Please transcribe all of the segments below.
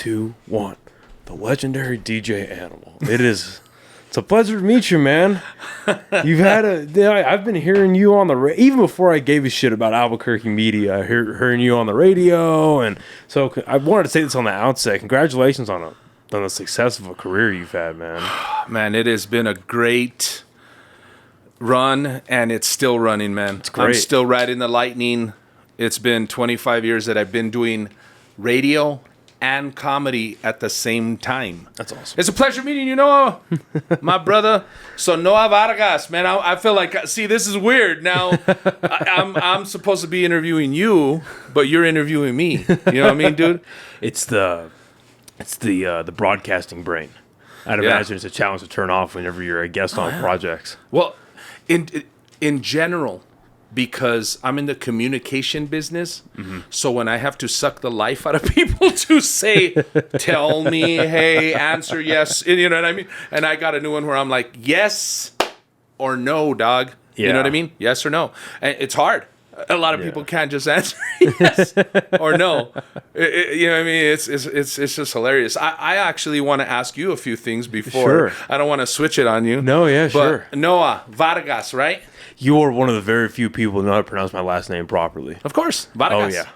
2, 1. The legendary DJ Animal. It's a pleasure to meet you, man. I've been hearing you on the even before I gave a shit about Albuquerque media. Hearing you on the radio, and so I wanted to say this on the outset. Congratulations on the success of a career you've had, man. Man, it has been a great run, and it's still running, man. It's great. I'm still riding the lightning. It's been 25 years that I've been doing radio and comedy at the same time. That's awesome. It's a pleasure meeting you, Noah, my brother. So Noah Vargas, man, I feel like, see, this is weird. Now, I'm supposed to be interviewing you, but you're interviewing me. You know what I mean, dude? It's the broadcasting brain. I'd imagine it's a challenge to turn off whenever you're a guest on projects. Well, in general, because I'm in the communication business, so when I have to suck the life out of people to say, tell me, hey, answer yes, you know what I mean? And I got a new one where I'm like, yes or no, dog. Yeah. You know what I mean? Yes or no. And it's hard. A lot of people can't just answer yes or no. You know what I mean? It's just hilarious. I actually want to ask you a few things before. Sure. I don't want to switch it on you. No, yeah, but sure. Noah Vargas, right? You're one of the very few people who know how to pronounce my last name properly. Of course, Vargas. Oh, yeah.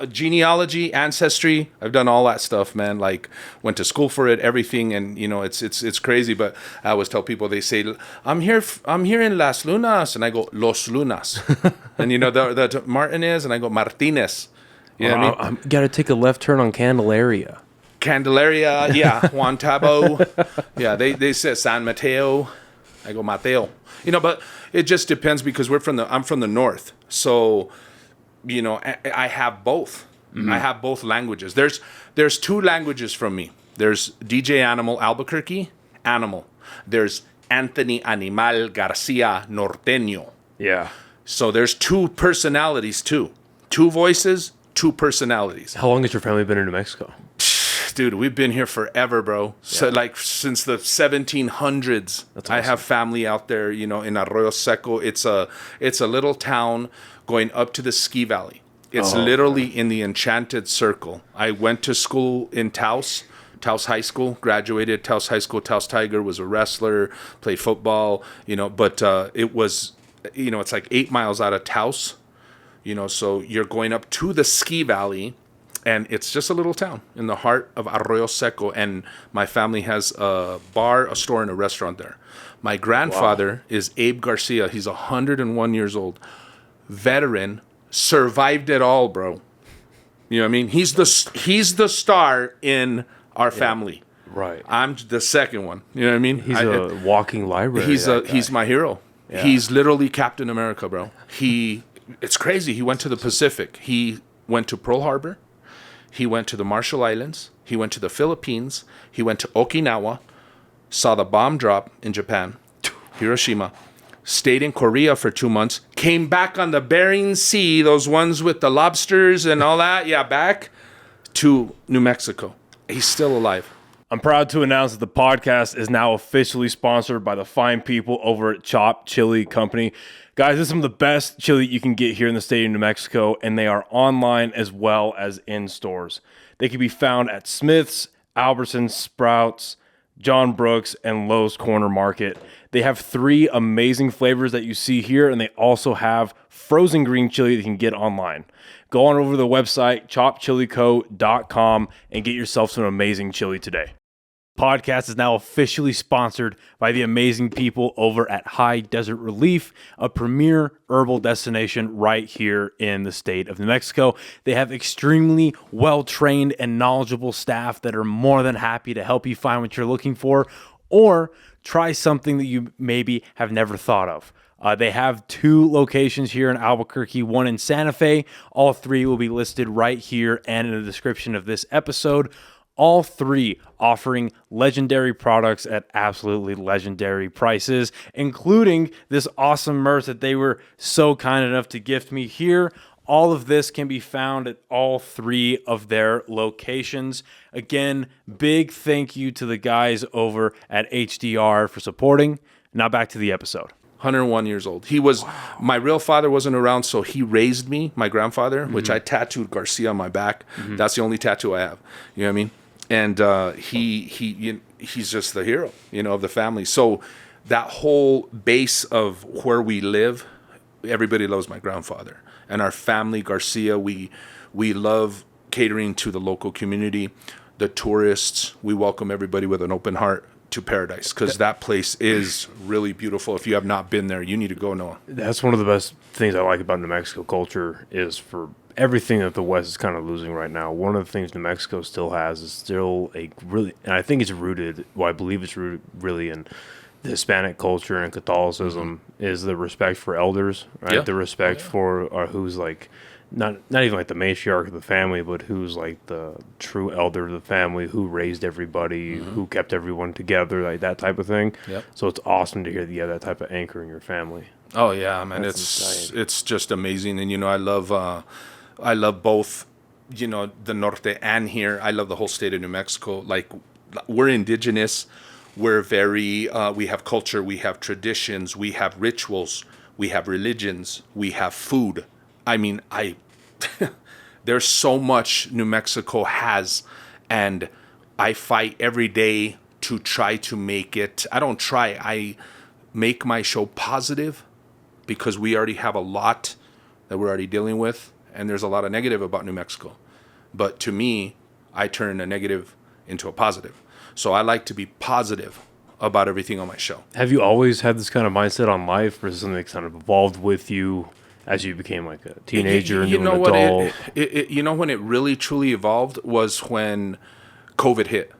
Genealogy, ancestry, I've done all that stuff, man. Like, went to school for it, everything, and you know, it's crazy. But I always tell people, they say, I'm here in Las Lunas, and I go Los Lunas, and you know, the Martin is, and I go Martinez. You know what I mean? Got to take a left turn on Candelaria. Candelaria, yeah, Juan Tabo, yeah. They say San Mateo, I go Mateo. You know, but it just depends because I'm from the north, so. You know, I have both. I have both languages. There's two languages from me. There's DJ Animal Albuquerque, Animal. There's Anthony Animal Garcia Norteño. Yeah. So there's two personalities too. Two voices, two personalities. How long has your family been in New Mexico? Dude, we've been here forever, bro. Yeah. So like since the 1700s. That's awesome. I have family out there, you know, in Arroyo Seco. It's a little town going up to the ski valley. It's literally in the enchanted circle. I went to school in Taos High School, graduated Taos High School. Taos Tiger, was a wrestler, played football, you know, but it was, you know, it's like 8 miles out of Taos, you know, so you're going up to the ski valley, and it's just a little town in the heart of Arroyo Seco, and my family has a bar, a store, and a restaurant there. My grandfather is Abe Garcia. He's 101 years old. Veteran, survived it all, bro. You know what I mean? He's the star in our family. Right. I'm the second one. You know what I mean? He's a walking library. He's my hero. Yeah. He's literally Captain America, bro. It's crazy. He went to the Pacific. He went to Pearl Harbor. He went to the Marshall Islands. He went to the Philippines. He went to Okinawa. Saw the bomb drop in Japan, Hiroshima. Stayed in Korea for 2 months, came back on the Bering Sea, those ones with the lobsters and all that, back to New Mexico. He's still alive. I'm proud to announce that the podcast is now officially sponsored by the fine people over at Chop Chili Company. Guys, this is some of the best chili you can get here in the state of New Mexico, and they are online as well as in stores. They can be found at Smith's, Albertsons, Sprouts, John Brooks, and Lowe's Corner Market. They have 3 amazing flavors that you see here, and they also have frozen green chili that you can get online. Go on over to the website, chopchilico.com, and get yourself some amazing chili today. Podcast is now officially sponsored by the amazing people over at High Desert Relief, a premier herbal destination right here in the state of New Mexico. They have extremely well-trained and knowledgeable staff that are more than happy to help you find what you're looking for, or try something that you maybe have never thought of. They have 2 locations here in Albuquerque, 1 in Santa Fe. All 3 will be listed right here and in the description of this episode. All 3 offering legendary products at absolutely legendary prices, including this awesome merch that they were so kind enough to gift me here. All of this can be found at all 3 of their locations. Again, big thank you to the guys over at HDR for supporting. Now back to the episode. 101 years old. He was, my real father wasn't around, so he raised me, my grandfather, which I tattooed Garcia on my back. That's the only tattoo I have. You know what I mean? and he's just the hero, of the family. So that whole base of where we live, everybody loves my grandfather. And our family, Garcia, we love catering to the local community, the tourists. We welcome everybody with an open heart to Paradise, because that place is really beautiful. If you have not been there, you need to go, Noah. That's one of the best things I like about New Mexico culture, is for everything that the West is kind of losing right now. One of the things New Mexico still has is still a really, and I think it's rooted, I believe it's rooted really in the Hispanic culture and Catholicism, is the respect for elders, right? Yeah. The respect for who's like, not even like the matriarch of the family, but who's like the true elder of the family, who raised everybody, who kept everyone together, like that type of thing. Yep. So it's awesome to hear that you have that type of anchor in your family. Oh yeah, man, it's just amazing. And I love both, the Norte and here. I love the whole state of New Mexico. Like, we're indigenous. We're very, we have culture, we have traditions, we have rituals, we have religions, we have food. I mean, there's so much New Mexico has, and I fight every day to try to make it. I make my show positive, because we already have a lot that we're already dealing with, and there's a lot of negative about New Mexico. But to me, I turn a negative into a positive. So I like to be positive about everything on my show. Have you always had this kind of mindset on life, or is it something that kind of evolved with you as you became like a teenager and an adult? When it really truly evolved was when COVID hit.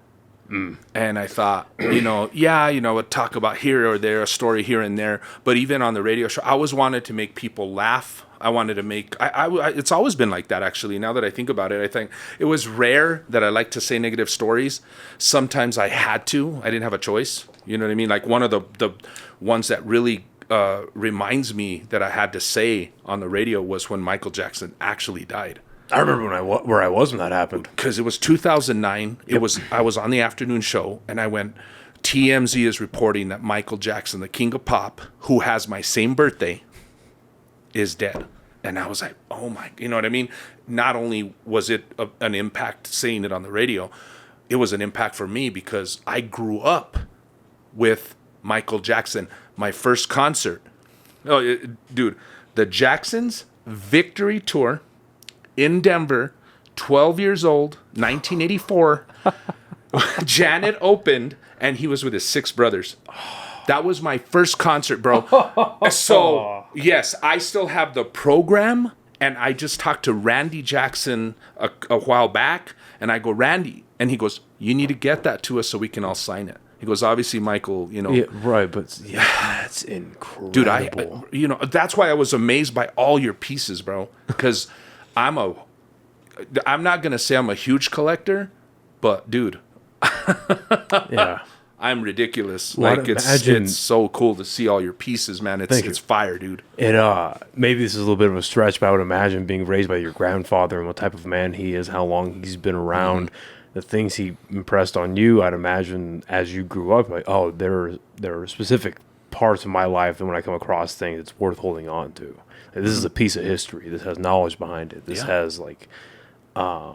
And I thought, would talk about here or there, a story here and there. But even on the radio show, I always wanted to make people laugh. I wanted to make, it's always been like that, actually. Now that I think about it, I think it was rare that I like to say negative stories. Sometimes I had to. I didn't have a choice. You know what I mean? Like, one of the ones that really reminds me that I had to say on the radio was when Michael Jackson actually died. I remember where I was when that happened. Because it was 2009. Yep. I was on the afternoon show, and I went, TMZ is reporting that Michael Jackson, the king of pop, who has my same birthday, is dead. And I was like, oh my, you know what I mean? Not only was it an impact saying it on the radio, it was an impact for me, because I grew up with Michael Jackson. My first concert, dude, the Jacksons Victory Tour in Denver, 12 years old, 1984. Janet opened, and he was with his 6 brothers. That was my first concert, bro. So, yes, I still have the program, and I just talked to Randy Jackson a while back, and I go, Randy, and he goes, you need to get that to us so we can all sign it. He goes, obviously, Michael, Yeah, right, but that's incredible. Dude, that's why I was amazed by all your pieces, bro, because I'm not going to say I'm a huge collector, but dude, yeah, I'm ridiculous. Like, it's so cool to see all your pieces, man. It's fire, dude. Maybe this is a little bit of a stretch, but I would imagine being raised by your grandfather and what type of man he is, how long he's been around, the things he impressed on you. I'd imagine as you grew up, like, oh, there are specific parts of my life that when I come across things, it's worth holding on to. Like, this is a piece of history. This has knowledge behind it. This has like a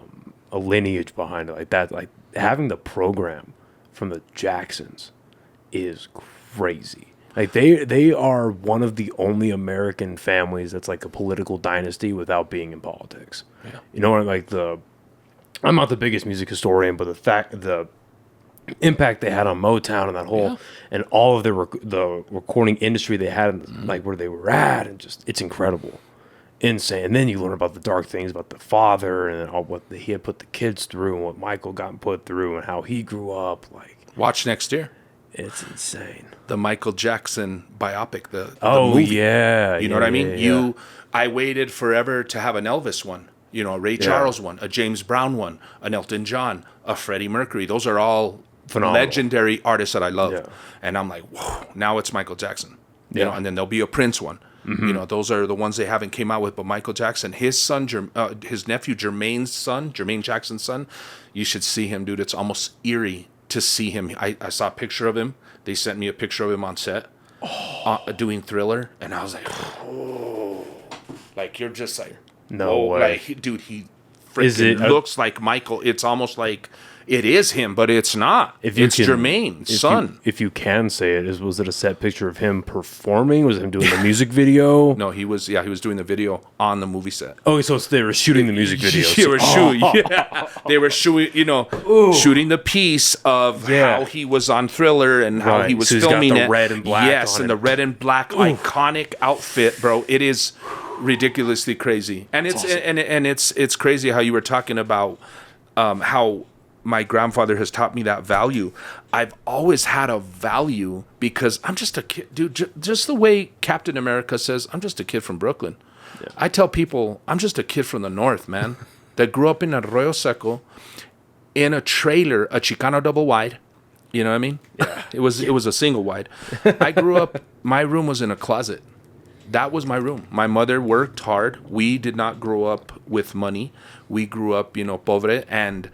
lineage behind it, like that. Like, having the program from the Jacksons is crazy. Like, they are one of the only American families that's like a political dynasty without being in politics. Yeah. You know, like I'm not the biggest music historian, but the impact they had on Motown and that whole and all of the recording industry they had, like where they were at, and just, it's incredible, insane. And then you learn about the dark things about the father and all what he had put the kids through and what Michael got put through and how he grew up. Like, watch next year. It's insane. The Michael Jackson biopic, the movie. You know what I mean? I waited forever to have an Elvis one. A Ray Charles one, a James Brown one, an Elton John, a Freddie Mercury. Those are all phenomenal, legendary artists that I love. Yeah. And I'm like, whoa, now it's Michael Jackson. You know, and then there'll be a Prince one. Those are the ones they haven't came out with. But Michael Jackson, his son, his nephew Jermaine Jackson's son, you should see him, dude. It's almost eerie to see him. I saw a picture of him. They sent me a picture of him on set doing Thriller. And I was like, oh. Like, you're just like, no way. Like, dude, he freaking looks like Michael. It's almost like it is him, but it's not. It's Jermaine's son. If you can say it, was it a set picture of him performing? Was it him doing the music video? No, he was doing the video on the movie set. Oh, so they were shooting the music video. They were shooting, shooting the piece of how he was on Thriller and how he was filming got the it. red and black. Yes, and the red and black iconic outfit, bro. It is ridiculously crazy, and it's awesome. and it's crazy how you were talking about how my grandfather has taught me that value. I've always had a value because I'm just a kid, dude. Just the way Captain America says, I'm just a kid from Brooklyn. Yeah. I tell people I'm just a kid from the north, man, that grew up in Arroyo Seco in a trailer, a Chicano double wide. You know what I mean? Yeah. It was a single wide. I grew up. My room was in a closet. That was my room. My mother worked hard. We did not grow up with money. We grew up, Blvd, and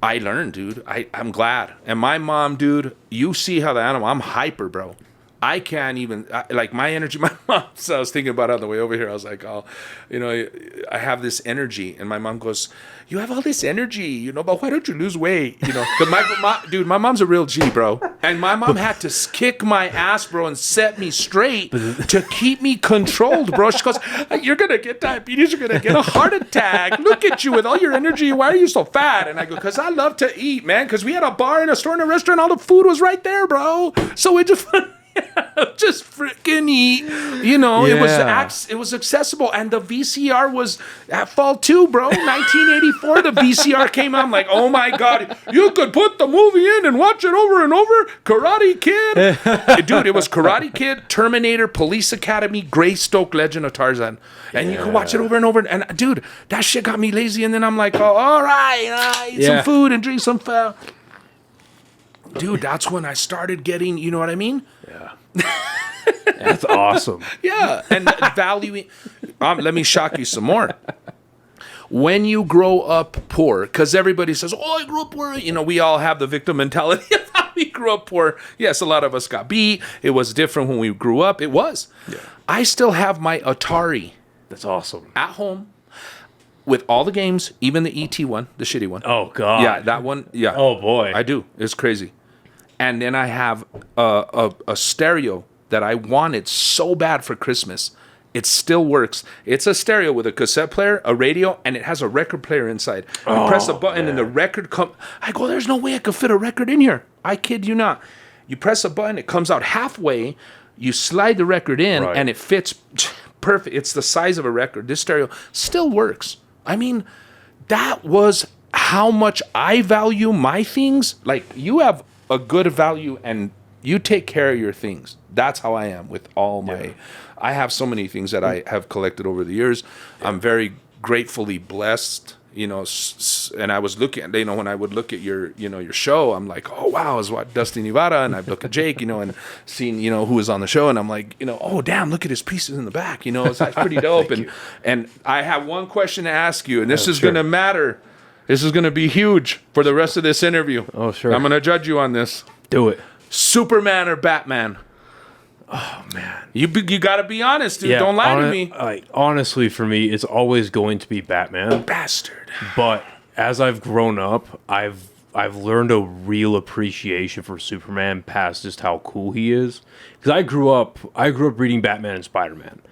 I learned, dude. I'm glad. And my mom, dude, you see how the animal, I'm hyper, bro. I can't even, my energy, my mom, so I was thinking about it on the way over here. I was like, oh, I have this energy. And my mom goes, you have all this energy, but why don't you lose weight? Dude, my mom's a real G, bro. And my mom had to kick my ass, bro, and set me straight to keep me controlled, bro. She goes, you're going to get diabetes. You're going to get a heart attack. Look at you with all your energy. Why are you so fat? And I go, because I love to eat, man. Because we had a bar and a store and a restaurant. All the food was right there, bro. So we just... just freaking eat, it was accessible, and the VCR was at fall too, bro. 1984, the VCR came out. I'm like, oh my god, you could put the movie in and watch it over and over. Karate Kid, dude, it was Karate Kid, Terminator, Police Academy, Greystoke, Legend of Tarzan, and you could watch it over and over. And dude, that shit got me lazy, and then I'm like, oh, all right, eat some food and drink some food. Dude, that's when I started getting, you know what I mean? Yeah. That's awesome. Yeah. And valuing, let me shock you some more. When you grow up poor, because everybody says, oh, I grew up poor. We all have the victim mentality of how we grew up poor. Yes, a lot of us got beat. It was different when we grew up. It was. Yeah. I still have my Atari. That's awesome. At home. With all the games, even the ET one, the shitty one. Oh, God. Yeah, that one. Yeah. Oh, boy. I do. It's crazy. And then I have a stereo that I wanted so bad for Christmas. It still works. It's a stereo with a cassette player, a radio, and it has a record player inside. You press a button and the record comes. I go, there's no way I could fit a record in here. I kid you not. You press a button, it comes out halfway. You slide the record in, and it fits perfect. It's the size of a record. This stereo still works. I mean, that was how much I value my things. Like, you have a good value and you take care of your things. That's how I am with all my... I have so many things that I have collected over the years. I'm very gratefully blessed, and I was looking, when I would look at your show, I'm like, oh, wow, I was watching Dusty Nevada, and I'd look at Jake, and seeing, who was on the show, and I'm like, oh, damn, look at his pieces in the back, it's like pretty dope. And I have one question to ask you, and this is going to matter. This is going to be huge for the rest of this interview. Oh, sure. I'm going to judge you on this. Do it. Superman or Batman? Oh, man. You got to be honest, dude. Don't lie to me. Honestly, for me, it's always going to be Batman. Bastard. But as I've grown up, I've learned a real appreciation for Superman past just how cool he is. Because I grew up reading Batman and Spider-Man.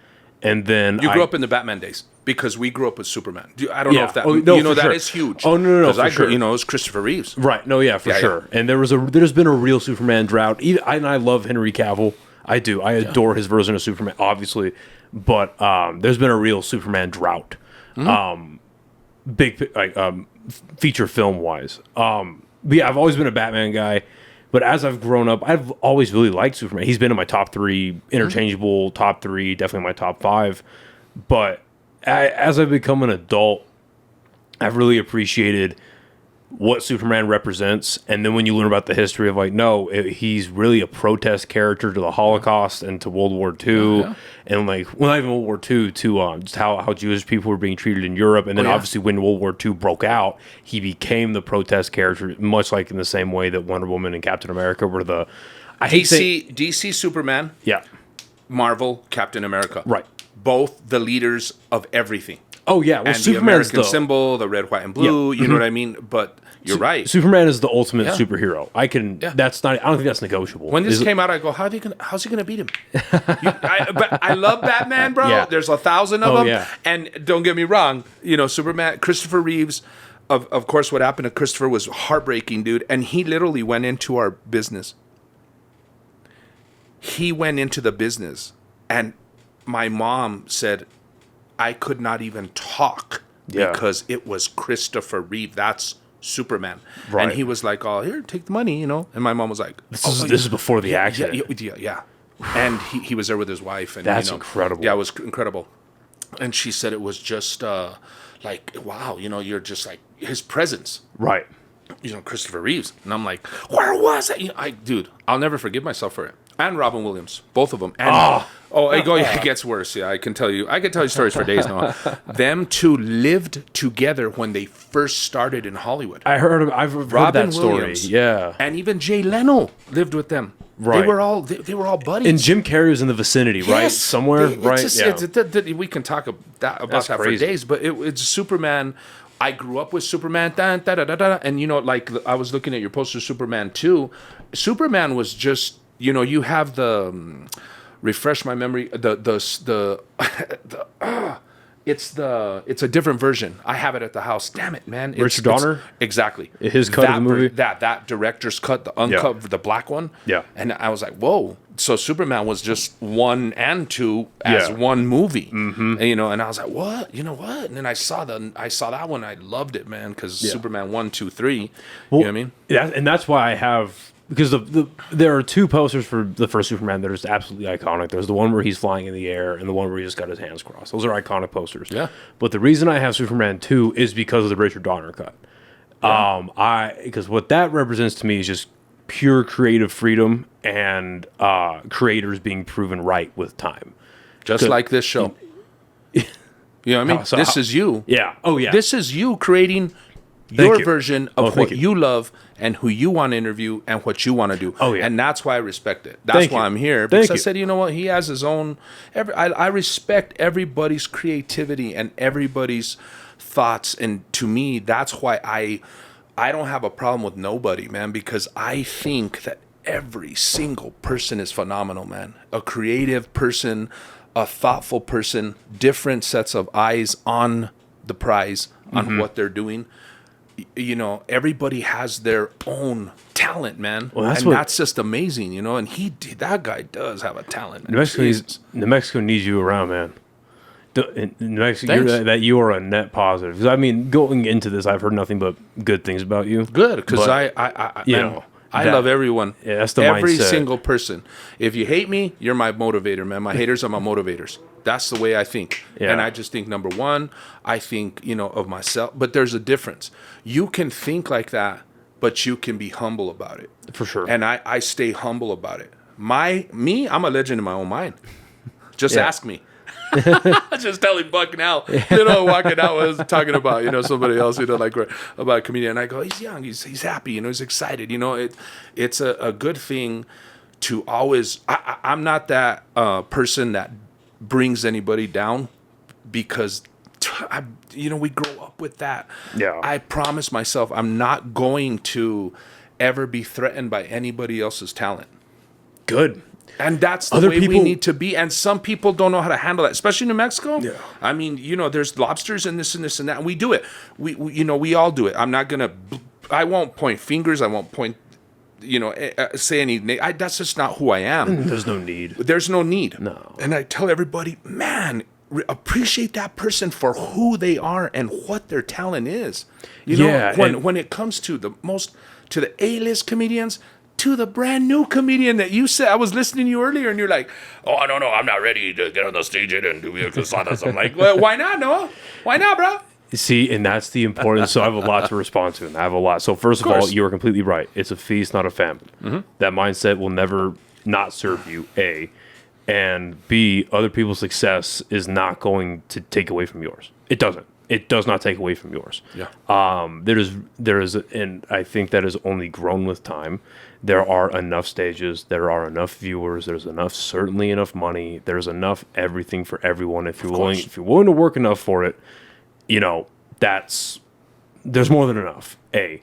And then you grew up in the Batman days. Because we grew up with Superman. I don't know if that... that is huge. Oh, no, Because it was Christopher Reeves. Right. No, yeah, for sure. Yeah. And there's been a real Superman drought. And I love Henry Cavill. I do. I adore his version of Superman, obviously. But there's been a real Superman drought. Feature film-wise. But yeah, I've always been a Batman guy. But as I've grown up, I've always really liked Superman. He's been in my top 3, interchangeable top 3, definitely my top 5. But... as I've become an adult, I've really appreciated what Superman represents. And then when you learn about the history of he's really a protest character to the Holocaust and to World War II. And not even World War II, to just how Jewish people were being treated in Europe. And then obviously when World War II broke out, he became the protest character, much like in the same way that Wonder Woman and Captain America were the... DC Superman. Yeah. Marvel, Captain America. Right. Both the leaders of everything. Oh, yeah. Well, and Superman's the American symbol, the red, white, and blue. You know what I mean? But You're right. Superman is the ultimate superhero. That's not. I don't think that's negotiable. When this came out, I go, how's he gonna beat him? But I love Batman, bro. Yeah. There's 1,000 of them. Yeah. And don't get me wrong, Superman, Christopher Reeves. Of course, what happened to Christopher was heartbreaking, dude. And he literally went into our business. He went into the business, and my mom said, I could not even talk because it was Christopher Reeve. That's Superman. Right. And he was like, oh, here, take the money, And my mom was like, this is before the accident. Yeah. And he was there with his wife. And that's incredible. Yeah, it was incredible. And she said it was just like, wow, you're just like his presence. Right. Christopher Reeves. And I'm like, where was it? Dude, I'll never forgive myself for it. And Robin Williams, both of them. And, it gets worse. Yeah, I can tell you stories for days now. Them two lived together when they first started in Hollywood. I've heard that story. Williams, yeah. And even Jay Leno lived with them. Right. They were all buddies. And Jim Carrey was in the vicinity, right? Somewhere, right? We can talk about that for days, but it's Superman. I grew up with Superman, and I was looking at your poster, Superman 2. Superman was just, you have the refresh my memory. It's a different version. I have it at the house. Damn it, man! Richard Donner, exactly. His cut of the movie. That director's cut, the uncut, the black one. Yeah. And I was like, whoa. So Superman was just 1 and 2 as one movie. Mm-hmm. And, and I was like, what? You know what? And then I saw that one. I loved it, man, because Superman 1, 2, 3. Well, you know what I mean? Yeah, and that's why I have. Because there are 2 posters for the first Superman that are just absolutely iconic. There's the one where he's flying in the air and the one where he just got his hands crossed. Those are iconic posters. Yeah. But the reason I have Superman 2 is because of the Richard Donner cut. Yeah. Because what that represents to me is just pure creative freedom and creators being proven right with time. Just like this show. You know what I mean? This is you. Yeah. Oh, yeah. This is you creating your version of what you love and who you want to interview and what you want to do. Oh, yeah. And that's why I respect it. That's why I'm here. Because I said, you know what? He has his own... I respect everybody's creativity and everybody's thoughts. And to me, that's why I don't have a problem with nobody, man, because I think that every single person is phenomenal, man. A creative person, a thoughtful person, different sets of eyes on the prize, on what they're doing. Everybody has their own talent, man. Well, that's just amazing, and that guy does have a talent, man. New Mexico needs you around, man. New Mexico, you are a net positive. Because I mean, going into this, I've heard nothing but good things about you. Good, because I love everyone. Yeah, that's the every mindset. Single person. If you hate me, you're my motivator, man. My haters are my motivators. That's the way I think. Yeah. And I just think, number one, I think, of myself. But there's a difference. You can think like that, but you can be humble about it. For sure. And I stay humble about it. I'm a legend in my own mind. Just ask me. Just tell him Buck now. Walking out was talking about, somebody else, like about a comedian. And I go, he's young, he's happy, he's excited. It's a good thing to always. I'm not that person that brings anybody down because we grow up with that. Yeah. I promise myself I'm not going to ever be threatened by anybody else's talent. Good. And that's the way we need to be. And some people don't know how to handle that, especially in New Mexico. Yeah. I mean, there's lobsters and this and this and that. And we do it. We all do it. I won't point fingers. I won't point, say any. That's just not who I am. There's no need. There's no need. No. And I tell everybody, man, appreciate that person for who they are and what their talent is. When it comes to the A-list comedians, to the brand new comedian that you said, I was listening to you earlier, and you're like, "Oh, I don't know, I'm not ready to get on the stage and do casadas." I'm like, "Well, why not, Noah? Why not, bro?" See, and that's the importance. So I have a lot to respond to, and I have a lot. So first of all, you are completely right. It's a feast, not a famine. Mm-hmm. That mindset will never not serve you. A, and B, other people's success is not going to take away from yours. It doesn't. It does not take away from yours. Yeah. There is, and I think that has only grown with time. There are enough stages. There are enough viewers. There's certainly enough money. There's enough everything for everyone. If you're willing to work enough for it, there's more than enough. A,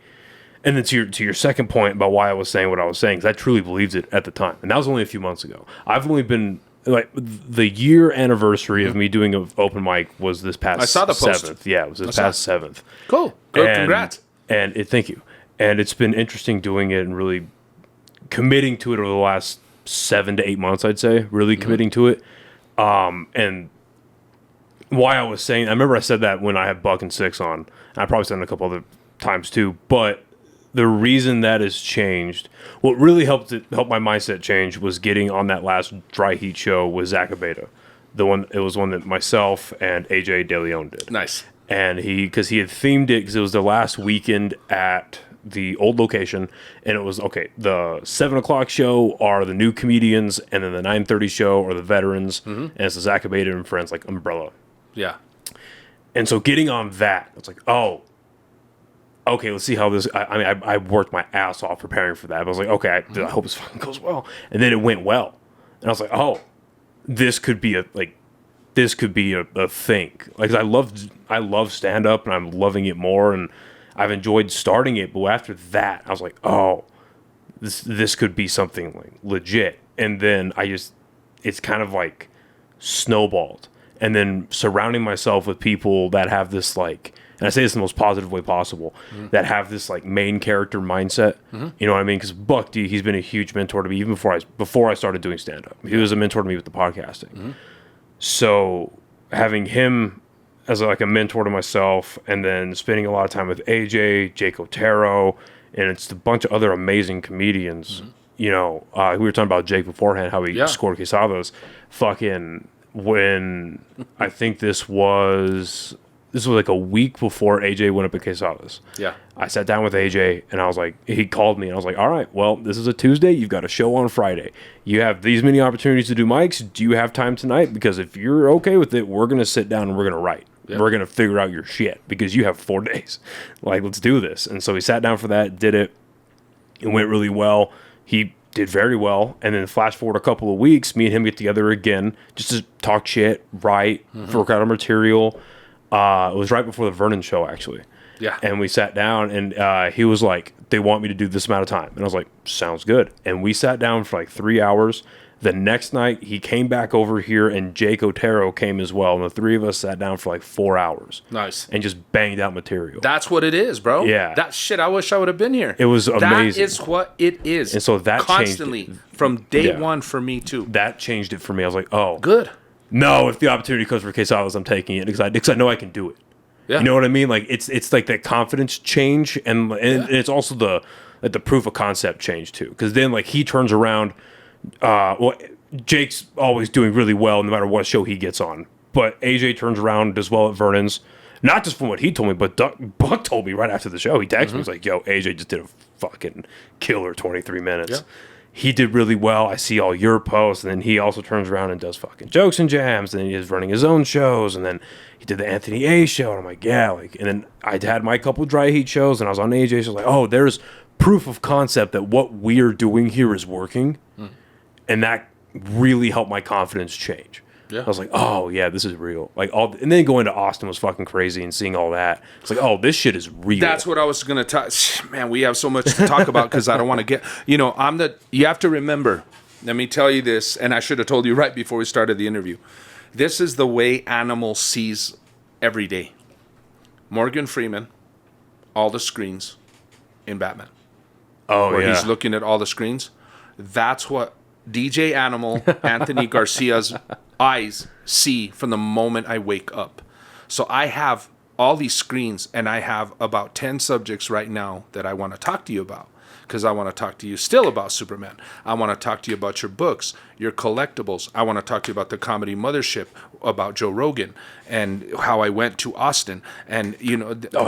And then to your second point about why I was saying what I was saying, because I truly believed it at the time, and that was only a few months ago. I've only been like the year anniversary of me doing an open mic was this past. I saw the post. 7th. Yeah, it was this past 7th. Cool. Good. Congrats. And thank you. And it's been interesting doing it and really committing to it over the last 7 to 8 months. I'd say really committing to it. And why I was saying, I remember I said that when I had Buck and Six on. And I probably said it a couple other times too, but the reason that has changed, what really helped my mindset change was getting on that last Dry Heat show with Zach Abeda. It was one that myself and AJ De Leon did. Nice. And because he had themed it because it was the last weekend at the old location, and it was the 7:00 show are the new comedians, and then the 9:30 show are the veterans, and it's the Zach Abeda and friends like Umbrella. Yeah. And so getting on that, it's like, oh, okay, let's see how this. I worked my ass off preparing for that. I was like, okay, I hope this fucking goes well, and then it went well, and I was like, oh, this could be a thing. Like, I love stand up, and I'm loving it more, and I've enjoyed starting it. But after that, I was like, oh, this could be something like legit. And then it's kind of like snowballed, and then surrounding myself with people that have this like. And I say this in the most positive way possible, that have this like main character mindset. You know what I mean? Because Buck D, he's been a huge mentor to me even before I started doing stand up. He was a mentor to me with the podcasting. So having him as like a mentor to myself, and then spending a lot of time with AJ, Jake Otero, and it's a bunch of other amazing comedians. You know, we were talking about Jake beforehand, how he scored quesadas. Fucking when I think this was like a week before AJ went up at Quesadas. Yeah. I sat down with AJ, and I was like, he called me, and I was like, all right, well, this is a Tuesday. You've got a show on Friday. You have these many opportunities to do mics. Do you have time tonight? Because if you're okay with it, we're going to sit down and we're going to write. Yep. We're going to figure out your shit because you have 4 days. Like, let's do this. And so we sat down for that, did it. It went really well. He did very well. And then flash forward a couple of weeks, me and him get together again just to talk shit, write, work out our material. It was right before the Vernon show, actually. Yeah. And we sat down, and he was like, they want me to do this amount of time. And I was like, sounds good. And we sat down for like 3 hours. The next night, he came back over here, and Jake Otero came as well. And the three of us sat down for like 4 hours. Nice. And just banged out material. That's what it is, bro. Yeah. That shit, I wish I would have been here. It was amazing. That is what it is. And so that constantly, changed it. From day one for me, too. That changed it for me. I was like, oh. Good. No, if the opportunity comes for Quesadas, I'm taking it because I know I can do it. Yeah. You know what I mean? Like it's like that confidence change, and it's also the proof of concept change too. Because then like he turns around. Jake's always doing really well no matter what show he gets on. But AJ turns around, does well at Vernon's. Not just from what he told me, but Buck told me right after the show. He texted me. He's like, "Yo, AJ just did a fucking killer 23 minutes." Yeah. He did really well. I see all your posts. And then he also turns around and does fucking jokes and jams. And then he's running his own shows. And then he did the Anthony A show. And I'm like, yeah. And then I had my couple Dry Heat shows. And I was on AJ. So I was like, oh, there's proof of concept that what we're doing here is working. And that really helped my confidence change. Yeah. I was like, oh, yeah, this is real. And then going to Austin was fucking crazy and seeing all that. It's like, oh, this shit is real. That's what I was going to talk. Man, we have so much to talk about because I don't want to get, you have to remember, let me tell you this, and I should have told you right before we started the interview. This is the way Animal sees every day. Morgan Freeman, all the screens in Batman. Oh, where yeah. He's looking at all the screens. That's what DJ Animal, Anthony Garcia's eyes see from the moment I wake up. So I have all these screens, and I have about 10 subjects right now that I want to talk to you about, because I want to talk to you still about Superman. I want to talk to you about your books, your collectibles. I want to talk to you about the Comedy Mothership, about Joe Rogan, and how I went to Austin, and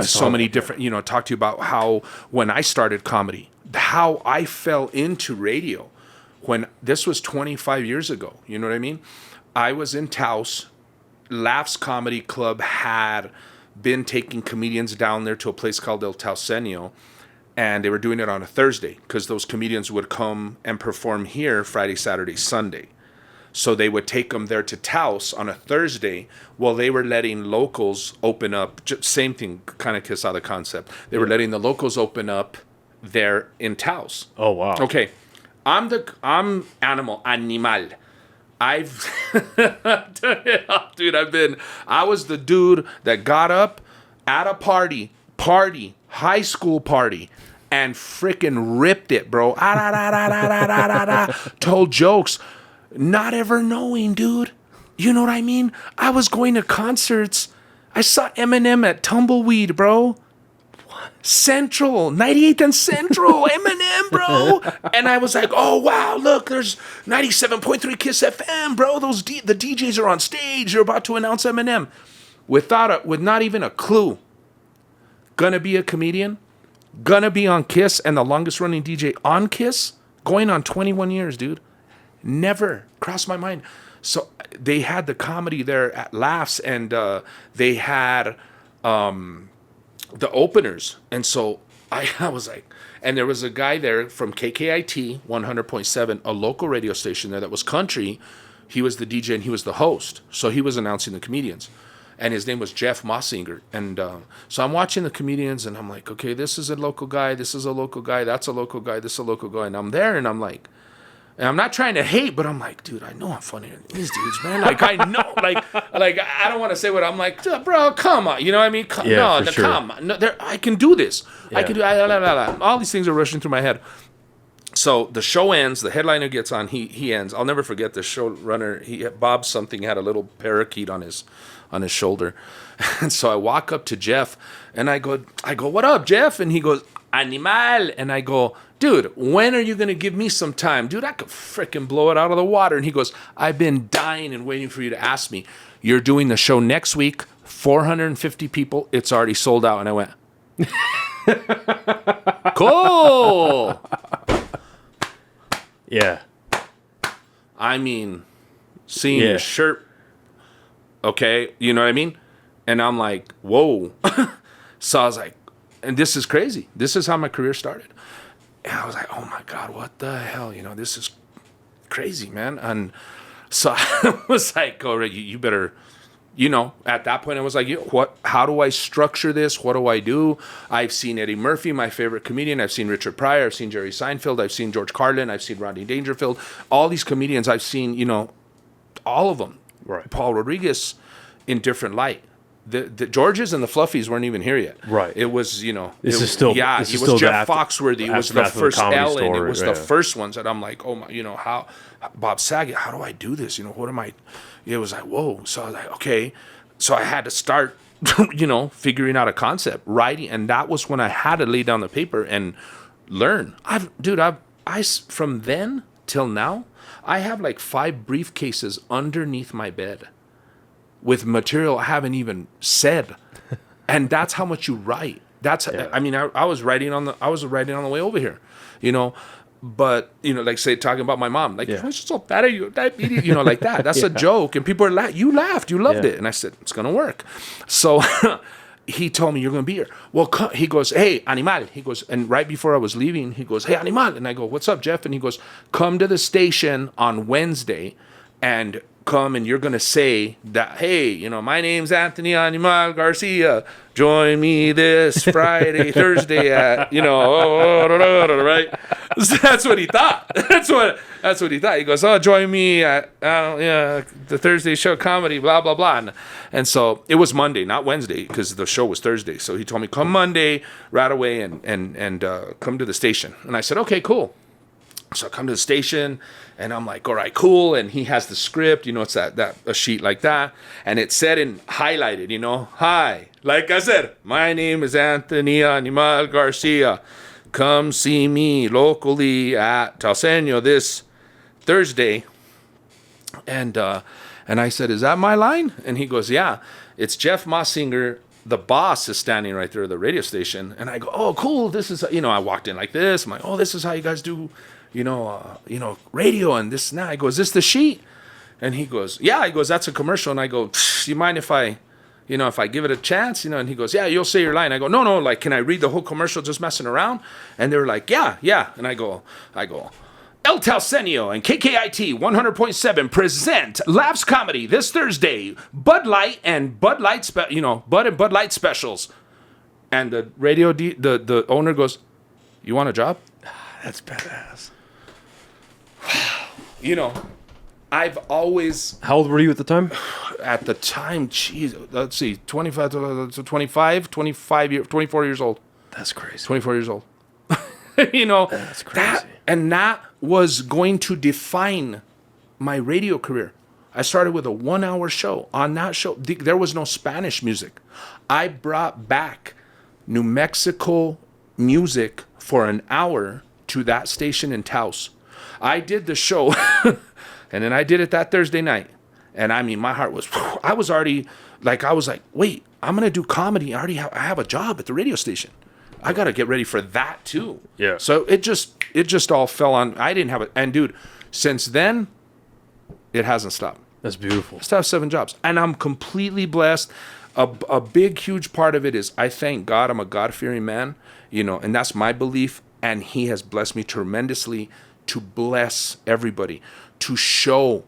so many different. Talk to you about how when I started comedy, how I fell into radio. When this was 25 years ago, you know what I mean? I was in Taos. Laughs Comedy Club had been taking comedians down there to a place called El Tausenio, and they were doing it on a Thursday because those comedians would come and perform here Friday, Saturday, Sunday. So they would take them there to Taos on a Thursday while they were letting locals open up. Same thing, kind of Quesada concept. They were letting the locals open up there in Taos. Oh, wow. Okay. I'm animal. I've dude, I was the dude that got up at a party, high school party, and freaking ripped it, bro. Told jokes, not ever knowing, dude. You know what I mean? I was going to concerts. I saw Eminem at Tumbleweed, bro. Central, 98th and Central, Eminem, bro. And I was like, oh, wow, look, there's 97.3 Kiss FM, bro. The DJs are on stage. They're about to announce Eminem. With not even a clue. Gonna be a comedian. Gonna be on Kiss and the longest running DJ on Kiss. Going on 21 years, dude. Never crossed my mind. So they had the comedy there at Laughs, and they had... the openers. And so I was like, and there was a guy there from KKIT 100.7, a local radio station there that was country. He was the DJ and he was the host. So he was announcing the comedians. And his name was Jeff Mossinger. And so I'm watching the comedians and I'm like, okay, this is a local guy. This is a local guy. That's a local guy. This is a local guy. And I'm there and I'm like, and I'm not trying to hate, but I'm like, dude, I know I'm funnier than these dudes, man. Like, I know, like I don't want to say what I'm like, bro, come on. You know what I mean? Come on. No, I can do this. Yeah. I can do, all these things are rushing through my head. So the show ends, the headliner gets on, he ends. I'll never forget the showrunner, Bob something had a little parakeet on his shoulder. And so I walk up to Jeff and I go, what up, Jeff? And he goes, Animal. And I go, dude, when are you going to give me some time? Dude, I could freaking blow it out of the water. And he goes, I've been dying and waiting for you to ask me. You're doing the show next week, 450 people. It's already sold out. And I went, cool. Yeah. I mean, seeing your shirt, okay, you know what I mean? And I'm like, whoa. So I was like, and this is crazy. This is how my career started. And I was like, oh my God, what the hell? You know, this is crazy, man. And so I was like, oh, you better, you know, at that point I was like, how do I structure this? What do I do? I've seen Eddie Murphy, my favorite comedian. I've seen Richard Pryor. I've seen Jerry Seinfeld. I've seen George Carlin. I've seen Rodney Dangerfield. All these comedians I've seen, you know, all of them. Right. Paul Rodriguez in different light. The Georges and the Fluffies weren't even here yet. Right. It was, you know. It was Jeff Foxworthy. It was the first Ellen. Story, it was the first ones. And I'm like, oh my, you know, how, Bob Saget, how do I do this? You know, what am I? It was like, whoa. So I was like, okay. So I had to start, you know, figuring out a concept, writing. And that was when I had to lay down the paper and learn. From then till now, I have like 5 briefcases underneath my bed with material I haven't even said. And that's how much you write. I mean, I was writing on the way over here, you know, but, you know, like say talking about my mom, like, why is she so fat? Are you diabetes? You know, like that. That's a joke. And people are you laughed, you loved it. And I said, it's going to work. So he told me, you're going to be here. Well, he goes, hey, Animal. He goes, and right before I was leaving, he goes, hey, Animal. And I go, what's up, Jeff? And he goes, come to the station on Wednesday and come and you're going to say that, hey, you know, my name's Anthony Animal Garcia. Join me this Friday, Thursday at, you know, right? So that's what he thought. That's what he thought. He goes, oh, join me at the Thursday show comedy, blah, blah, blah. And so it was Monday, not Wednesday, because the show was Thursday. So he told me, come Monday right away and come to the station. And I said, okay, cool. So I come to the station and I'm like, all right, cool. And he has the script, you know, it's a sheet like that. And it said and highlighted, you know, hi. Like I said, my name is Anthony Animal Garcia. Come see me locally at Talseño this Thursday. And I said, is that my line? And he goes, yeah, it's Jeff Mossinger. The boss is standing right there at the radio station. And I go, oh, cool. This is, you know, I walked in like this. I'm like, oh, this is how you guys do, you know, radio and this and that. I go, is this the sheet? And he goes, yeah. He goes, that's a commercial. And I go, you mind if I give it a chance, you know? And he goes, yeah, you'll say your line. I go, no, like, can I read the whole commercial just messing around? And they were like, yeah. And I go, El Talseño and KKIT 100.7 present Laughs Comedy this Thursday, Bud Light and Bud Light, Bud and Bud Light specials. And the radio, the owner goes, You want a job? That's badass. You know, I've always... How old were you at the time? At the time, geez, let's see, 24 years old. That's crazy. 24 years old. You know, that's crazy. That was going to define my radio career. I started with a 1-hour show. On that show, there was no Spanish music. I brought back New Mexico music for an hour to that station in Taos. I did the show, and then I did it that Thursday night. And I mean, my heart was, I was like, wait, I'm going to do comedy. I have a job at the radio station. I got to get ready for that too. Yeah. So it just all fell on, I didn't have it. And dude, since then, it hasn't stopped. That's beautiful. I still have 7 jobs. And I'm completely blessed. A big, huge part of it is I thank God. I'm a God-fearing man, you know, and that's my belief. And he has blessed me tremendously to bless everybody, to show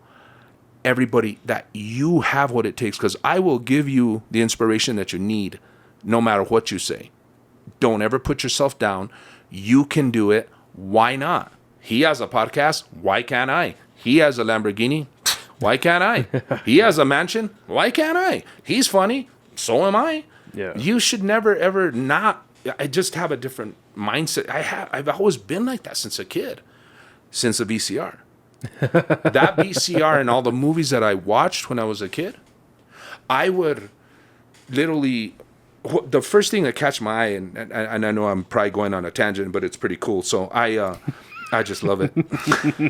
everybody that you have what it takes. Because I will give you the inspiration that you need, no matter what you say. Don't ever put yourself down. You can do it. Why not? He has a podcast. Why can't I? He has a Lamborghini. Why can't I? He has a mansion. Why can't I? He's funny. So am I. Yeah. You should never, ever not. I just have a different mindset. I've always been like that since a kid, since a VCR. That VCR and all the movies that I watched when I was a kid, I would literally... The first thing that catch my eye, and I know I'm probably going on a tangent, but it's pretty cool. So I just love it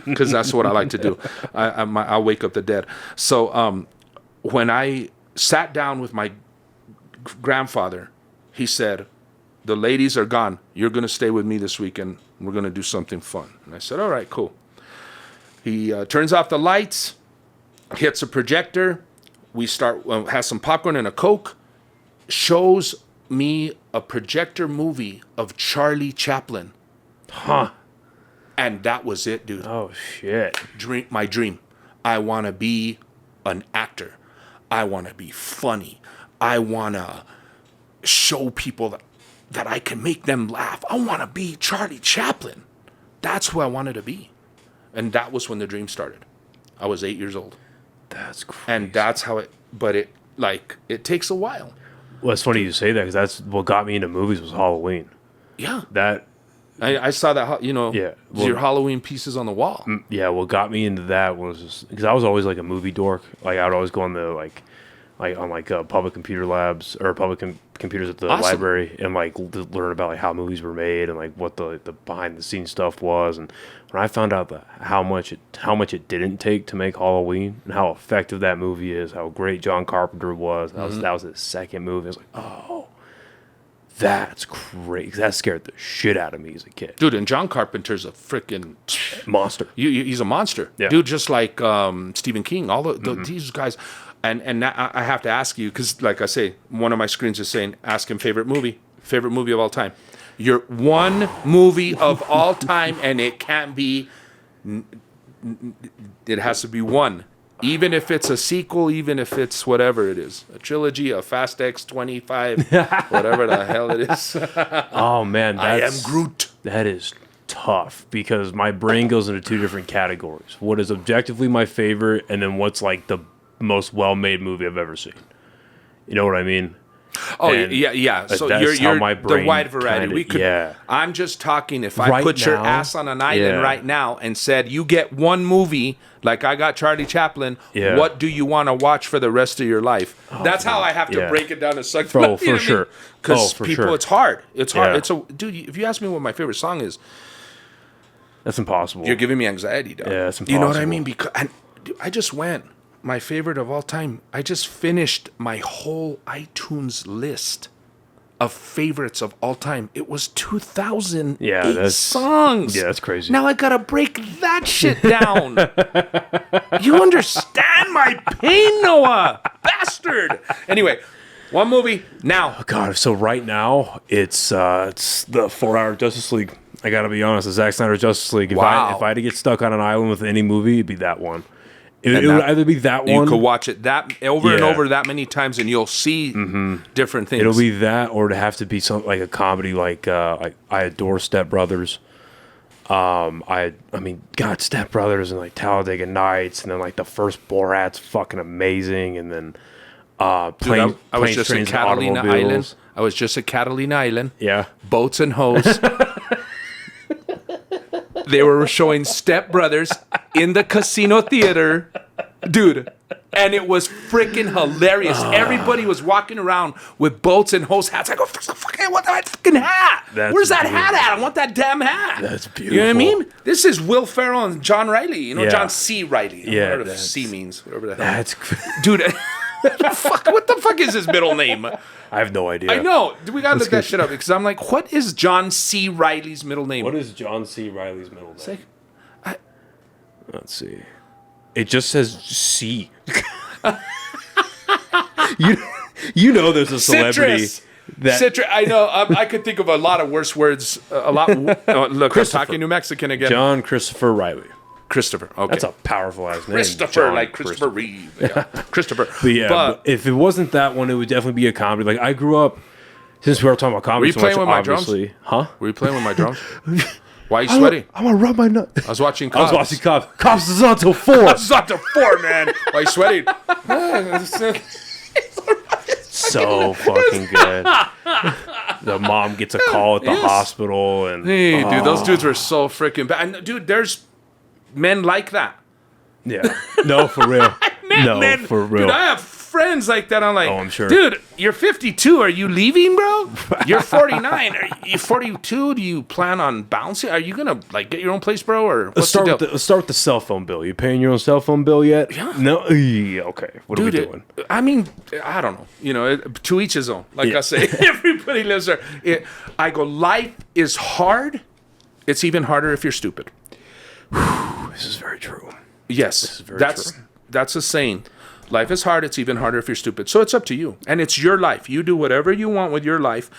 because that's what I like to do. I'll wake up the dead. So when I sat down with my grandfather, he said, "The ladies are gone. You're going to stay with me this weekend. We're going to do something fun." And I said, "All right, cool." He turns off the lights, hits a projector. We start, has some popcorn and a Coke. Shows me a projector movie of Charlie Chaplin. Huh. And that was it, dude. Oh, shit. My dream. I want to be an actor. I want to be funny. I want to show people that I can make them laugh. I want to be Charlie Chaplin. That's who I wanted to be. And that was when the dream started. I was 8 years old. That's crazy. And that's how it takes a while. Well, it's funny you say that because that's what got me into movies was Halloween. Yeah. That... I saw that, yeah, well, your Halloween pieces on the wall. Yeah, what got me into that was just... Because I was always like a movie dork. Like, I would always go on the, on public computer labs or public computers at the library and, learn about, how movies were made and, what the behind-the-scenes stuff was. And when I found out how much it didn't take to make Halloween and how effective that movie is, how great John Carpenter was, that was his second movie. I was like, oh, that's crazy. That scared the shit out of me as a kid. Dude, and John Carpenter's a freaking monster. He's a monster. Yeah. Dude, just like Stephen King, all these guys. And I have to ask you, because like I say, one of my screens is saying, ask him favorite movie of all time. Your one movie of all time, and it can't be, it has to be one. Even if it's a sequel, even if it's whatever it is. A trilogy, a Fast X 25, whatever the hell it is. Oh, man. I am Groot. That is tough because my brain goes into 2 different categories. What is objectively my favorite, and then what's the most well-made movie I've ever seen. You know what I mean? Oh, and yeah. So you're my brain the wide variety. I'm just talking if I put your ass on an island right now and said, you get one movie, like I got Charlie Chaplin, what do you want to watch for the rest of your life? That's how I have to break it down to suck. Bro, for sure. Because it's hard. It's hard. Yeah. Dude, if you ask me what my favorite song is, that's impossible. You're giving me anxiety, dog. Yeah, it's impossible. You know what I mean? Because I just went. My favorite of all time. I just finished my whole iTunes list of favorites of all time. It was 2008 songs. Yeah, that's crazy. Now I gotta break that shit down. You understand my pain, Noah? Bastard. Anyway, one movie now. Oh, God, so right now it's the 4-hour Justice League. I gotta be honest, the Zack Snyder Justice League. If I had to get stuck on an island with any movie, it'd be that one. It would either be that one. You could watch it that over and over that many times, and you'll see different things. It'll be that, or it'd have to be something like a comedy, like I adore Step Brothers. I mean, God, Step Brothers and like Talladega Nights, and then like the first Borat's fucking amazing, and then I was just in Catalina Island. I was just at Catalina Island. Yeah, boats and hoes. They were showing Step Brothers in the casino theater, dude, and it was freaking hilarious. Everybody was walking around with boats and hose hats. I go, I want that fucking hat. Where's that hat at? I want that damn hat. That's beautiful. You know what I mean? This is Will Ferrell and John Riley. You know, John C. Riley. Yeah, whatever the C means. Whatever the hell. That's dude. What the fuck is his middle name? I have no idea. I know. We gotta look that shit up because I'm like, what is John C. Riley's middle name? What is John C. Riley's middle name? Let's see. It just says C. you know there's a celebrity Citrus. I know. I could think of a lot of worse words. Look, I'm talking New Mexican again. John Christopher Riley. Christopher. Okay. That's a powerful ass name. Christopher, like Christopher Reeve. Yeah. Christopher. But if it wasn't that one, it would definitely be a comedy. Like I grew up, since we were talking about comedy, were you playing with my drums? Huh? Were you playing with my drums? Why are you sweating? I'm gonna rub my nut. I was watching Cops. Cops is on till 4. Cops is on till 4, man. Why are you sweating? So fucking good. The mom gets a call at the hospital, and hey, dude, those dudes were so freaking bad. And, dude, there's men like that. Yeah. No, for real. For real. Dude, I have friends like that. I'm like, I'm sure. Dude, you're 52. Are you leaving, bro? You're 49. Are you 42? Do you plan on bouncing? Are you gonna like get your own place, bro? Or let's start with the cell phone bill. You paying your own cell phone bill yet? Yeah. No. Okay. What are we doing? I mean, I don't know. You know, to each his own. Like I say, everybody lives there. I go, life is hard. It's even harder if you're stupid. This is very true. Yes, this is very true. That's a saying. Life is hard. It's even harder if you're stupid. So it's up to you. And it's your life. You do whatever you want with your life.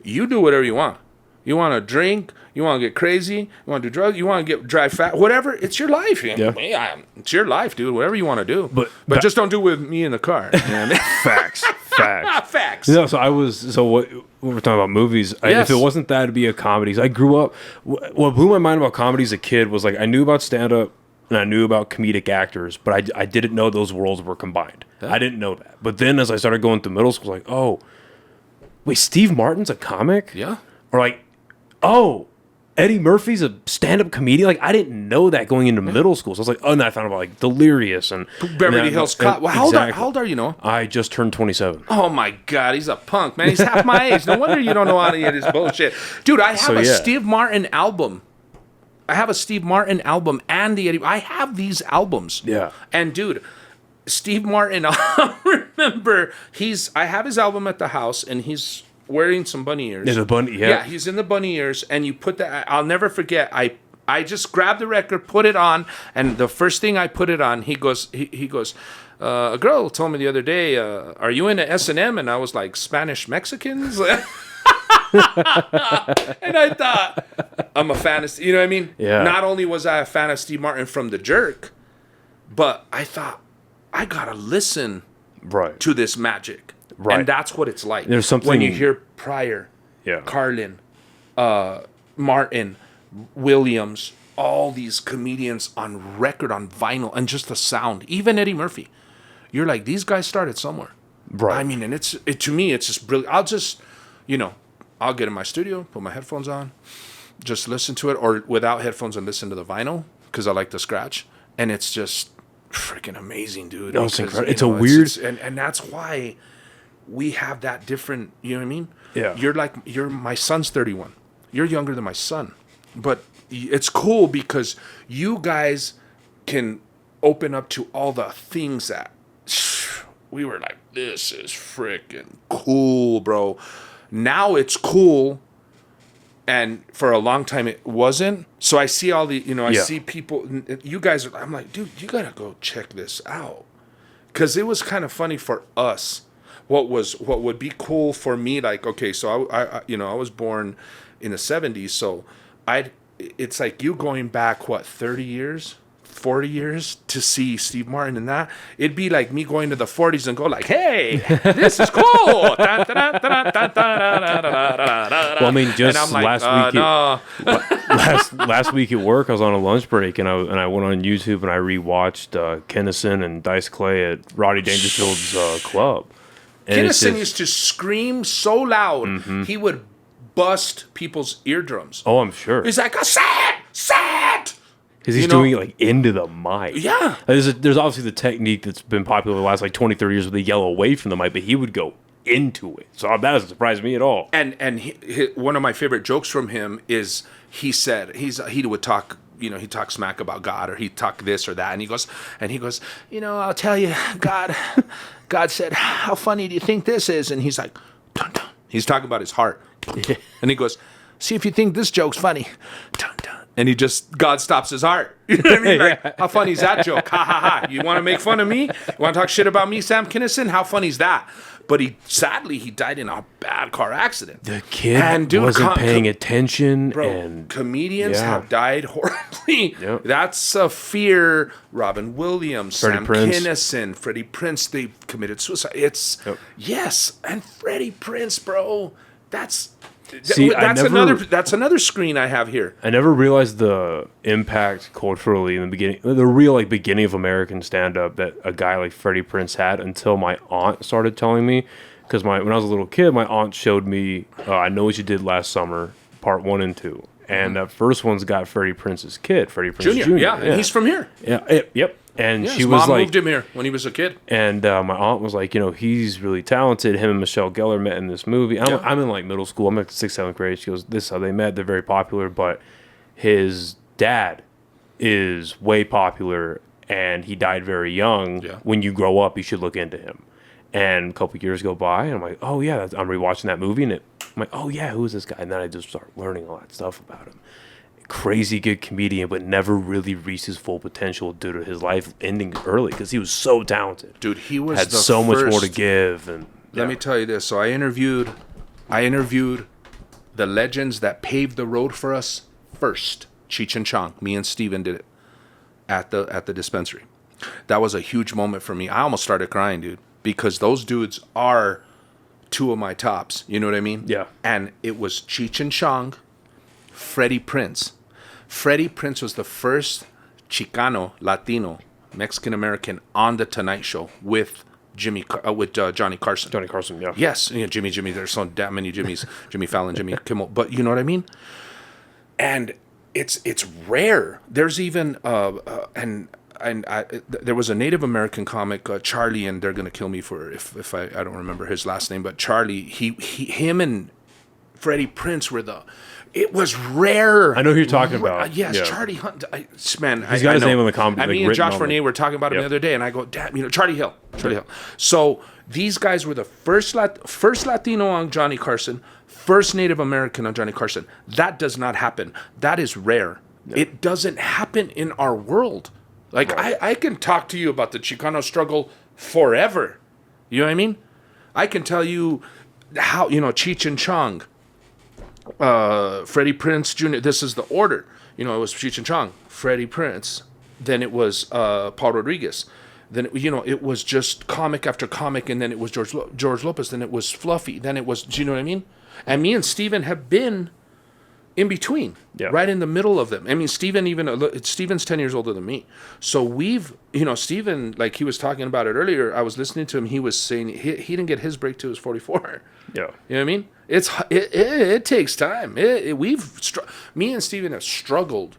You do whatever you want. You want to drink. You want to get crazy. You want to do drugs. You want to drive fast. Whatever. It's your life. Yeah. It's your life, dude. Whatever you want to do. But just don't do it with me in the car. Facts. Facts. No, what we were talking about movies. If it wasn't that, it'd be a comedy. I grew up. What blew my mind about comedy as a kid was like I knew about stand-up. And I knew about comedic actors, but I didn't know those worlds were combined. Yeah. I didn't know that. But then as I started going through middle school, I was like, oh, wait, Steve Martin's a comic? Yeah. Or like, oh, Eddie Murphy's a stand-up comedian? Like, I didn't know that going into middle school. So I was like, oh, and then I found out about like Delirious and Beverly Hills Cop. Well, how old are you, Noah? I just turned 27. Oh my God, he's a punk, man. He's half my age. No wonder you don't know any of this bullshit. Dude, I have a Steve Martin album. I have a Steve Martin album and I have these albums. Yeah. And dude, Steve Martin, I remember I have his album at the house and he's wearing some bunny ears. Yeah, the bunny, Yeah, he's in the bunny ears and you put that, I'll never forget, I just grabbed the record, put it on, and the first thing I put it on, he goes, a girl told me the other day, are you into S&M? And I was like, Spanish Mexicans? And I thought, I'm a fan of, you know what I mean? Yeah. Not only was I a fan of Steve Martin from The Jerk, but I thought, I gotta listen to this magic. Right. And that's what it's like. There's something when you hear Pryor, Carlin, Martin, Williams, all these comedians on record, on vinyl, and just the sound. Even Eddie Murphy. You're like, these guys started somewhere. Right. I mean, and to me, it's just brilliant. I'll get in my studio, put my headphones on, just listen to it, or without headphones and listen to the vinyl, because I like the scratch. And it's just freaking amazing, dude. No, it's incredible. It's a weird... And that's why we have that different, you know what I mean? Yeah. My son's 31. You're younger than my son. But it's cool because you guys can open up to all the things that we were like, this is freaking cool, bro. Now it's cool, and for a long time it wasn't. So I see all the, I see people, you guys, I'm like, dude, you gotta go check this out. Because it was kind of funny for us. What would be cool for me, like, okay, so I was born in the 70s, so it's like you going back, 30 years? 40 years to see Steve Martin and that, it'd be like me going to the 40s and go like, hey, this is cool. Well, I mean, just like, last week at work, I was on a lunch break, and I went on YouTube and I rewatched Kennison and Dice Clay at Roddy Dangerfield's club. And Kennison used to scream so loud, he would bust people's eardrums. Oh, I'm sure. He's like, set! Because he's doing it like into the mic. Yeah. There's obviously the technique that's been popular the last like 20, 30 years where they yell away from the mic, but he would go into it. So that doesn't surprise me at all. And one of my favorite jokes from him is he would talk, he talk smack about God, or he'd talk this or that, and he goes, I'll tell you, God said, how funny do you think this is? And he's like, dun, dun. He's talking about his heart. And he goes, see if you think this joke's funny. Dun, dun. And God stops his heart. You know what I mean? Like, how funny is that joke? Ha, ha, ha. You want to make fun of me? You want to talk shit about me, Sam Kinison? How funny is that? But sadly, he died in a bad car accident. The kid wasn't paying attention. Bro, comedians have died horribly. Yep. That's a fear. Robin Williams, Sam Kinison, Freddie Prinze, they committed suicide. Yes. And Freddie Prinze, bro, that's another screen I have here. I never realized the impact culturally in the beginning, the real beginning of American stand-up that a guy like Freddie Prinze had, until my aunt started telling me. Because when I was a little kid, my aunt showed me I Know What You Did Last Summer, part 1 and 2. And that first one's got Freddie Prinze's kid, Freddie Prinze Jr. Yeah, and he's from here. Yeah, yep. And she was mom moved him here when he was a kid. And my aunt was like, he's really talented. Him and Michelle Gellar met in this movie. I'm in middle school. I'm in 6th, 7th grade. She goes, this is how they met. They're very popular. But his dad is way popular, and he died very young. Yeah. When you grow up, you should look into him. And a couple of years go by, and I'm like, oh, yeah. I'm rewatching that movie, and I'm like, oh, yeah, who is this guy? And then I just start learning all that stuff about him. Crazy good comedian, but never really reached his full potential due to his life ending early because he was so talented. Dude, he was had so much more to give. And let me tell you this. So I interviewed the legends that paved the road for us first. Cheech and Chong. Me and Steven did it at the dispensary. That was a huge moment for me. I almost started crying, dude, because those dudes are two of my tops. You know what I mean? Yeah. And it was Cheech and Chong, Freddie Prinze. Freddie Prinze was the first Chicano, Latino, Mexican American on the Tonight Show with Johnny Carson. Johnny Carson, yeah. Yes, Jimmy. There's so damn many Jimmys. Jimmy Fallon, Jimmy Kimmel. But you know what I mean? And it's rare. There's even there was a Native American comic, Charlie, and they're gonna kill me for if I don't remember his last name, but Charlie. Him and Freddie Prinze were It was rare. I know who you're talking about. Yes, yeah. Charlie Hunt. He's got his name on the comedy. Me and Josh Fournier were talking about him the other day, and I go, damn, Charlie Hill. So these guys were the first Latino on Johnny Carson, first Native American on Johnny Carson. That does not happen. That is rare. No. It doesn't happen in our world. Like, right. I can talk to you about the Chicano struggle forever. You know what I mean? I can tell you how, Cheech and Chong, Freddie Prinze Jr. This is the order. It was Cheech and Chong, Freddie Prinze. Then it was Paul Rodriguez. Then it was just comic after comic, and then it was George Lopez. Then it was Fluffy. Then it was, do you know what I mean? And me and Steven have been in between, right in the middle of them. I mean, Steven's 10 years older than me. So we've, Steven, like he was talking about it earlier. I was listening to him. He was saying he didn't get his break till he was 44. Yeah, you know what I mean? It takes time. Me and Steven have struggled.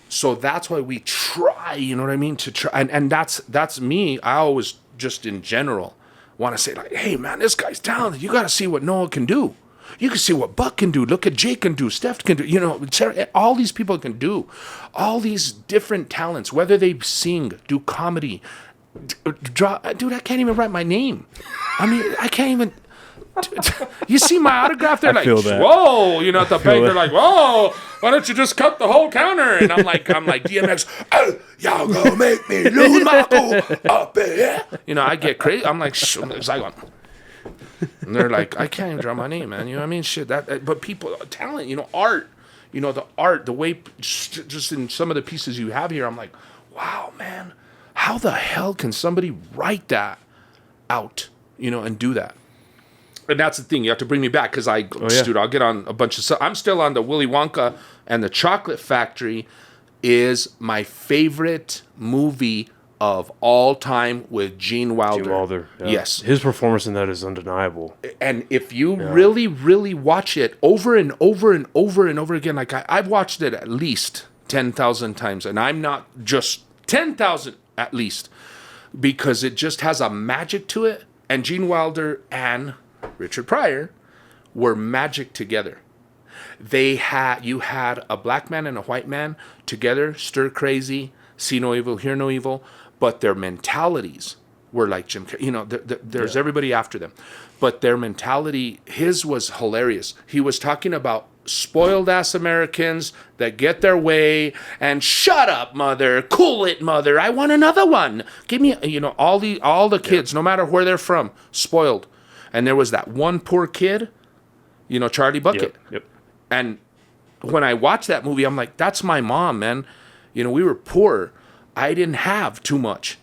So that's why we try. You know what I mean? To try, and that's me. I always just in general want to say like, hey man, this guy's talented. You got to see what Noah can do. You can see what Buck can do. Look at Jake can do. Steph can do. Sarah, all these people can do. All these different talents, whether they sing, do comedy, draw. Dude, I can't even write my name. I mean, I can't even. You see my autograph? They're like, whoa. At the bank, they're like, whoa. Why don't you just cut the whole counter? And I'm like, DMX. Oh, y'all gonna make me lose my cool up in here. I get crazy. I'm like, Zygon. And they're like, I can't even draw my name, man. You know what I mean? Shit. But people, talent, art. the art, the way, just in some of the pieces you have here, I'm like, wow, man, how the hell can somebody write that out, and do that? And that's the thing. You have to bring me back because dude, I'll get on a bunch of stuff. I'm still on the Willy Wonka and the Chocolate Factory is my favorite movie of all time with Gene Wilder. Gene Wilder, yeah. Yes. His performance in that is undeniable. And if you really, really watch it over and over and over and over again, like I've watched it at least 10,000 times, and I'm not just 10,000 at least, because it just has a magic to it. And Gene Wilder and Richard Pryor were magic together. You had a black man and a white man together, stir crazy, see no evil, hear no evil, but their mentalities were like Jim Carrey. There's everybody after them, but their mentality, his was hilarious. He was talking about spoiled ass Americans that get their way and shut up, mother, cool it, mother, I want another one. Give me, all the kids, no matter where they're from, spoiled. And there was that one poor kid, Charlie Bucket. Yep. And when I watched that movie, I'm like, that's my mom, man. We were poor. I didn't have too much.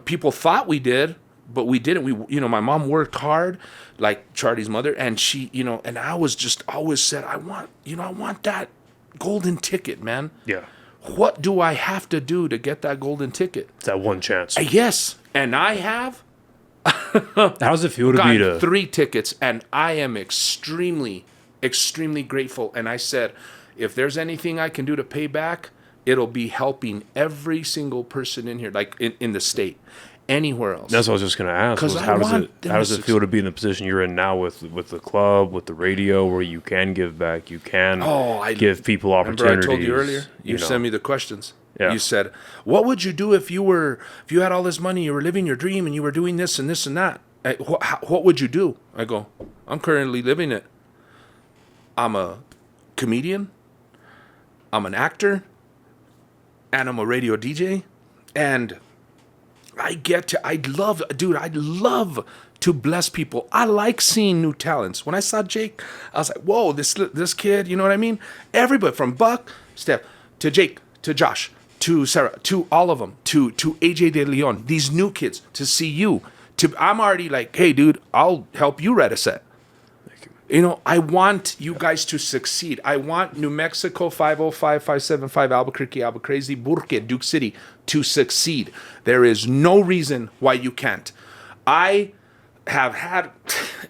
People thought we did, but we didn't. My mom worked hard, like Charlie's mother, and she, and I was just always said, I want that golden ticket, man. Yeah. What do I have to do to get that golden ticket? It's that one chance. Yes, and I have. How does it feel to be to 3 tickets, and I am extremely, extremely grateful. And I said, if there's anything I can do to pay back, it'll be helping every single person in here, like in the state, anywhere else. That's what I was just going to ask. How does it feel to be in the position you're in now with the club, with the radio, where you can give back, you can give people opportunities? Remember I told you earlier, you sent me the questions. Yeah. You said, what would you do if you had all this money, you were living your dream, and you were doing this and this and that? What would you do? I go, I'm currently living it. I'm a comedian, I'm an actor, and I'm a radio DJ, and I'd love to bless people. I like seeing new talents. When I saw Jake, I was like, whoa, this kid, you know what I mean? Everybody from Buck, Steph, to Jake, to Josh, to Sarah, to all of them, to AJ De Leon, these new kids, to see you. I'm already like, hey, dude, I'll help you write a set. I want you guys to succeed. I want New Mexico 505-575, Albuquerque, Burque, Duke City to succeed. There is no reason why you can't. I have had,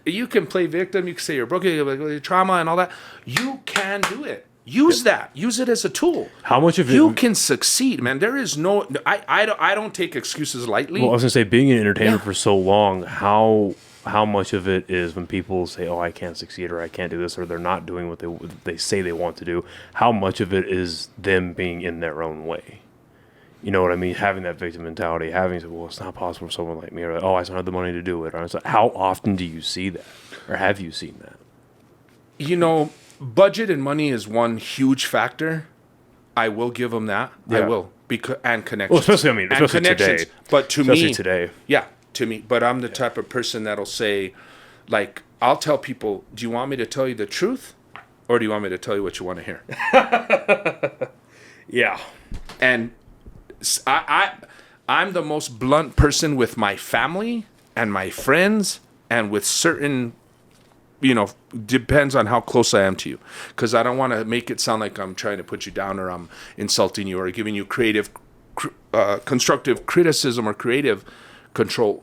you can play victim, you can say you're broken, your trauma and all that. You can do it. Use that. Use it as a tool. How much of it? You can succeed, man. There is no, I don't take excuses lightly. Well, I was going to say, being an entertainer for so long, how much of it is when people say, oh, I can't succeed, or I can't do this, or they're not doing what they say they want to do, how much of it is them being in their own way? You know what I mean? Having that victim mentality, well, it's not possible for someone like me, or oh, I don't have the money to do it. Or it's like, how often do you see that? Or have you seen that? Budget and money is one huge factor. I will give them that. Yeah. I will. And connections. Well, especially today. But to especially me, today. Yeah, to me. But I'm the type of person that'll say, like, I'll tell people, do you want me to tell you the truth, or do you want me to tell you what you want to hear? Yeah. And I'm the most blunt person with my family and my friends, and with certain, depends on how close I am to you. Because I don't want to make it sound like I'm trying to put you down, or I'm insulting you, or giving you constructive criticism or creative control,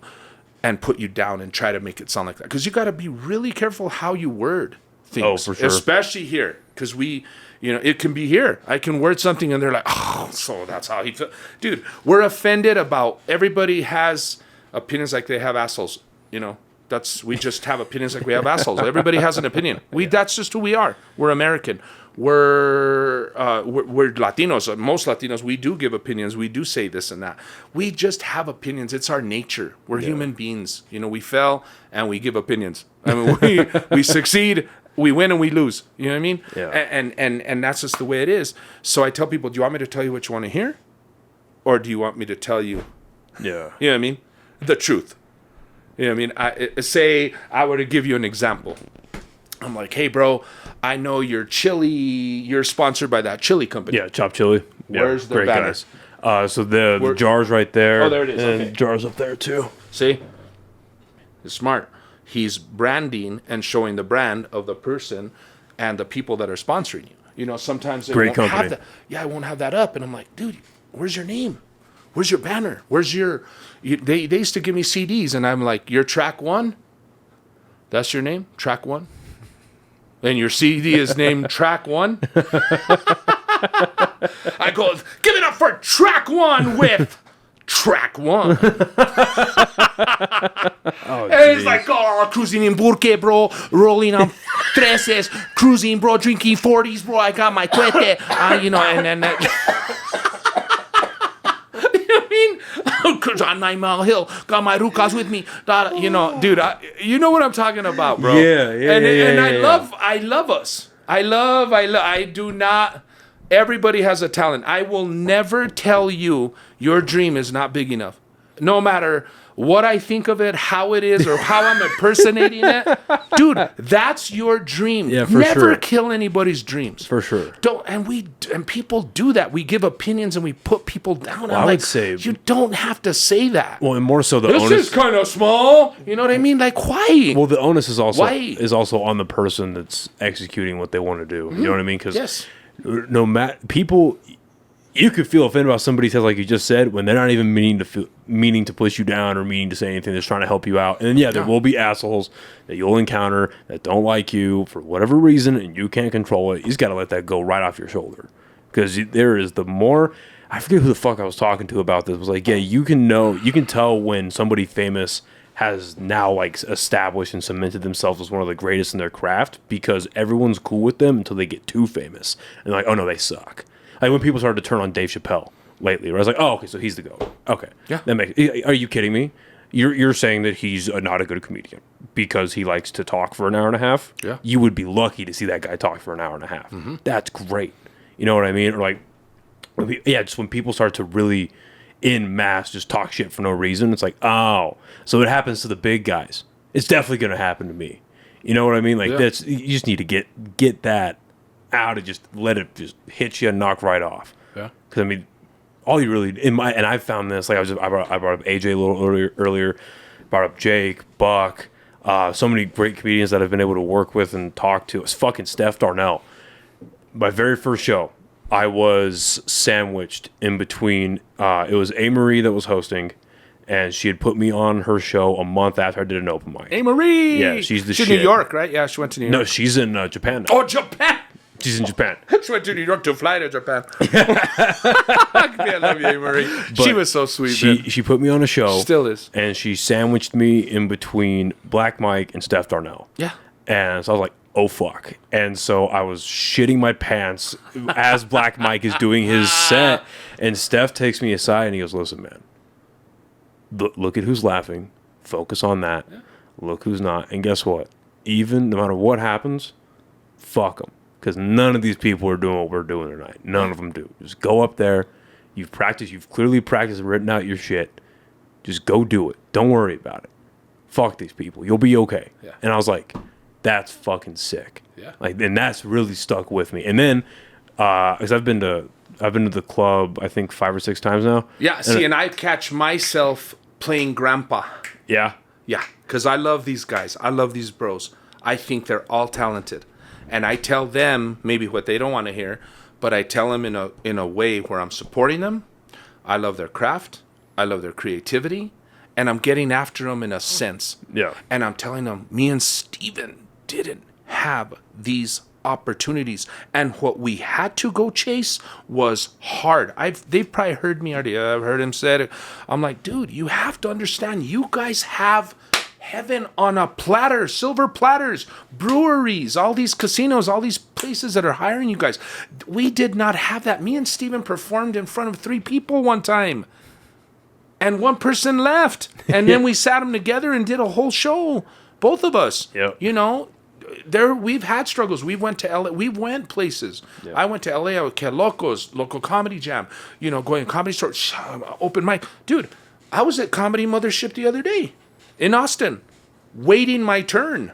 and put you down and try to make it sound like that. Because you got to be really careful how you word things. Oh, for sure. Especially here. Because it can be here. I can word something and they're like, oh, so that's how he feels. Dude, we're offended about, everybody has opinions like they have assholes, we just have opinions like we have assholes. Everybody has an opinion. That's just who we are. We're American. We're Latinos. Most Latinos, we do give opinions. We do say this and that. We just have opinions. It's our nature. We're human beings. We fail and we give opinions. I mean, we succeed, we win, and we lose. You know what I mean? Yeah. And that's just the way it is. So I tell people, do you want me to tell you what you want to hear, or do you want me to tell you? Yeah. You know what I mean? The truth. You know what I mean? Say I were to give you an example. I'm like, hey, bro, I know you're sponsored by that chili company. Yeah, Chop Chili. Where's their banner? Guys. So the jar's right there. Oh, there it is. And Okay. jar's up there too. See? It's smart. He's branding and showing the brand of the person and the people that are sponsoring you. You know, sometimes they won't have that. Yeah, I won't have that up. And I'm like, dude, where's your name? Where's your banner? Where's your... They used to give me CDs, and I'm like, you're track 1? That's your name? Track 1? And your CD is named Track 1? I go, give it up for Track 1 with Track 1. And he's like, oh, cruising in Burke, bro. Rolling on treses. Cruising, bro. Drinking 40s, bro. I got my cuete. You know, and then... on 9 Mile Hill, got my rucas with me. You know, dude, you know what I'm talking about, bro. And I love us. I do not. Everybody has a talent. I will never tell you your dream is not big enough. No matter what I think of it, how it is, or how I'm impersonating it. Dude, that's your dream. Yeah, for Never sure. kill anybody's dreams. For sure. And people do that. We give opinions and we put people down. Well, I'm I like, would say... you don't have to say that. Well, and more so the This onus... is kind of small. You know what I mean? Like, why? Well, the onus is also on the person that's executing what they want to do. You know what I mean? Because Yes. no matter... People... You could feel offended about somebody says, like you just said, when they're not even meaning to push you down or meaning to say anything. They're just trying to help you out. And then, yeah, there will be assholes that you'll encounter that don't like you for whatever reason, and you can't control it. You just got to let that go right off your shoulder. Because there is the more... I forget who the fuck I was talking to about this. It was like, yeah, you can tell when somebody famous has now, like, established and cemented themselves as one of the greatest in their craft, because everyone's cool with them until they get too famous. And like, oh, no, they suck. Like when people started to turn on Dave Chappelle lately, where I was like, oh, okay, so he's the GOAT. Okay. Yeah. Are you kidding me? You're saying that he's not a good comedian because he likes to talk for an hour and a half? Yeah. You would be lucky to see that guy talk for an hour and a half. Mm-hmm. That's great. You know what I mean? Or like, just when people start to really, in mass, just talk shit for no reason, it's like, oh, so it happens to the big guys. It's definitely going to happen to me. You know what I mean? Like, that's, you just need to get that out and just let it just hit you and knock right off. Yeah. Because I mean, all you really and I found this, like I brought up AJ a little earlier, brought up Jake, Buck, so many great comedians that I've been able to work with and talk to. It's fucking Steph Darnell. My very first show, I was sandwiched in between. It was A. Marie that was hosting, and she had put me on her show a month after I did an open mic. Hey, Marie. Yeah, she's the shit. New York, right? Yeah, she went to New York. No, she's in Japan now. Oh, Japan. She's in Japan. She went to New York to fly to Japan. I love you, Marie. She was so sweet. She put me on a show. Still is. And she sandwiched me in between Black Mike and Steph Darnell. Yeah. And so I was like, oh, fuck. And so I was shitting my pants as Black Mike is doing his set. And Steph takes me aside and he goes, listen, man, look at who's laughing. Focus on that. Yeah. Look who's not. And guess what? Even no matter what happens, fuck them. Because none of these people are doing what we're doing tonight. None of them do. Just go up there. You've practiced. You've clearly practiced and written out your shit. Just go do it. Don't worry about it. Fuck these people. You'll be okay. Yeah. And I was like, that's fucking sick. Yeah. Like, and that's really stuck with me. And then, because I've been to the club, I think 5 or 6 times now. Yeah. See, and I catch myself playing grandpa. Yeah. Yeah. Because I love these guys. I love these bros. I think they're all talented. And I tell them maybe what they don't want to hear, but I tell them in a way where I'm supporting them. I love their craft. I love their creativity. And I'm getting after them in a sense. Yeah. And I'm telling them, me and Steven didn't have these opportunities. And what we had to go chase was hard. They've probably heard me already. I've heard him say it. I'm like, dude, you have to understand, you guys have heaven on a platter, silver platters, breweries, all these casinos, all these places that are hiring you guys. We did not have that. Me and Steven performed in front of 3 people one time. And 1 person left. And then we sat them together and did a whole show. Both of us. Yep. You know, we've had struggles. We went to LA. We went places. Yep. I went to LA. I was at Locos, local comedy jam. You know, going to comedy store, open mic. Dude, I was at Comedy Mothership the other day in Austin, waiting my turn.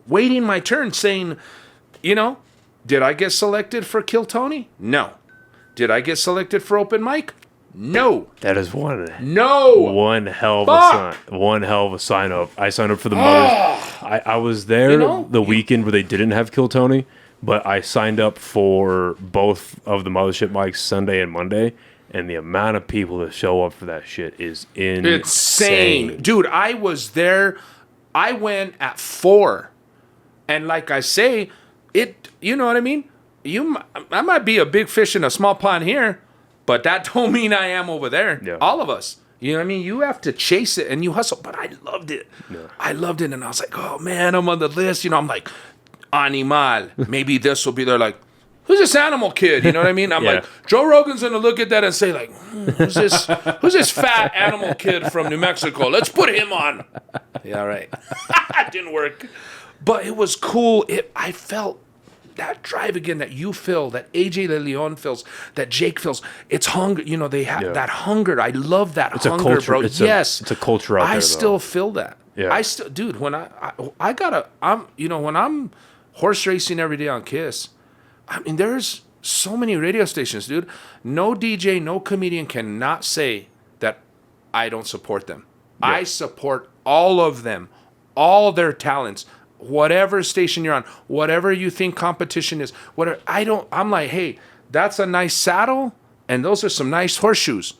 waiting my turn, saying, you know, did I get selected for Kill Tony? No. Did I get selected for open mic? No. That is one hell of a sign up. I signed up for the Mothers. I was there the weekend where they didn't have Kill Tony, but I signed up for both of the Mothership mics Sunday and Monday, and the amount of people that show up for that shit is insane. Dude, I was there. I went at 4. And like I say, you know what I mean? I might be a big fish in a small pond here, but that don't mean I am over there. Yeah. All of us. You know what I mean? You have to chase it and you hustle. But I loved it. Yeah. I loved it. And I was like, oh, man, I'm on the list. You know, I'm like, Animal. Maybe this will be there. Like, who's this Animal kid? You know what I mean? I'm like, Joe Rogan's going to look at that and say, like, who's this fat animal kid from New Mexico? Let's put him on. Yeah, right. It didn't work. But it was cool. I felt that drive again that you feel, that AJ De Leon feels, that Jake feels. It's hunger. You know, they have that hunger. I love that hunger, a culture, bro. It's a culture out there, I still feel that. Yeah. Dude, when when I'm horse racing every day on KISS, I mean, there's so many radio stations, dude. No DJ, no comedian cannot say that I don't support them. Yeah. I support all of them, all their talents. Whatever station you're on, whatever you think competition is, whatever. I'm like, hey, that's a nice saddle, and those are some nice horseshoes.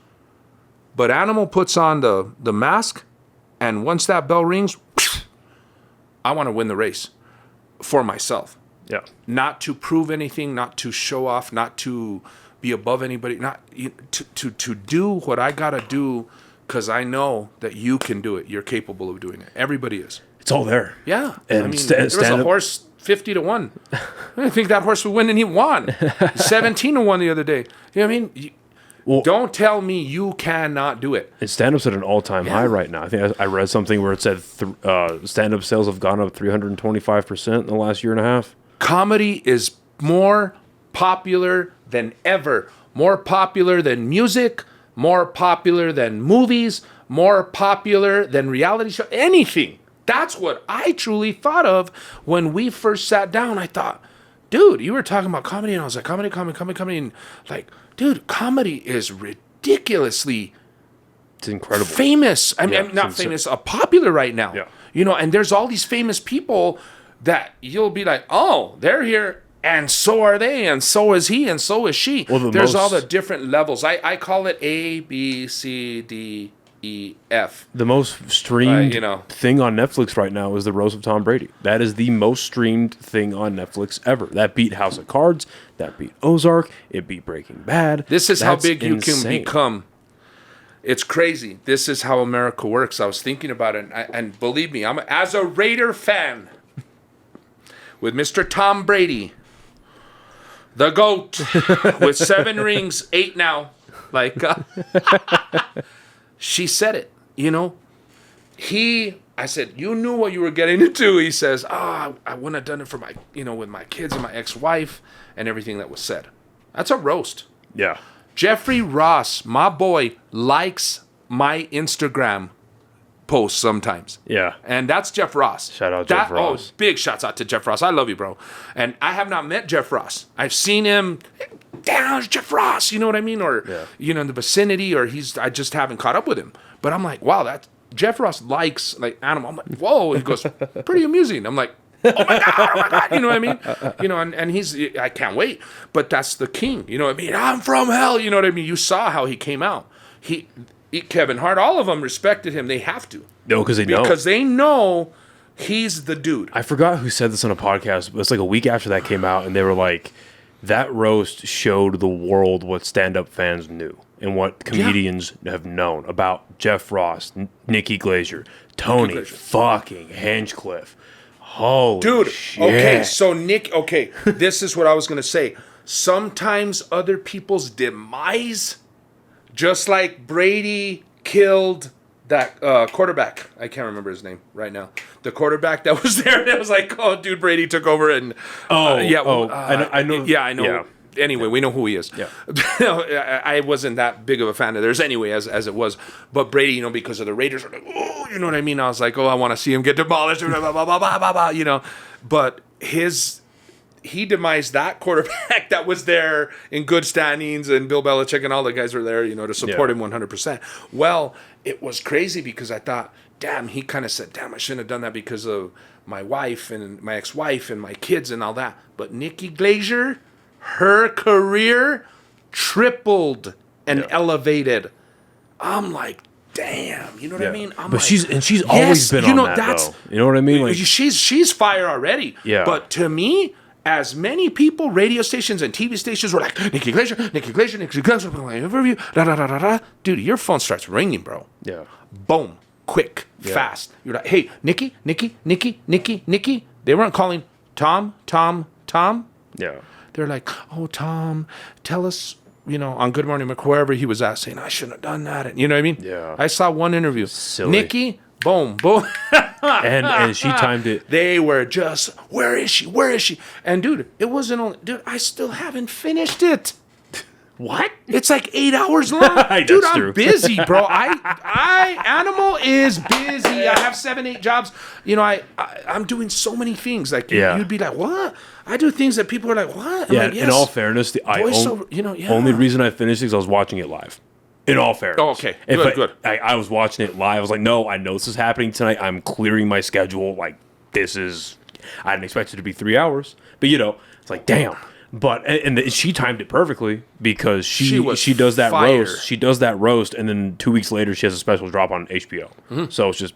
But Animal puts on the mask, and once that bell rings, I want to win the race for myself. Yeah. Not to prove anything, not to show off, not to be above anybody, not to do what I gotta do, because I know that you can do it. You're capable of doing it. Everybody is. It's all there. Yeah. And I mean, there was a horse 50-1. I think that horse would win, and he won. 17-1 the other day. You know what I mean? Don't tell me you cannot do it. And stand-up's at an all-time high right now. I think I read something where it said stand-up sales have gone up 325% in the last year and a half. Comedy is more popular than ever. More popular than music. More popular than movies. More popular than reality show. Anything. That's what I truly thought of when we first sat down. I thought, dude, you were talking about comedy, and I was like, comedy. And like, dude, comedy is ridiculously it's incredible. Famous. I mean, not famous, popular right now. Yeah. You know, and there's all these famous people that you'll be like, oh, they're here, and so are they, and so is he, and so is she. Well, there's all the different levels. I call it A, B, C, D, E, F. The most streamed thing on Netflix right now is The Rose of Tom Brady. That is the most streamed thing on Netflix ever. That beat House of Cards. That beat Ozark. It beat Breaking Bad. This is how big you can become. It's crazy. This is how America works. I was thinking about it, and believe me, as a Raider fan, with Mr. Tom Brady, the GOAT, with 7 rings, 8 now, like... She said it, you know. I said, you knew what you were getting into. He says, I wouldn't have done it for my, with my kids and my ex-wife and everything that was said. That's a roast. Yeah. Jeffrey Ross, my boy, likes my Instagram posts sometimes. Yeah. And that's Jeff Ross. Shout out Jeff Ross. Oh, big shouts out to Jeff Ross. I love you, bro. And I have not met Jeff Ross. I've seen him... Down, Jeff Ross, you know what I mean? Or, in the vicinity, or I just haven't caught up with him. But I'm like, wow, that Jeff Ross likes, like, Animal. I'm like, whoa. He goes, pretty amusing. I'm like, oh my God. You know what I mean? And I can't wait. But that's the king. You know what I mean? I'm from hell. You know what I mean? You saw how he came out. Kevin Hart, all of them respected him. They have to. No, because they know. Because they know he's the dude. I forgot who said this on a podcast. It was like a week after that came out, and they were like, that roast showed the world what stand-up fans knew and what comedians have known about Jeff Ross, Nikki Glaser, Tony fucking Hinchcliffe. Holy dude, shit. Okay, so this is what I was going to say. Sometimes other people's demise, just like Brady killed that quarterback. I can't remember his name right now. The quarterback that was there, that was like, oh, dude, Brady took over and... I know. Yeah, I know. Yeah. Anyway, we know who he is. Yeah. I wasn't that big of a fan of theirs anyway, as it was. But Brady, because of the Raiders, were like, oh, you know what I mean? I was like, oh, I want to see him get demolished, But he demised that quarterback that was there in good standings, and Bill Belichick and all the guys were there, to support him 100%. Well, it was crazy because I thought, damn, he kind of said, damn, I shouldn't have done that because of my wife and my ex-wife and my kids and all that. But Nikki Glazer, her career tripled and elevated. I'm like, damn, you know what I mean? But she's always been on that, though. You know what I mean? Like, she's fire already. Yeah. But to me, as many people, radio stations and TV stations were like, Nikki Glazer, dude, your phone starts ringing, bro. Yeah. Boom. Quick. Fast. You're like, hey, Nikki. They weren't calling Tom. Yeah. They're like, oh, Tom, tell us, on Good Morning America, wherever he was at, saying, I shouldn't have done that. And, you know what I mean? Yeah. I saw one interview. Silly. Nikki, boom. and she timed it. They were just, where is she? And, dude, it wasn't only, I still haven't finished it. What? It's like 8 hours long. Dude, I'm busy, bro. Animal is busy. I have 7-8 jobs. I'm doing so many things. Like, you'd be like, what? I do things that people are like, what? I'm like, yes. In all fairness, the only reason I finished it is I was watching it live. In all fairness. Oh, okay. Good. I was watching it live. I was like, no, I know this is happening tonight. I'm clearing my schedule. Like, I didn't expect it to be 3 hours. But, it's like, damn. But and she timed it perfectly because she does that roast. She does that roast, and then 2 weeks later she has a special drop on HBO. Mm-hmm. So it's just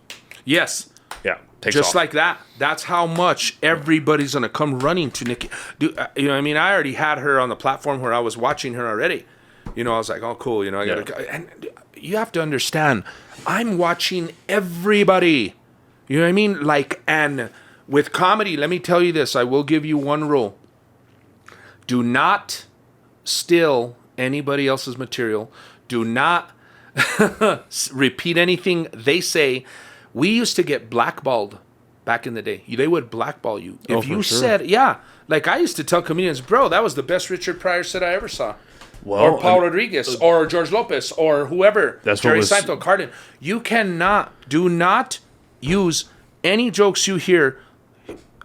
takes just off. like that. That's how much everybody's gonna come running to Nikki. You know what I mean? I already had her on the platform where I was watching her already. I was like, oh cool. I gotta go. And you have to understand, I'm watching everybody. You know what I mean? Like, and with comedy, let me tell you this. I will give you one rule. Do not steal anybody else's material. Do not repeat anything they say. We used to get blackballed back in the day. They would blackball you. If you said, like I used to tell comedians, bro, that was the best Richard Pryor set I ever saw. Well, or Paul Rodriguez, or George Lopez, or whoever. That's Jerry Seinfeld, Carden. You do not use any jokes you hear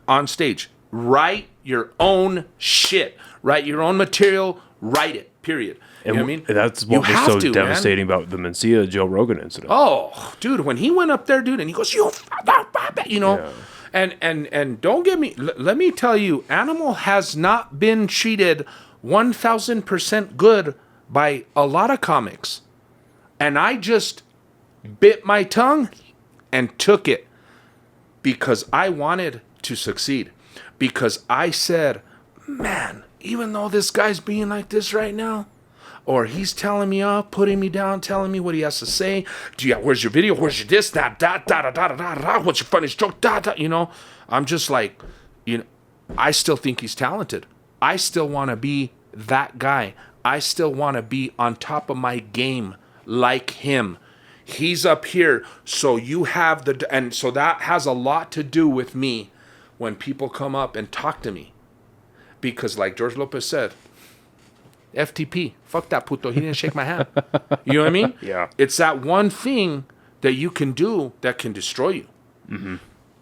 on stage. Write your own shit. Write your own material. Write it. Period. You know what I mean? That's what was so devastating about the Mencia Joe Rogan incident. Oh, dude, when he went up there, dude, and he goes, and don't get me. Let me tell you, Animal has not been treated 1,000% good by a lot of comics, and I just bit my tongue and took it because I wanted to succeed. Because I said, man, even though this guy's being like this right now, or he's telling me off, putting me down, telling me what he has to say. Where's your video? Where's your this? What's your funniest joke? I'm just like, I still think he's talented. I still want to be that guy. I still want to be on top of my game like him. He's up here, so you have and so that has a lot to do with me when people come up and talk to me. Because like George Lopez said, FTP, fuck that puto, he didn't shake my hand. You know what I mean? Yeah. It's that one thing that you can do that can destroy you. Mm-hmm.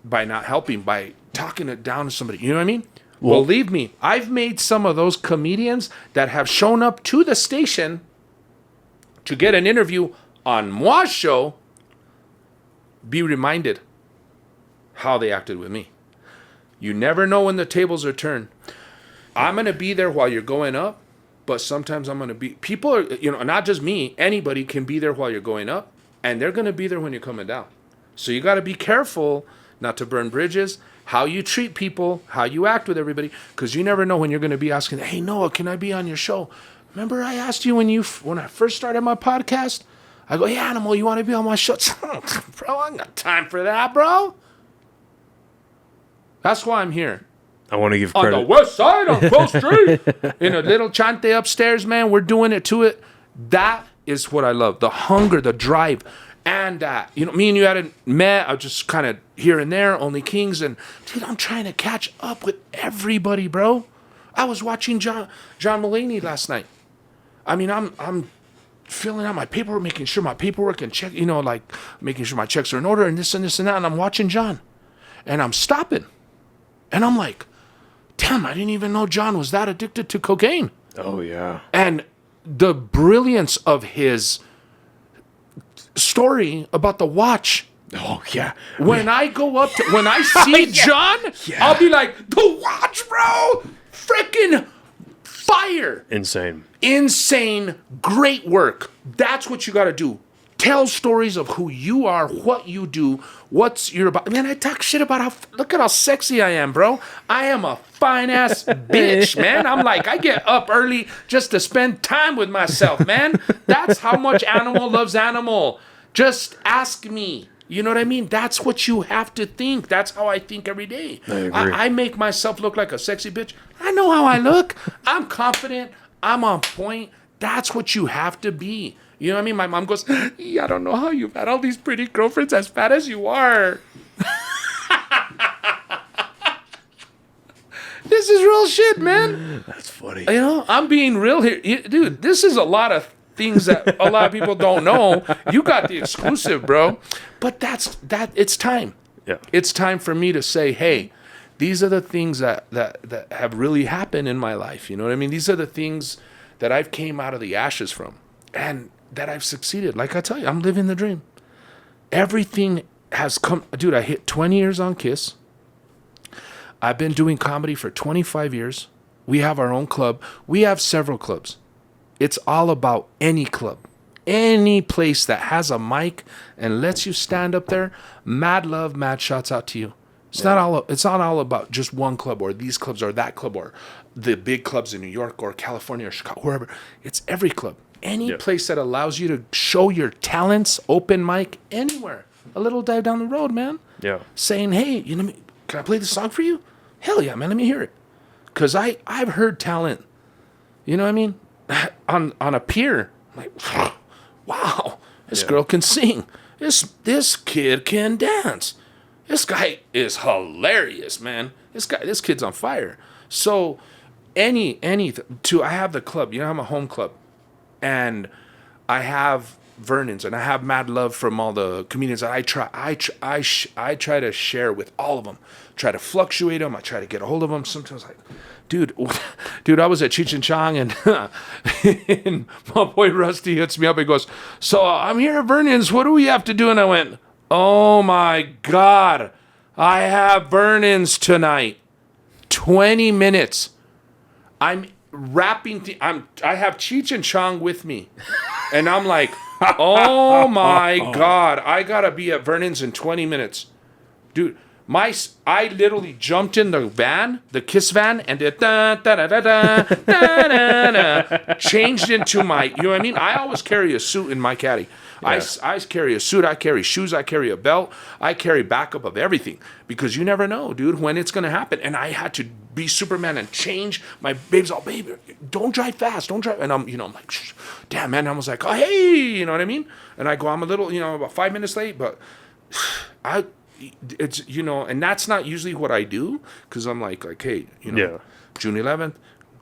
By not helping, by talking it down to somebody. You know what I mean? Well, believe me, I've made some of those comedians that have shown up to the station to get an interview on Moi's show be reminded how they acted with me. You never know when the tables are turned. I'm going to be there while you're going up, but sometimes I'm going to be... People are, not just me, anybody can be there while you're going up, and they're going to be there when you're coming down. So you got to be careful not to burn bridges, how you treat people, how you act with everybody, because you never know when you're going to be asking, hey, Noah, can I be on your show? Remember I asked you when I first started my podcast? I go, hey, Animal, you want to be on my show? Bro, I ain't got time for that, bro. That's why I'm here. I want to give credit. On the west side, on Close Street. In a little chante upstairs, man. We're doing it to it. That is what I love. The hunger, the drive. And, me and you hadn't met. I was just kind of here and there, OnlyKings. And, dude, I'm trying to catch up with everybody, bro. I was watching John Mulaney last night. I mean, I'm filling out my paperwork, making sure my paperwork and check, making sure my checks are in order and this and this and that. And I'm watching John. And I'm stopping. And I'm like, damn, I didn't even know John was that addicted to cocaine. Oh, yeah. And the brilliance of his story about the watch. Oh, yeah. When I go up to, when I see John, I'll be like, the watch, bro. Freaking fire. Insane. Great work. That's what you got to do. Tell stories of who you are, what you do, what's your about. Man, I talk shit about look at how sexy I am, bro. I am a fine ass bitch, man. I'm like, I get up early just to spend time with myself, man. That's how much animal loves animal. Just ask me. You know what I mean? That's what you have to think. That's how I think every day. I agree. I make myself look like a sexy bitch. I know how I look. I'm confident. I'm on point. That's what you have to be. You know what I mean? My mom goes, I don't know how you've had all these pretty girlfriends as fat as you are. This is real shit, man. That's funny. You know, I'm being real here. Dude, this is a lot of things that a lot of people don't know. You got the exclusive, bro. But it's time. Yeah. It's time for me to say, hey, these are the things that have really happened in my life. You know what I mean? These are the things that I've came out of the ashes from. And that I've succeeded. Like I tell you, I'm living the dream. Everything has come. Dude, I hit 20 years on KISS. I've been doing comedy for 25 years. We have our own club. We have several clubs. It's all about any club. Any place that has a mic and lets you stand up there. Mad love, mad shots out to you. It's not all about just one club or these clubs or that club or the big clubs in New York or California or Chicago, wherever. It's every club. Any place that allows you to show your talents, open mic, anywhere. A little dive down the road, man. Yeah. Saying, hey, you know, can I play this song for you? Hell yeah, man, let me hear it. Because I've heard talent, you know what I mean, on a pier. I'm like, wow, this girl can sing. This kid can dance. This guy is hilarious, man. This kid's on fire. So I have the club. You know, I'm a home club. And I have Vernon's and I have mad love from all the comedians that I try to share with all of them. Try to fluctuate them. I try to get a hold of them. Sometimes like, dude, I was at Cheech and Chong and my boy Rusty hits me up and goes, so I'm here at Vernon's. What do we have to do? And I went, oh my God, I have Vernon's tonight. 20 minutes. I'm rapping. I have Cheech and Chong with me. And I'm like, oh my God, I gotta be at Vernon's in 20 minutes. Dude, I literally jumped in the van, the KISS van, and did changed into my, you know what I mean? I always carry a suit in my caddy. Yeah. I carry a suit, I carry shoes, I carry a belt, I carry backup of everything because you never know, dude, when it's gonna happen. And I had to be Superman and change. My babe's all, baby, don't drive fast, don't drive. And I'm like, shh, damn, man. I was like, oh, hey, you know what I mean? And I go, I'm a little, about 5 minutes late, but it's, and that's not usually what I do because I'm like, hey, June 11th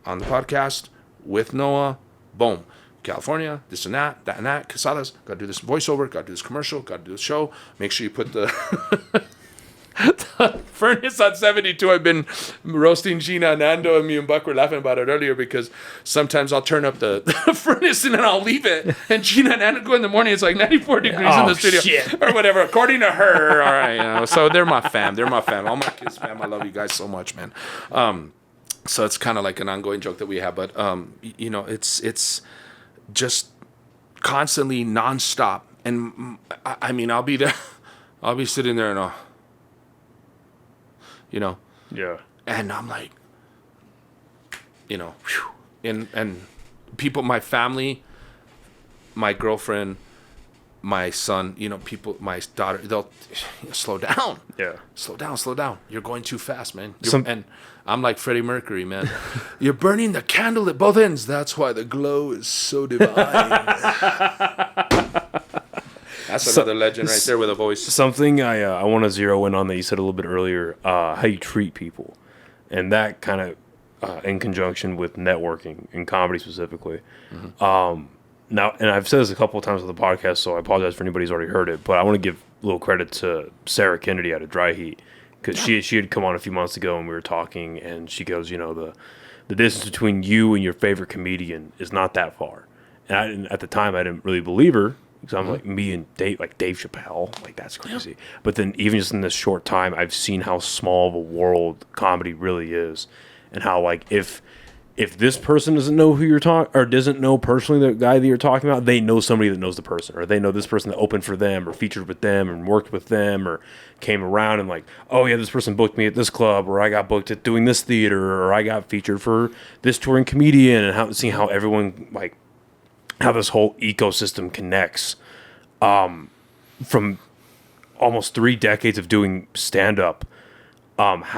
on the podcast with Noah, boom. California, this and that and that, Casadas, got to do this voiceover, got to do this commercial, got to do this show. Make sure you put the furnace on 72. I've been roasting Gina, Nando, and me and Buck were laughing about it earlier because sometimes I'll turn up the furnace and then I'll leave it. And Gina and Nando go in the morning, it's like 94 degrees in the studio. Shit. Or whatever, according to her. All right, so they're my fam. All my kids, fam. I love you guys so much, man. So it's kind of like an ongoing joke that we have, but it's just constantly nonstop. And I mean, I'll be there. I'll be sitting there and yeah. And I'm like, and people, my family, my girlfriend, my son, people, my daughter, they'll slow down. Yeah. Slow down. You're going too fast, man. And I'm like Freddie Mercury, man. You're burning the candle at both ends. That's why the glow is so divine. That's another legend right there with a voice. Something I want to zero in on that you said a little bit earlier, how you treat people. And that kind of in conjunction with networking and comedy specifically. Mm-hmm. Now, and I've said this a couple of times on the podcast, so I apologize for anybody who's already heard it, but I want to give a little credit to Sarah Kennedy out of Dry Heat. because she had come on a few months ago and we were talking, and she goes, the distance between you and your favorite comedian is not that far. And at the time, I didn't really believe her, because I'm like, me and Dave Chappelle, like, that's crazy. But then even just in this short time, I've seen how small of a world comedy really is, and how, like, if this person doesn't know who you're talking, or doesn't know personally the guy that you're talking about, they know somebody that knows the person, or they know this person that opened for them, or featured with them, and worked with them, or came around and like, oh yeah, this person booked me at this club, or I got booked at doing this theater, or I got featured for this touring comedian, and seeing how everyone, like, how this whole ecosystem connects, from almost 3 decades of doing stand up, and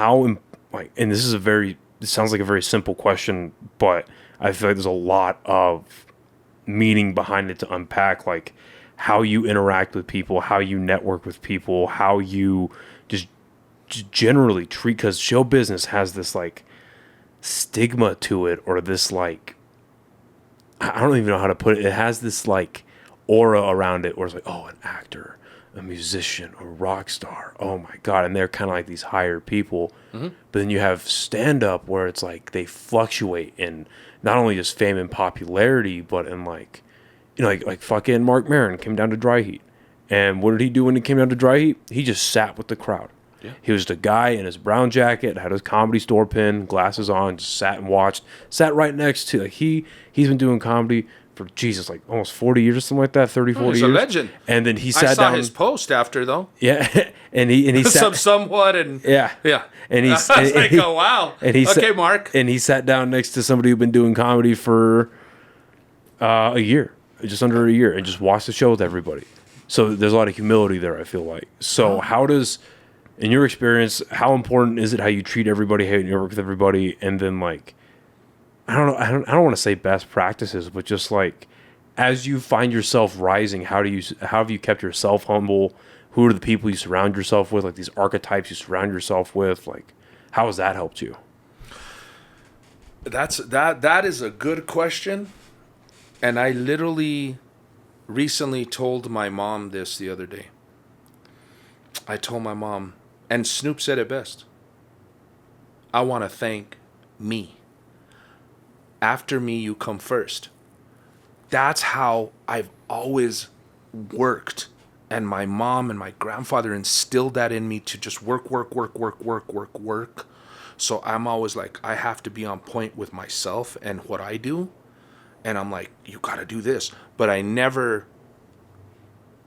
this sounds like a very simple question, but I feel like there's a lot of meaning behind it to unpack, like how you interact with people, how you network with people, how you just generally treat, because show business has this like stigma to it, or this like, I don't even know how to put it. It has this like aura around it where it's like, oh, an actor, a musician, a rock star, oh my God. And they're kind of like these higher people. But then you have stand-up where it's like they fluctuate in not only just fame and popularity, but in like, like fucking Mark Maron came down to Dry Heat. And what did he do when he came down to Dry Heat? He just sat with the crowd. Yeah. He was the guy in his brown jacket, had his Comedy Store pin, glasses on, just sat and watched, sat right next to, like, he's been doing comedy for, Jesus, like almost 40 years or something like that, 30, 40 years. He's a legend. And then he sat down. I saw his post after, though. Yeah. and he sat. Somewhat. And yeah. Yeah. And I was like, oh, wow. And he okay, Mark. And he sat down next to somebody who'd been doing comedy for a year, just under a year, and just watched the show with everybody. So there's a lot of humility there, I feel like. So how does, in your experience, how important is it how you treat everybody, how you work with everybody, and then like, I don't know, I don't want to say best practices, but just like, as you find yourself rising, how have you kept yourself humble? Who are the people you surround yourself with? Like these archetypes you surround yourself with, like how has that helped you? That is a good question. And I literally recently told my mom this the other day. I told my mom, and Snoop said it best, I want to thank me. After me, you come first. That's how I've always worked. And my mom and my grandfather instilled that in me to just work. So I'm always like, I have to be on point with myself and what I do. And I'm like, you got to do this. But I never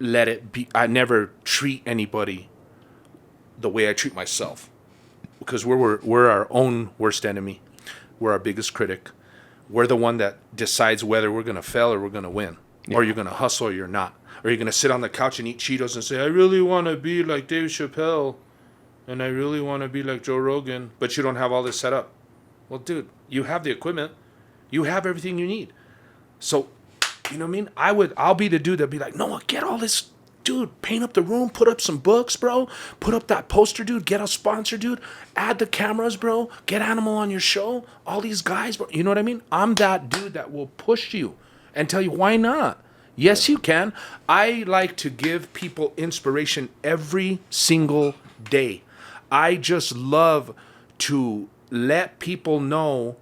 let it be. I never treat anybody the way I treat myself. Because we're our own worst enemy. We're our biggest critic. We're the one that decides whether we're going to fail or we're going to win. Yeah. Or you're going to hustle or you're not. Or you're going to sit on the couch and eat Cheetos and say, I really want to be like Dave Chappelle. And I really want to be like Joe Rogan. But you don't have all this set up. Well, dude, you have the equipment. You have everything you need. So, you know what I mean? I'll be the dude that'd be like, no, get all this, dude, paint up the room, put up some books, bro. Put up that poster, dude. Get a sponsor, dude. Add the cameras, bro. Get Animal on your show. All these guys, bro. You know what I mean? I'm that dude that will push you and tell you, why not? Yes, you can. I like to give people inspiration every single day. I just love to let people know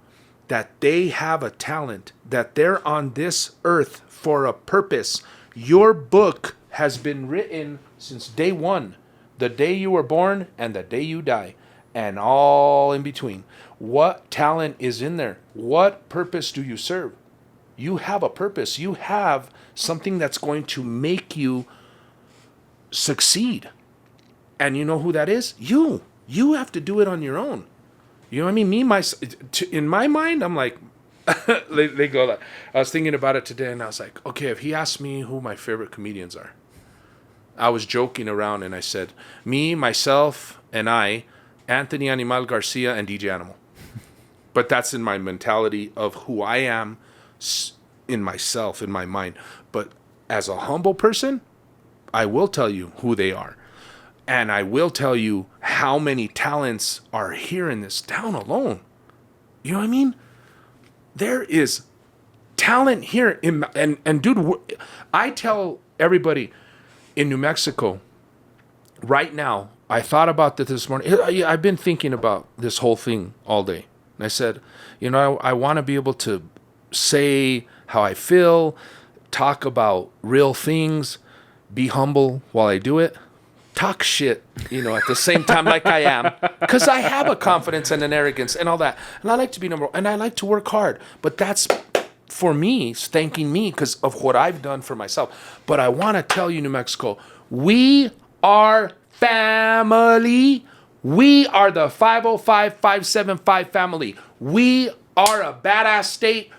that they have a talent, that they're on this earth for a purpose. Your book has been written since day one, the day you were born and the day you die, and all in between. What talent is in there? What purpose do you serve? You have a purpose. You have something that's going to make you succeed. And you know who that is? You. You have to do it on your own. You know what I mean? In my mind, I'm like, they go like, I was thinking about it today and I was like, okay, if he asked me who my favorite comedians are, I was joking around and I said, me, myself, and I, Anthony Animal Garcia, and DJ Animal. But that's in my mentality of who I am in myself, in my mind. But as a humble person, I will tell you who they are. And I will tell you how many talents are here in this town alone. You know what I mean? There is talent here. And dude, I tell everybody in New Mexico, right now, I thought about this morning. I've been thinking about this whole thing all day. And I said, I want to be able to say how I feel, talk about real things, be humble while I do it, talk shit, at the same time like I am, because I have a confidence and an arrogance and all that. And I like to be number one, and I like to work hard. But that's, for me, it's thanking me because of what I've done for myself. But I want to tell you, New Mexico, we are family. We are the 505-575 family. We are a badass state.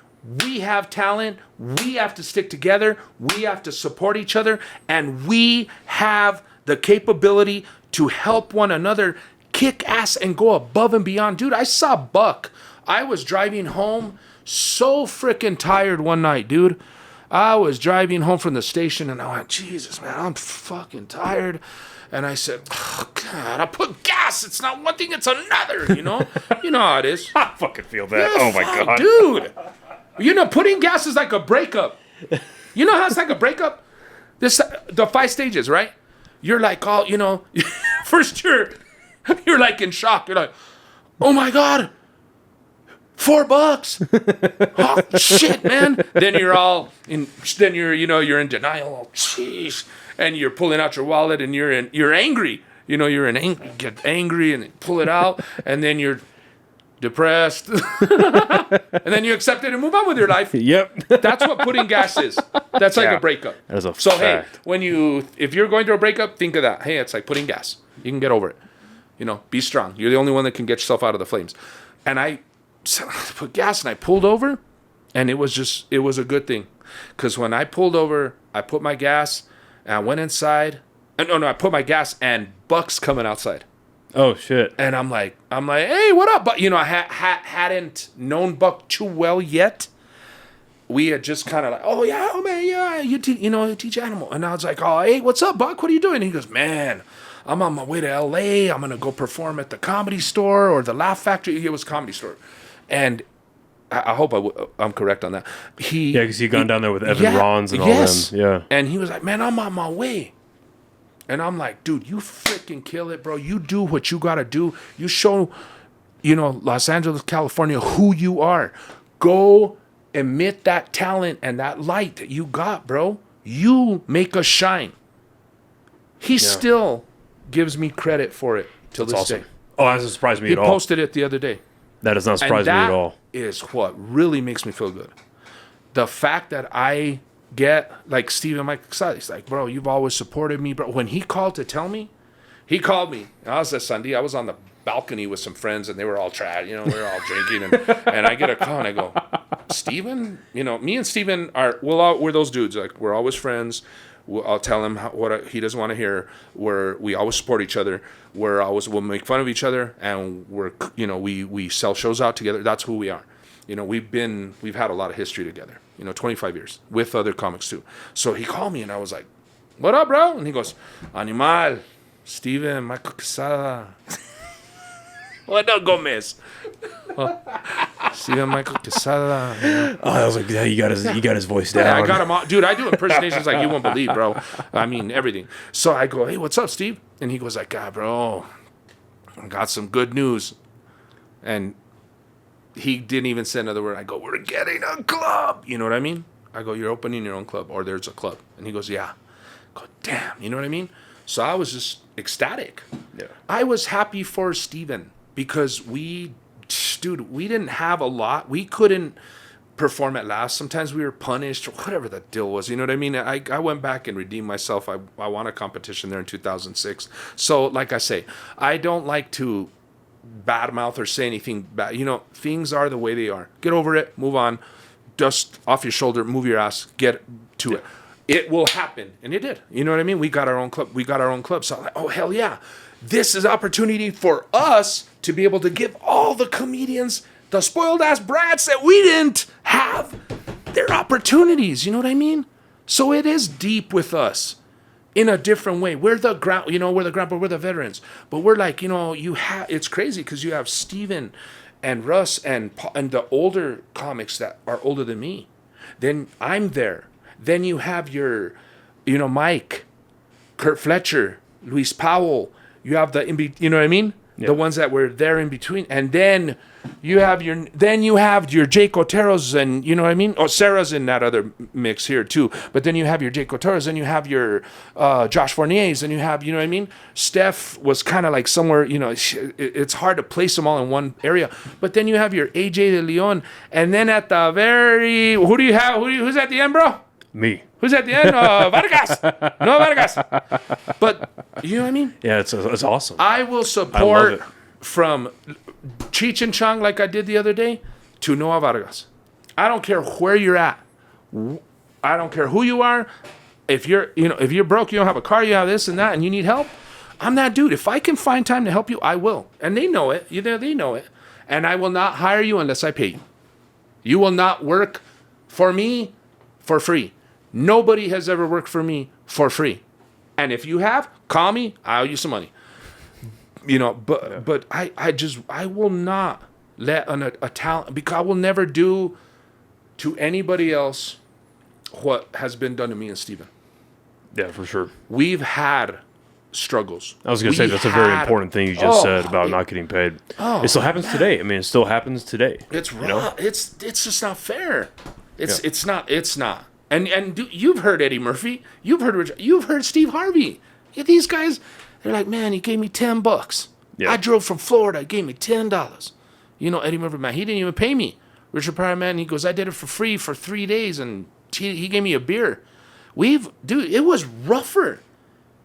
We have talent. We have to stick together. We have to support each other. And we have the capability to help one another kick ass and go above and beyond. Dude, I saw Buck. I was driving home so freaking tired one night, dude. I was driving home from the station and I went, Jesus, man, I'm fucking tired. And I said, oh, God, I put gas. It's not one thing, it's another, You know how it is. I fucking feel that. Yeah, oh, my God. Dude. Putting gas is like a breakup. You know how it's like a breakup? The 5 stages, right? You're like, first you're like in shock. You're like, oh, my God. $4. Oh, shit, man. Then you're all in, you're in denial. Oh, jeez. And you're pulling out your wallet and you're angry. You get angry and pull it out. And then you're depressed. And then you accept it and move on with your life. Yep. That's what putting gas is. That's like a breakup. That's a so, fact. hey, if you're going through a breakup, think of that. Hey, it's like putting gas. You can get over it. Be strong. You're the only one that can get yourself out of the flames. And I put gas and I pulled over, and it was a good thing. Because when I pulled over, I put my gas and I went inside. I put my gas and Buck's coming outside. Oh, shit. And I'm like, hey, what up? But, I hadn't known Buck too well yet. We had just kind of like, oh, yeah, oh, man, yeah, you teach animal. And I was like, oh, hey, what's up, Buck? What are you doing? And he goes, man, I'm on my way to L.A. I'm going to go perform at the Comedy Store or the Laugh Factory. It was Comedy Store. And I hope I'm correct on that. Because he gone down there with Evan Rons and all them. Yeah. And he was like, man, I'm on my way. And I'm like, dude, you freaking kill it, bro. You do what you got to do. You show, Los Angeles, California, who you are. Go emit that talent and that light that you got, bro. You make us shine. He still gives me credit for it till this day. Oh, that doesn't surprise me at all. He posted it the other day. That does not surprise me at all. That is what really makes me feel good. The fact that I get, like Steven Michael Casada, he's like, bro, you've always supported me, bro. When he called to tell me, he called me. I was at Sunday. I was on the balcony with some friends, and they were all trad. We were all drinking, and I get a call, and I go, Steven? Me and Steven we're those dudes. Like, we're always friends. I'll tell him what he doesn't want to hear. We always support each other. We'll make fun of each other, and we sell shows out together. That's who we are. We've had a lot of history together. 25 years with other comics too. So he called me, and I was like, "What up, bro?" And he goes, "Animal, Steven, Michael Casada." What up, Gomez? Steven Michael Casada. Oh, I was like, yeah, you got his voice down. Yeah, I got him on. Dude, I do impersonations like you won't believe, bro. I mean, everything. So I go, hey, what's up, Steve? And he goes like, bro, I got some good news. And he didn't even say another word. I go, we're getting a club. You know what I mean? I go, you're opening your own club, or there's a club. And he goes, yeah. I go, damn, you know what I mean? So I was just ecstatic. Yeah. I was happy for Steven because we didn't have a lot. We couldn't perform at last. Sometimes we were punished or whatever the deal was. You know what I mean? I went back and redeemed myself. I won a competition there in 2006. So like I say, I don't like to badmouth or say anything bad. Things are the way they are. Get over it. Move on. Dust off your shoulder. Move your ass. Get to it. It will happen. And it did. You know what I mean? We got our own club. So I'm like, oh, hell yeah. This is opportunity for us to be able to give all the comedians, the spoiled ass brats that we didn't have, their opportunities. You know what I mean? So it is deep with us in a different way. We're the we're the veterans. But we're like, it's crazy because you have Steven and Russ and the older comics that are older than me. Then I'm there. Then you have your, Mike, Kurt Fletcher, Luis Powell, You have the you know what I mean? Yeah. The ones that were there in between, and then you have your Jake Oteros, and you know what I mean. Oh, Sarah's in that other mix here too. But then you have your Jake Oteros, and you have your Josh Fournier's, and you have, you know what I mean. Steph was kind of like somewhere, you know, it's hard to place them all in one area. But then you have your AJ de Leon, and then at the very, who do you have? Who's at the end, bro? Me. Who's at the end? Vargas. No Vargas. But you know what I mean? Yeah, it's awesome. I will support from Cheech and Chong like I did the other day to Noah Vargas. I don't care where you're at. I don't care who you are. If you're broke, you don't have a car, you have this and that, and you need help, I'm that dude. If I can find time to help you, I will. And they know it. They know it. And I will not hire you unless I pay you. You will not work for me for free. Nobody has ever worked for me for free. And if you have, call me. I owe you some money. You know, but I will not let a talent, because I will never do to anybody else what has been done to me and Steven. Yeah, for sure. We've had struggles. I was going to say, that's a very important thing you just said about not getting paid. It still happens today. I mean, it still happens today. It's wrong. You know? It's just not fair. It's not. And you've heard Eddie Murphy. You've heard Richard. You've heard Steve Harvey. These guys, they're like, man, he gave me $10. Yeah. I drove from Florida. He gave me $10. You know, Eddie Murphy, man, he didn't even pay me. Richard Pryor, man, he goes, I did it for free for 3 days, and he gave me a beer. It was rougher.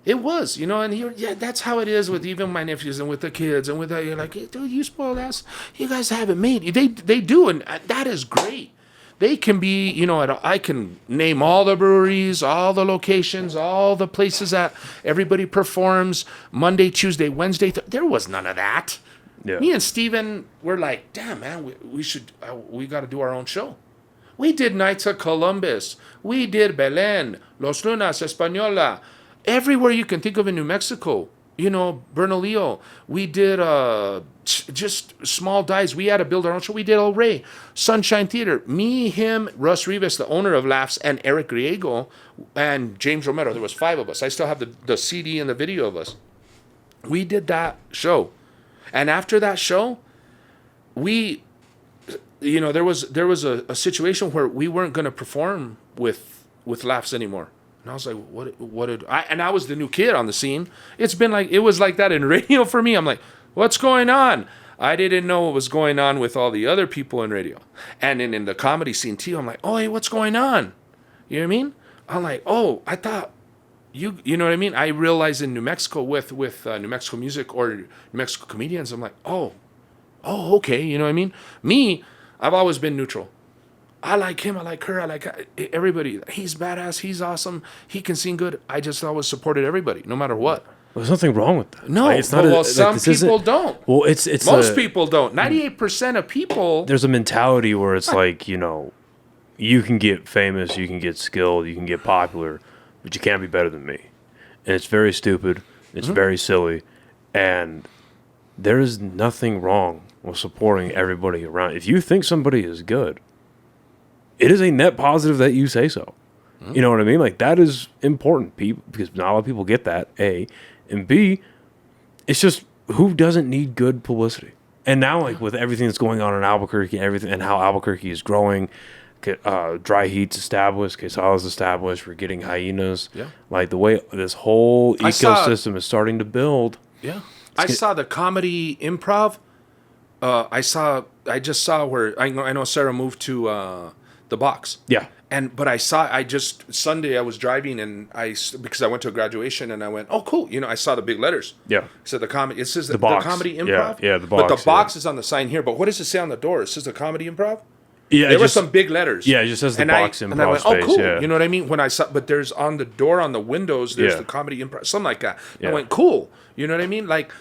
It was, you know, and that's how it is with even my nephews and with the kids and with that. You're like, hey, dude, you spoiled ass. You guys have it made. They do, and that is great. They can be, you know, I can name all the breweries, all the locations, all the places that everybody performs Monday, Tuesday, Wednesday. There was none of that. Yeah. Me and Steven were like, damn, man, we got to do our own show. We did Nights of Columbus. We did Belén, Los Lunas, Española, everywhere you can think of in New Mexico. You know, Bernalillo. We did just small dives. We had to build our own show. We did El Rey, Sunshine Theater. Me, him, Russ Rivas, the owner of Laughs, and Eric Griego, and James Romero. There was 5 of us. I still have the CD and the video of us. We did that show. And after that show, there was a situation where we weren't going to perform with Laughs anymore. And I was like, what did I, and I was the new kid on the scene. It was like that in radio for me. I'm like, what's going on? I didn't know what was going on with all the other people in radio. And then in the comedy scene too, I'm like, oh, hey, what's going on? You know what I mean? I'm like, oh, I thought you know what I mean? I realized in New Mexico with New Mexico music or New Mexico comedians, I'm like, oh, okay. You know what I mean? Me, I've always been neutral. I like him. I like her. I like everybody. He's badass. He's awesome. He can sing good. I just always supported everybody, no matter what. Well, there's nothing wrong with that. No, like, it's not some people don't. Well, it's most people don't. 98% of people. There's a mentality where it's like, you know, you can get famous, you can get skilled, you can get popular, but you can't be better than me. And it's very stupid. It's very silly, and there is nothing wrong with supporting everybody around. If you think somebody is good, it is a net positive that you say so. You know what I mean? Like, that is important, people, because not a lot of people get that, A. And B, it's just, who doesn't need good publicity? And now, like, with everything that's going on in Albuquerque and everything, and how Albuquerque is growing, Dry Heat's established, Quesada's established, we're getting Hyenas. Yeah. Like, the way this whole ecosystem is starting to build. Yeah. I saw the comedy improv. I just saw where, I know Sarah moved to the Box. Yeah. Sunday I was driving and because I went to a graduation and I went, oh, cool. You know, I saw the big letters. Yeah. So it says the Box. comedy improv. Yeah, the Box. But the Box is on the sign here. But what does it say on the door? It says the comedy improv? Yeah. There were some big letters. Yeah, it just says the Box improv. And I went, space, oh, cool. Yeah. You know what I mean? When I saw, but there's on the door, on the windows, there's the comedy improv, something like that. I went, cool. You know what I mean? Like,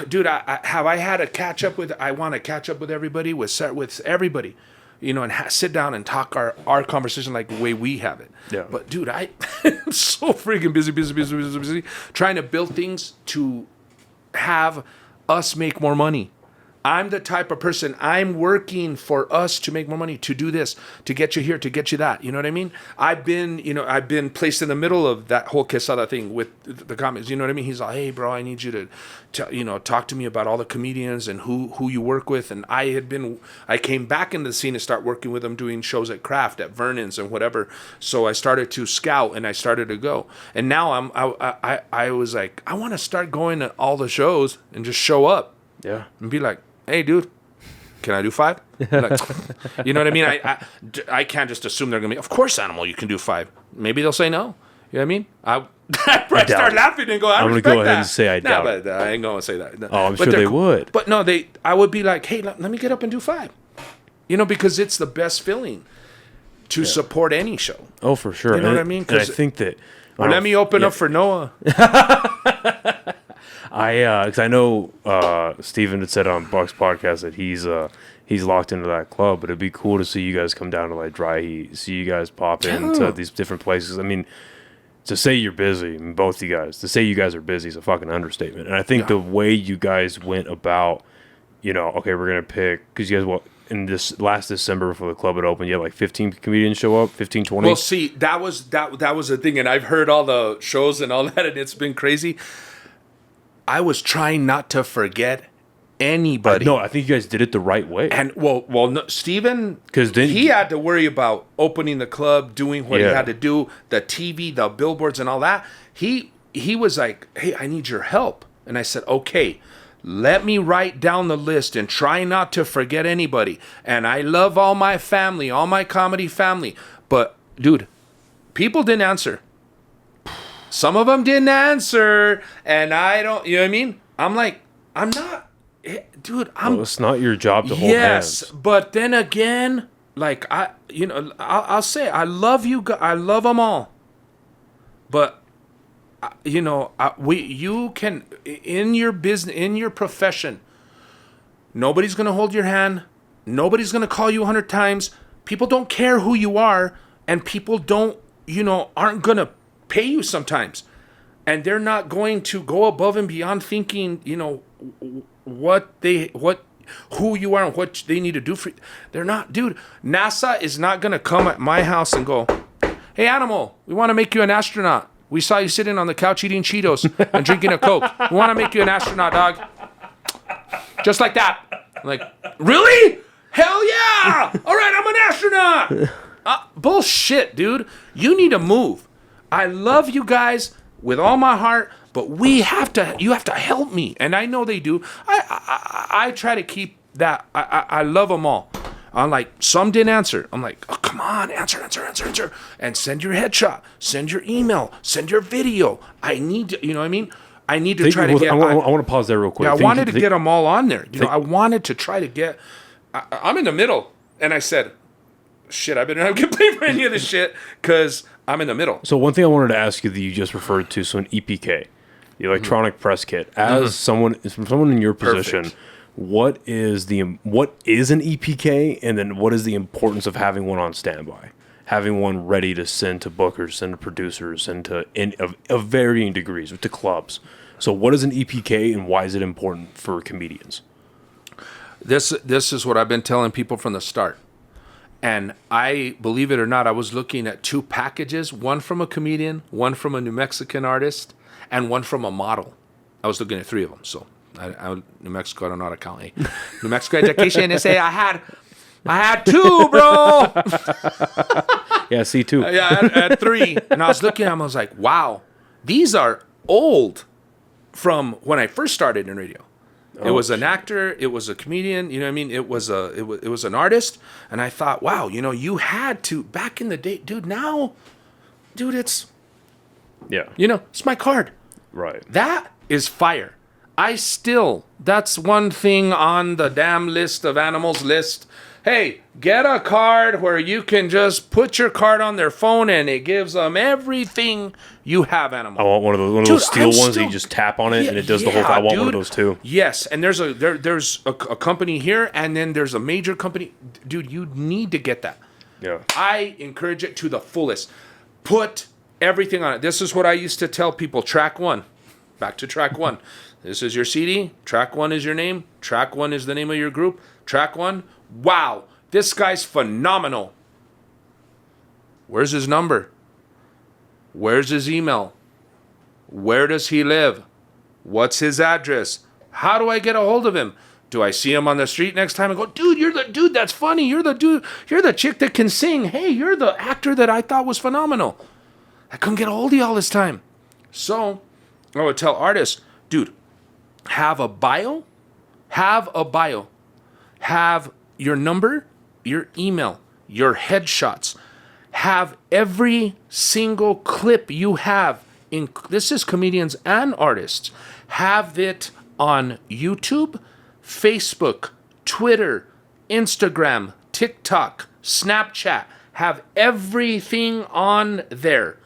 dude, I had a catch up with, I want to catch up with everybody, with everybody. You know, and sit down and talk our conversation like the way we have it. Yeah. But, dude, I'm so freaking busy, trying to build things to have us make more money. I'm the type of person, I'm working for us to make more money, to do this, to get you here, to get you that. You know what I mean? I've been placed in the middle of that whole Quesada thing with the comics. You know what I mean? He's like, hey, bro, I need you to talk to me about all the comedians and who you work with. And I came back into the scene and start working with them, doing shows at Kraft, at Vernon's and whatever. So I started to scout and I started to go. And now I was like, I want to start going to all the shows and just show up. Yeah. And be like, hey, dude, can I do 5? Like, you know what I mean? I can't just assume they're going to be, of course, Animal, you can do 5. Maybe they'll say no. You know what I mean? I start laughing and go, I'm going to go ahead and say I doubt it. But I ain't going to say that. No. Oh, I'm sure they would. But no, I would be like, hey, let me get up and do 5. Because it's the best feeling to support any show. Oh, for sure. You know what I mean? And I think that... let me open up for Noah. Because I know Steven had said on Buck's podcast that he's locked into that club, but it'd be cool to see you guys come down to like Dry Heat, see you guys pop into these different places. I mean, to say you're busy, both you guys, to say you guys are busy is a fucking understatement. And I think the way you guys went about, okay, we're gonna pick, because you guys in this last December before the club had opened, you had like 15 comedians show up, 15, 20. Well, see, that was the thing, and I've heard all the shows and all that, and it's been crazy. I was trying not to forget anybody. No, I think you guys did it the right way. And well, no, Steven, because he had to worry about opening the club, doing what he had to do, the TV, the billboards, and all that. He was like, "Hey, I need your help," and I said, "Okay, let me write down the list and try not to forget anybody." And I love all my family, all my comedy family, but dude, people didn't answer. Some of them didn't answer, and I don't, you know what I mean? I'm like, I'm not, dude, it's not your job to hold hands. Yes, but then again, like, I'll say, I love you, I love them all. But, you can, in your business, in your profession, nobody's going to hold your hand. Nobody's going to call you 100 times. People don't care who you are, and people don't, aren't going to pay you sometimes, and they're not going to go above and beyond thinking who you are and what they need to do for you. They're not, dude. NASA is not going to come at my house and go, hey, Animal, we want to make you an astronaut. We saw you sitting on the couch eating Cheetos and drinking a Coke. We want to make you an astronaut, dog. Just like that. I'm like, really? Hell yeah. All right, I'm an astronaut. Bullshit, dude. You need to move. I love you guys with all my heart, but you have to help me. And I know they do. I try to keep that. I love them all. I'm like, some didn't answer. I'm like, oh, come on, answer. And send your headshot, send your email, send your video. I need to, you know what I mean? I need to try to get. I want to pause there real quick. Yeah, I wanted to get them all on there. I wanted to try to get. I'm in the middle. And I said, shit, I better not get paid for any of this shit because I'm in the middle. So one thing I wanted to ask you that you just referred to, so an EPK, the electronic press kit, as someone in your position, Perfect. what is an EPK, and then what is the importance of having one on standby, having one ready to send to bookers, send to producers, and of varying degrees to clubs. So what is an EPK, and why is it important for comedians? This is what I've been telling people from the start. And I, believe it or not, I was looking at 2 packages, one from a comedian, one from a New Mexican artist, and one from a model. I was looking at 3 of them. So, New Mexico, I don't know how to count. Hey, New Mexico education, they say I had 2, bro. Yeah, see 2. Yeah, I had 3. And I was looking at them, I was like, wow, these are old from when I first started in radio. It was an actor. It was a comedian. You know what I mean? It was an artist. And I thought, wow, you had to back in the day, dude. Now, dude, it's it's my card. Right. That is fire. That's one thing on the damn list of animals list. Hey, get a card where you can just put your card on their phone and it gives them everything you have, animal. I want one of those steel ones that you just tap on it and it does the whole thing. I want one of those too. Yes, and there's a company here and then there's a major company. Dude, you need to get that. Yeah. I encourage it to the fullest. Put everything on it. This is what I used to tell people. Track 1. Back to track 1. This is your CD. Track 1 is your name. Track 1 is the name of your group. Track 1. Wow, this guy's phenomenal. Where's his number? Where's his email? Where does he live? What's his address? How do I get a hold of him? Do I see him on the street next time and go, dude, you're the dude that's funny. You're the dude. You're the chick that can sing. Hey, you're the actor that I thought was phenomenal. I couldn't get a hold of you all this time. So I would tell artists, dude, have a bio. Have a bio. Have your number, your email, your headshots. Have every single clip you have. This is comedians and artists. Have it on YouTube, Facebook, Twitter, Instagram, TikTok, Snapchat. Have everything on there.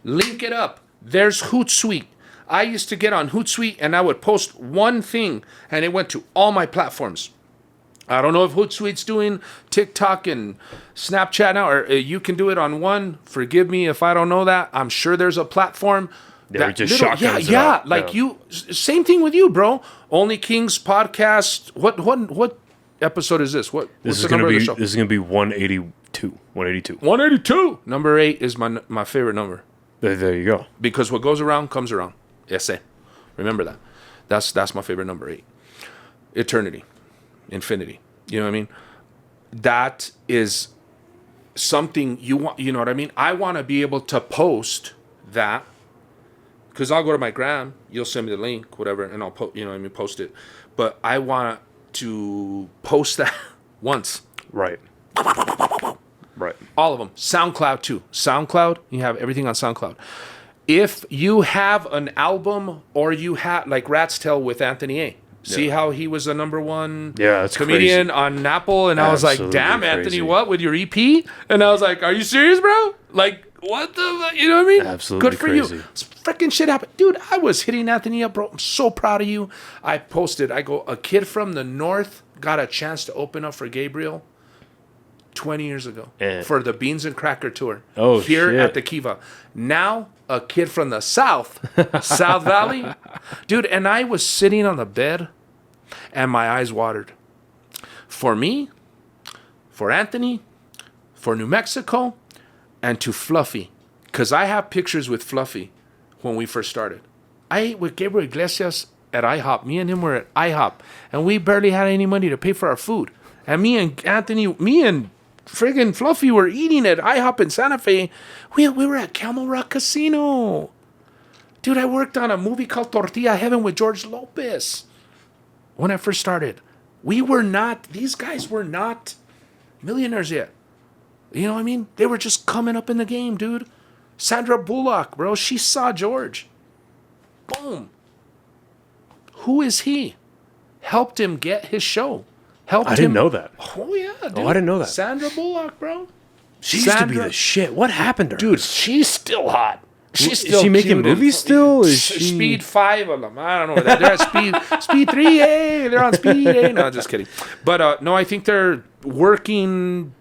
Link it up. There's Hootsuite. I used to get on Hootsuite and I would post one thing and it went to all my platforms. I don't know if Hootsuite's doing TikTok and Snapchat now, or you can do it on one. Forgive me if I don't know that. I'm sure there's a platform. They're just shotguns. Same thing with you, bro. OnlyKings podcast. What episode is this? What's the number of the show? This is gonna be 182. 182. 182. Number 8 is my favorite number. There you go. Because what goes around comes around. Yes, remember that. That's my favorite number 8. Eternity. Infinity. You know what I mean? That is something you want. You know what I mean? I want to be able to post that, because I'll go to my gram, you'll send me the link, whatever, and I'll post it. But I want to post that once. Right. All of them. SoundCloud too. SoundCloud, you have everything on SoundCloud. If you have an album, or you have, like Rat's Tail with Anthony A. See how he was the number 1 comedian on Apple? And I was like, damn, crazy. Anthony, what, with your EP? And I was like, are you serious, bro? Like, what the, you know what I mean? Absolutely good for crazy. you. This freaking shit happened. Dude, I was hitting Anthony up, bro. I'm so proud of you. I posted, a kid from the north got a chance to open up for Gabriel 20 years ago for the Beans and Cracker tour here at the Kiva. Now, a kid from the south, South Valley, dude, and I was sitting on the bed and my eyes watered. For me, for Anthony, for New Mexico, and to Fluffy. Because I have pictures with Fluffy when we first started. I ate with Gabriel Iglesias at IHOP. Me and him were at IHOP. And we barely had any money to pay for our food. And me and friggin' Fluffy were eating at IHOP in Santa Fe. We were at Camel Rock Casino. Dude, I worked on a movie called Tortilla Heaven with George Lopez. When I first started, these guys were not millionaires yet. You know what I mean? They were just coming up in the game, dude. Sandra Bullock, bro, she saw George. Boom. Who is he? Helped him get his show. I didn't know that. Oh, yeah, dude. Oh, I didn't know that. Sandra Bullock, bro. She used to be the shit. What happened to her? Dude, she's still hot. Is she making movies still? Is she... Speed 5 of them. I don't know. They're at Speed 3. Hey, they're on Speed 8. No, just kidding. But no, I think they're working.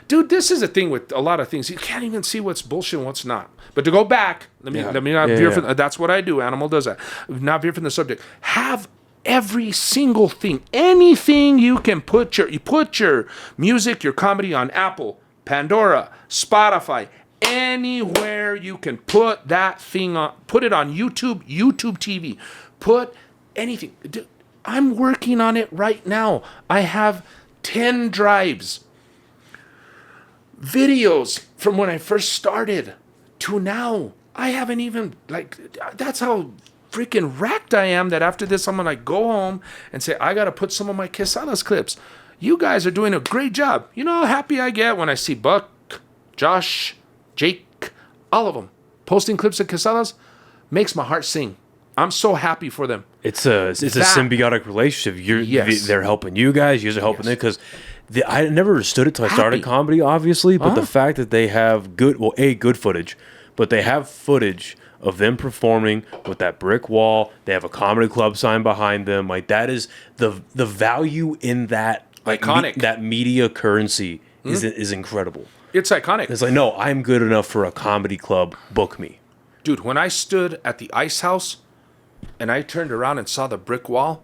Dude, this is a thing with a lot of things. You can't even see what's bullshit and what's not. But to go back, let me not veer from. That's what I do. Animal does that. Not veer from the subject. Have every single thing, anything you can put your music, your comedy on Apple, Pandora, Spotify. Anywhere you can put that thing on, put it on YouTube TV, put anything. Dude, I'm working on it right now. I have 10 drives, videos from when I first started to now. I haven't even, that's how freaking racked I am that after this I'm gonna go home and say, I gotta put some of my Quesadas clips. You guys are doing a great job. You know how happy I get when I see Buck, Josh, Jake, all of them posting clips of Quesadas makes my heart sing. I'm so happy for them. It's a symbiotic relationship. They're helping you guys. You guys are helping them, because I never understood it till I started comedy, obviously. But the fact that they have good footage, but they have footage of them performing with that brick wall. They have a comedy club sign behind them. Like, that is the value in that, iconic. That media currency is incredible. It's iconic. It's like, no, I'm good enough for a comedy club. Book me. Dude, when I stood at the Ice House and I turned around and saw the brick wall.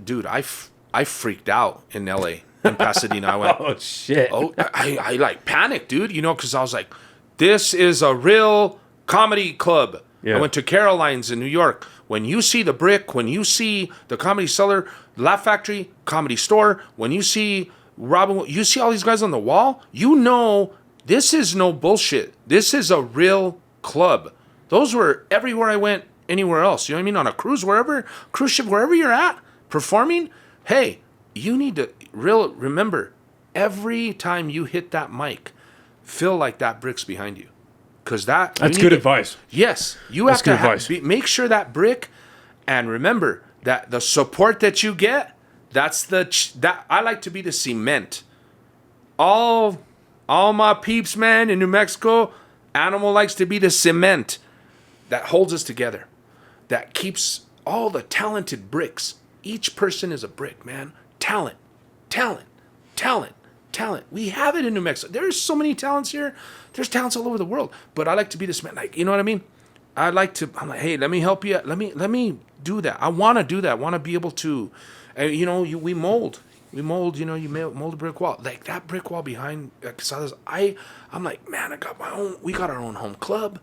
Dude, I freaked out in LA, in Pasadena. I went, Oh shit. oh, I like panicked, dude, you know, because I was like, this is a real comedy club. Yeah. I went to Caroline's in New York. When you see the brick, when you see the Comedy Cellar, Laugh Factory, Comedy Store, when you see Robin, you see all these guys on the wall, you know this is no bullshit. This is a real club. Those were everywhere I went, anywhere else. You know what I mean? On a cruise, cruise ship, wherever you're at, performing, hey, you need to remember, every time you hit that mic, feel like that brick's behind you. Because that's good advice. Yes. You have to make sure that brick, and remember that the support that you get, that I like to be the cement. All my peeps, man, in New Mexico, Animal likes to be the cement that holds us together, that keeps all the talented bricks. Each person is a brick, man. Talent. We have it in New Mexico. There's so many talents here. There's talents all over the world. But I like to be this man. Like, you know what I mean? I'm like, hey, let me help you. Let me do that. I want to do that. I want to be able to, we mold. We mold, you mold a brick wall. Like that brick wall behind Casadas. I'm like, man, we got our own home club.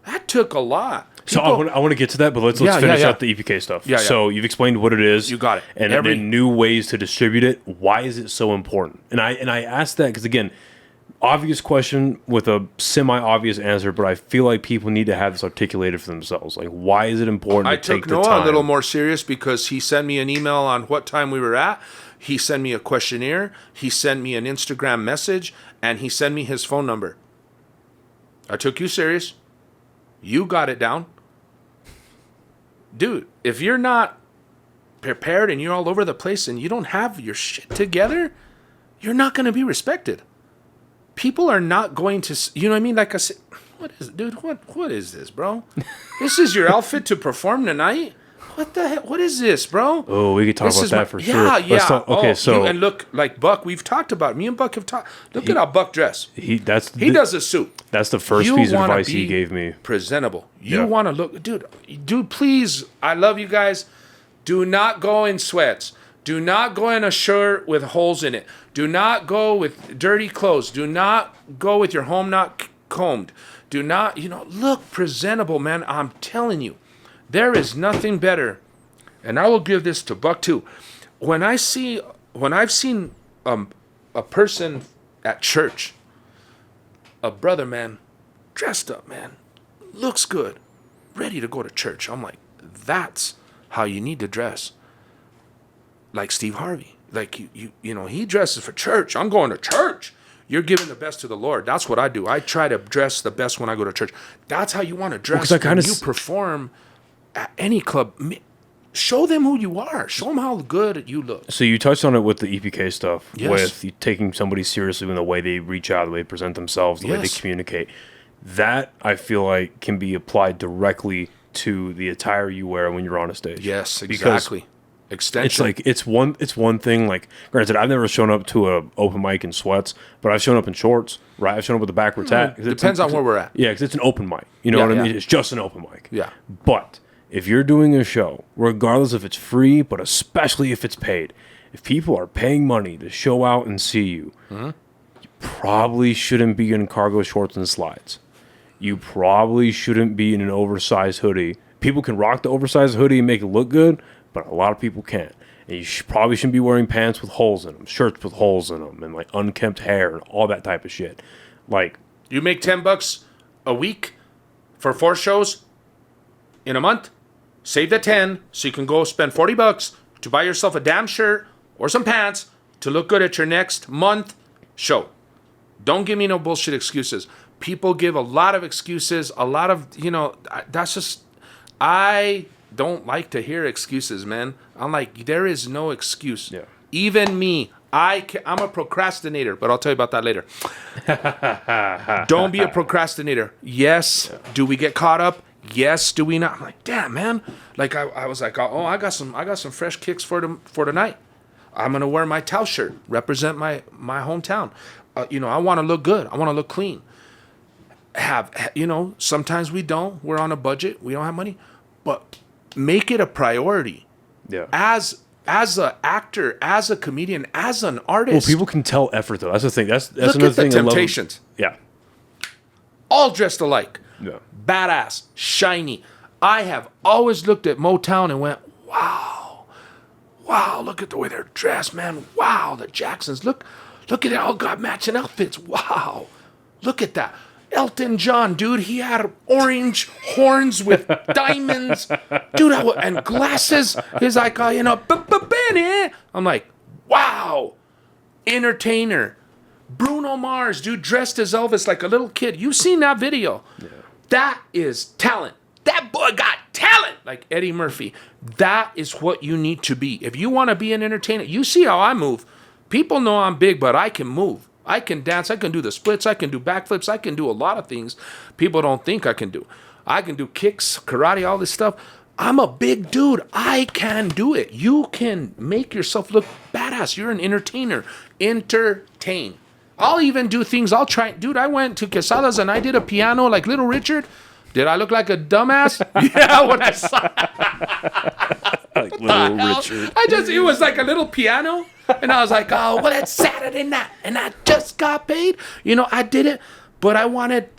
That took a lot. So I want to get to that, but let's finish out the EPK stuff. Yeah. So you've explained what it is. You got it. And then new ways to distribute it. Why is it so important? And I asked that because, again, obvious question with a semi-obvious answer, but I feel like people need to have this articulated for themselves. Like, why is it important to take the time? I took Noah a little more serious because he sent me an email on what time we were at. He sent me a questionnaire. He sent me an Instagram message, and he sent me his phone number. I took you serious. You got it down. Dude, if you're not prepared and you're all over the place and you don't have your shit together, you're not going to be respected. People are not going to, you know what I mean? Like I said, what is this, bro? This is your outfit to perform tonight? What the heck? What is this, bro? Oh, we could talk about that for sure. Yeah. Okay, and look, like Buck, we've talked about it. Me and Buck have talked. Look at how Buck dress. He does a suit. That's the first piece of advice he gave me. Presentable. You want to look, dude, please. I love you guys. Do not go in sweats. Do not go in a shirt with holes in it. Do not go with dirty clothes. Do not go with your home not combed. Do not, look presentable, man. I'm telling you. There is nothing better, and I will give this to Buck too. When I've seen a person at church, a brother, man, dressed up, man, looks good, ready to go to church. I'm like, that's how you need to dress. Like Steve Harvey, like he dresses for church. I'm going to church. You're giving the best to the Lord. That's what I do. I try to dress the best when I go to church. That's how you want to dress when you perform at any club. Show them who you are. Show them how good you look. So you touched on it with the EPK stuff, yes. with taking somebody seriously in the way they reach out, the way they present themselves, the way they communicate. That, I feel like, can be applied directly to the attire you wear when you're on a stage. Yes, exactly. Extension. It's one thing. Like, granted, I've never shown up to a open mic in sweats, but I've shown up in shorts. Right, I've shown up with a backward tat. Depends on where we're at. Yeah, because it's an open mic. You know what I mean? It's just an open mic. Yeah, but if you're doing a show, regardless if it's free, but especially if it's paid, if people are paying money to show out and see you, you probably shouldn't be in cargo shorts and slides. You probably shouldn't be in an oversized hoodie. People can rock the oversized hoodie and make it look good, but a lot of people can't. And you probably shouldn't be wearing pants with holes in them, shirts with holes in them, and like unkempt hair and all that type of shit. Like, you make $10 a week for 4 shows in a month. Save the 10 so you can go spend $40 to buy yourself a damn shirt or some pants to look good at your next month show. Don't give me no bullshit excuses. People give a lot of excuses, a lot of, that's just, I don't like to hear excuses, man. I'm like, there is no excuse. Yeah. Even me, I'm a procrastinator, but I'll tell you about that later. Don't be a procrastinator. Yes. Yeah. Do we get caught up? Yes. Do we not? I'm like, damn, man. Like I was like, oh, I got some fresh kicks for tonight. I'm gonna wear my towel shirt, represent my hometown. I want to look good. I want to look clean. Sometimes we don't. We're on a budget. We don't have money. but make it a priority. Yeah. As an actor, as a comedian, as an artist. Well, people can tell effort though. That's the thing. That's Look another at the thing. Temptations. Yeah. All dressed alike. Yeah. Badass, shiny. I have always looked at Motown and went, wow, look at the way they're dressed, man. Wow, the Jacksons. Look at it, all got matching outfits. Wow, look at that. Elton John, dude, he had orange horns with diamonds, dude, and glasses. He's like, Benny. I'm like, wow, entertainer. Bruno Mars, dude, dressed as Elvis like a little kid. You seen that video? Yeah. That is talent. That boy got talent, like Eddie Murphy. That is what you need to be. If you want to be an entertainer, you see how I move. People know I'm big, but I can move. I can dance. I can do the splits. I can do backflips. I can do a lot of things people don't think I can do. I can do kicks, karate, all this stuff. I'm a big dude. I can do it. You can make yourself look badass. You're an entertainer. Entertain. I'll even do things. I'll try. Dude, I went to Quesada's and I did a piano like Little Richard. Did I look like a dumbass? Yeah, when I saw like Little Richard. It was like a little piano. And I was like, oh, well, it's Saturday night. And I just got paid. I did it. But I wanted,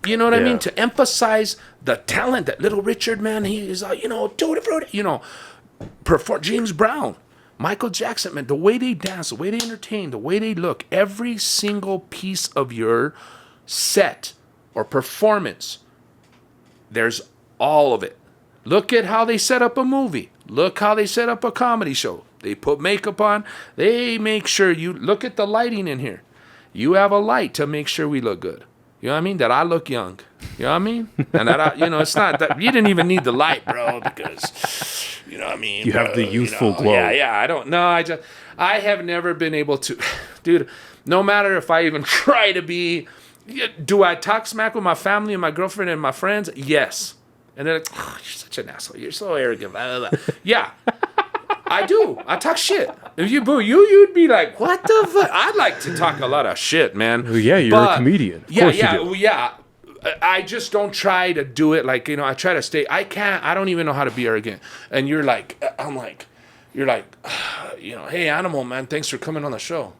you know what I mean? To emphasize the talent that Little Richard, man, he is like, Tutti Frutti, perform. James Brown, Michael Jackson, man, the way they dance, the way they entertain, the way they look, every single piece of your set or performance, there's all of it. Look at how they set up a movie. Look how they set up a comedy show. They put makeup on. They make sure you look at the lighting in here. You have a light to make sure we look good. You know what I mean? That I look young. You know what I mean? And that it's not that you didn't even need the light, bro, because you know what I mean. You have the youthful glow. Yeah. I don't know. I have never been able to, dude. No matter if I even try to be. Do I talk smack with my family and my girlfriend and my friends? Yes. And they're like, oh, you're such an asshole. You're so arrogant. Blah, blah, blah. Yeah, I do. I talk shit. If you boo, you'd be like, what the fuck? I like to talk a lot of shit, man. Well, yeah, you're a comedian. Yeah. I just don't try to do it like, I try to stay. I don't even know how to be arrogant. And you're like, hey, Animal, man, thanks for coming on the show.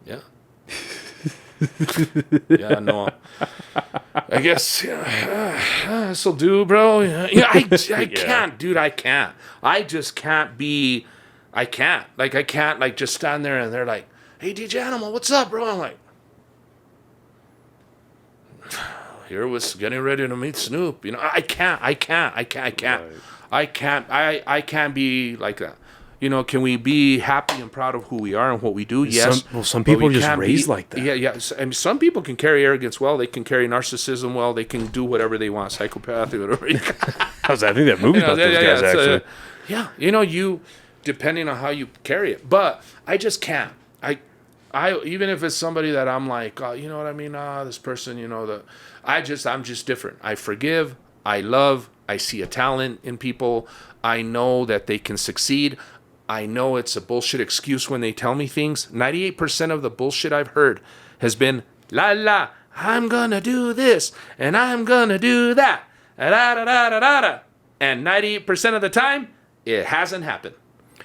Yeah. Yeah, no. I guess this'll do, bro. I can't, dude. I can't. I just can't be. I can't. Like I can't like just stand there and they're like, "Hey, DJ Animal, what's up, bro?" I'm like, here was getting ready to meet Snoop. I can't. Right. I can't be like that. Can we be happy and proud of who we are and what we do? Yes. Some people are just raised like that. Yeah. I mean, some people can carry arrogance well. They can carry narcissism well. They can do whatever they want, psychopathy, whatever. I think that movie about those guys, actually. You depending on how you carry it. But I just can't. I even if it's somebody that I'm like, oh, you know what I mean? This person, I'm just different. I forgive. I love. I see a talent in people. I know that they can succeed. I know it's a bullshit excuse when they tell me things. 98% of the bullshit I've heard has been, la, I'm gonna do this, and I'm gonna do that, da-da-da-da-da-da. And 98% of the time, it hasn't happened.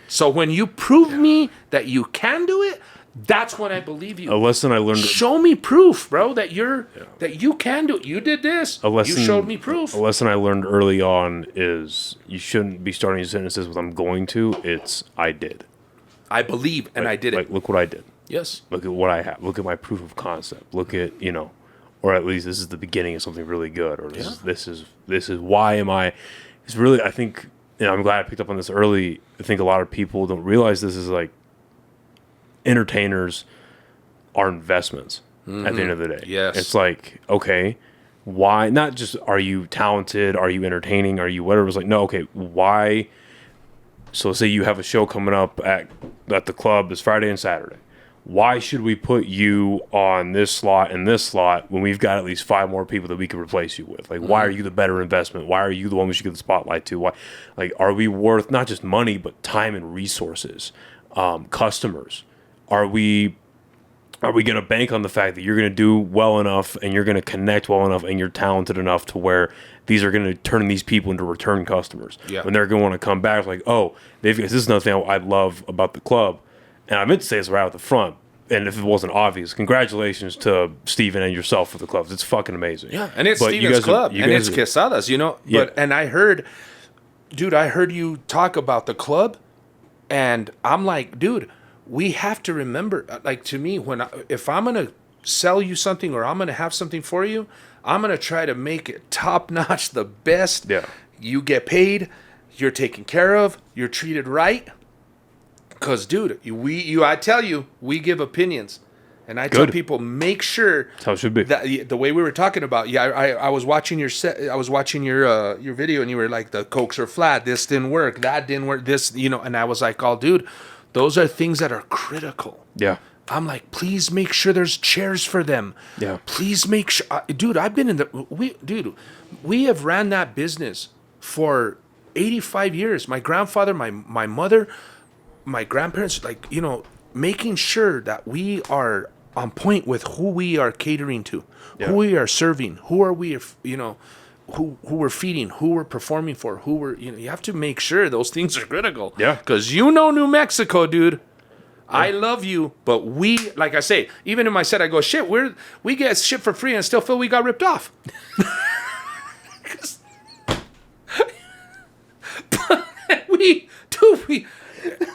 So when you prove me that you can do it, that's when I believe you. A lesson I learned. Show me proof, bro, that you can do it. You did this. You showed me proof. A lesson I learned early on is you shouldn't be starting your sentences with "I'm going to." It's "I did." I believe, and I did it. Like, look what I did. Yes. Look at what I have. Look at my proof of concept. Look at or at least this is the beginning of something really good. Or this is why am I? It's really I think I'm glad I picked up on this early. I think a lot of people don't realize this is like. Entertainers are investments at the end of the day. Yes. It's like, okay, why not just are you talented? Are you entertaining? Are you whatever? It's like, no, okay, why? So say you have a show coming up at the club this Friday and Saturday. Why should we put you on this slot and this slot when we've got at least 5 more people that we could replace you with? Like, why are you the better investment? Why are you the one we should give the spotlight to? Why, like, are we worth not just money, but time and resources, customers? Are we are we going to bank on the fact that you're going to do well enough and you're going to connect well enough and you're talented enough to where these are going to turn these people into return customers? Yeah. When they're going to want to come back, like, oh, this is another thing I love about the club. And I meant to say this right at the front. And if it wasn't obvious, congratulations to Steven and yourself for the clubs. It's fucking amazing. Yeah, and it's Steven's club, and it's Quesadas, you know. Yeah. And I heard you talk about the club, and I'm like, dude, we have to remember, like, to me, if I'm going to sell you something or I'm going to have something for you, I'm going to try to make it top-notch, the best. Yeah. You get paid, you're taken care of, you're treated right. Because, dude, I tell you, we give opinions. And I tell people, make sure that's how it should be. That the way we were talking about, I was watching your set, I was watching your video, and you were like, the Cokes are flat, this didn't work, that didn't work, this, you know, and I was like, oh, dude, those are things that are critical. Yeah. I'm like, please make sure there's chairs for them. Yeah. Please make sure, dude, I've been we have ran that business for 85 years. My grandfather, my mother, my grandparents, like, you know, making sure that we are on point with who we are catering to, who we are serving, who are we, you know, who we're feeding, who we're performing for, who we're, you know, you have to make sure those things are critical. Yeah. Because you know New Mexico, dude. Yeah. I love you, but we, like I say, even in my set, I go, shit, we get shit for free and still feel we got ripped off.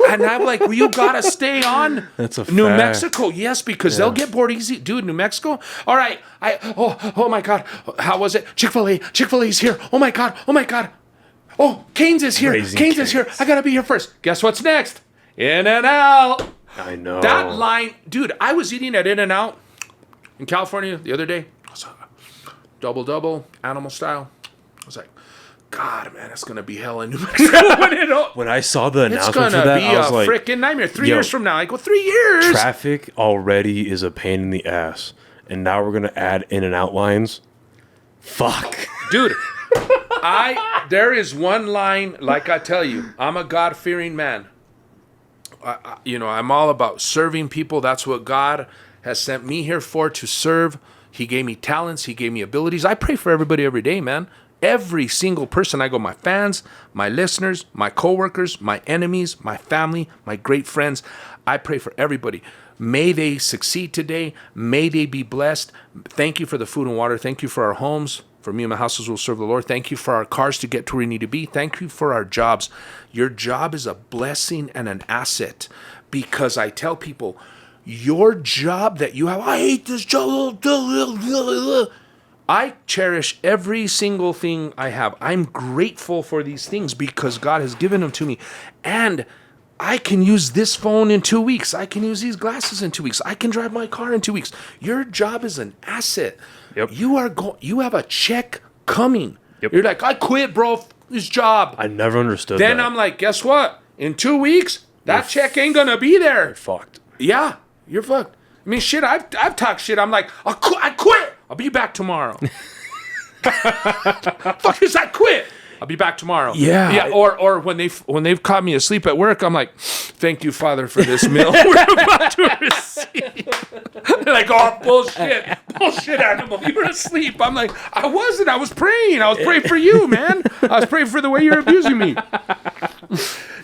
And I'm like, well, you gotta stay on New Mexico. Yes, because they'll get bored easy. Dude, New Mexico? All right. Oh my God. How was it? Chick-fil-A's here. Oh my God. Oh, Cane's is here. Cane's is here. I gotta be here first. Guess what's next? In-N-Out. I know. That line, dude, I was eating at In-N-Out in California the other day. I was double, animal style. I was like, God, man, it's going to be hell in New Mexico. When I saw the announcement for that, I was like, it's going to be a freaking nightmare. 3 years from now. I go, 3 years? Traffic already is a pain in the ass. And now we're going to add In-N-Out lines. Fuck. Dude, there is one line, like I tell you, I'm a God-fearing man. I'm all about serving people. That's what God has sent me here for, to serve. He gave me talents. He gave me abilities. I pray for everybody every day, man. Every single person. I go, my fans, my listeners, my coworkers, my enemies, my family, my great friends. I pray for everybody. May they succeed today. May they be blessed. Thank you for the food and water. Thank you for our homes. For me and my houses will serve the Lord. Thank you for our cars to get to where we need to be. Thank you for our jobs. Your job is a blessing and an asset, because I tell people, your job that you have, I hate this job. I cherish every single thing I have. I'm grateful for these things because God has given them to me. And I can use this phone in 2 weeks. I can use these glasses in 2 weeks. I can drive my car in 2 weeks. Your job is an asset. Yep. You have a check coming. Yep. You're like, I quit, bro, this job. I never understood that. Then I'm like, guess what? In 2 weeks, that check ain't going to be there. You're fucked. Yeah, you're fucked. I mean, shit, I've talked shit. I'm like, I quit. I'll be back tomorrow. Fuck this, I quit. I'll be back tomorrow. Yeah. Or when they've caught me asleep at work, I'm like, thank you, Father, for this meal we're about to receive. They're like, oh, bullshit, animal. You were asleep. I'm like, I wasn't. I was praying. I was praying for you, man. I was praying for the way you're abusing me.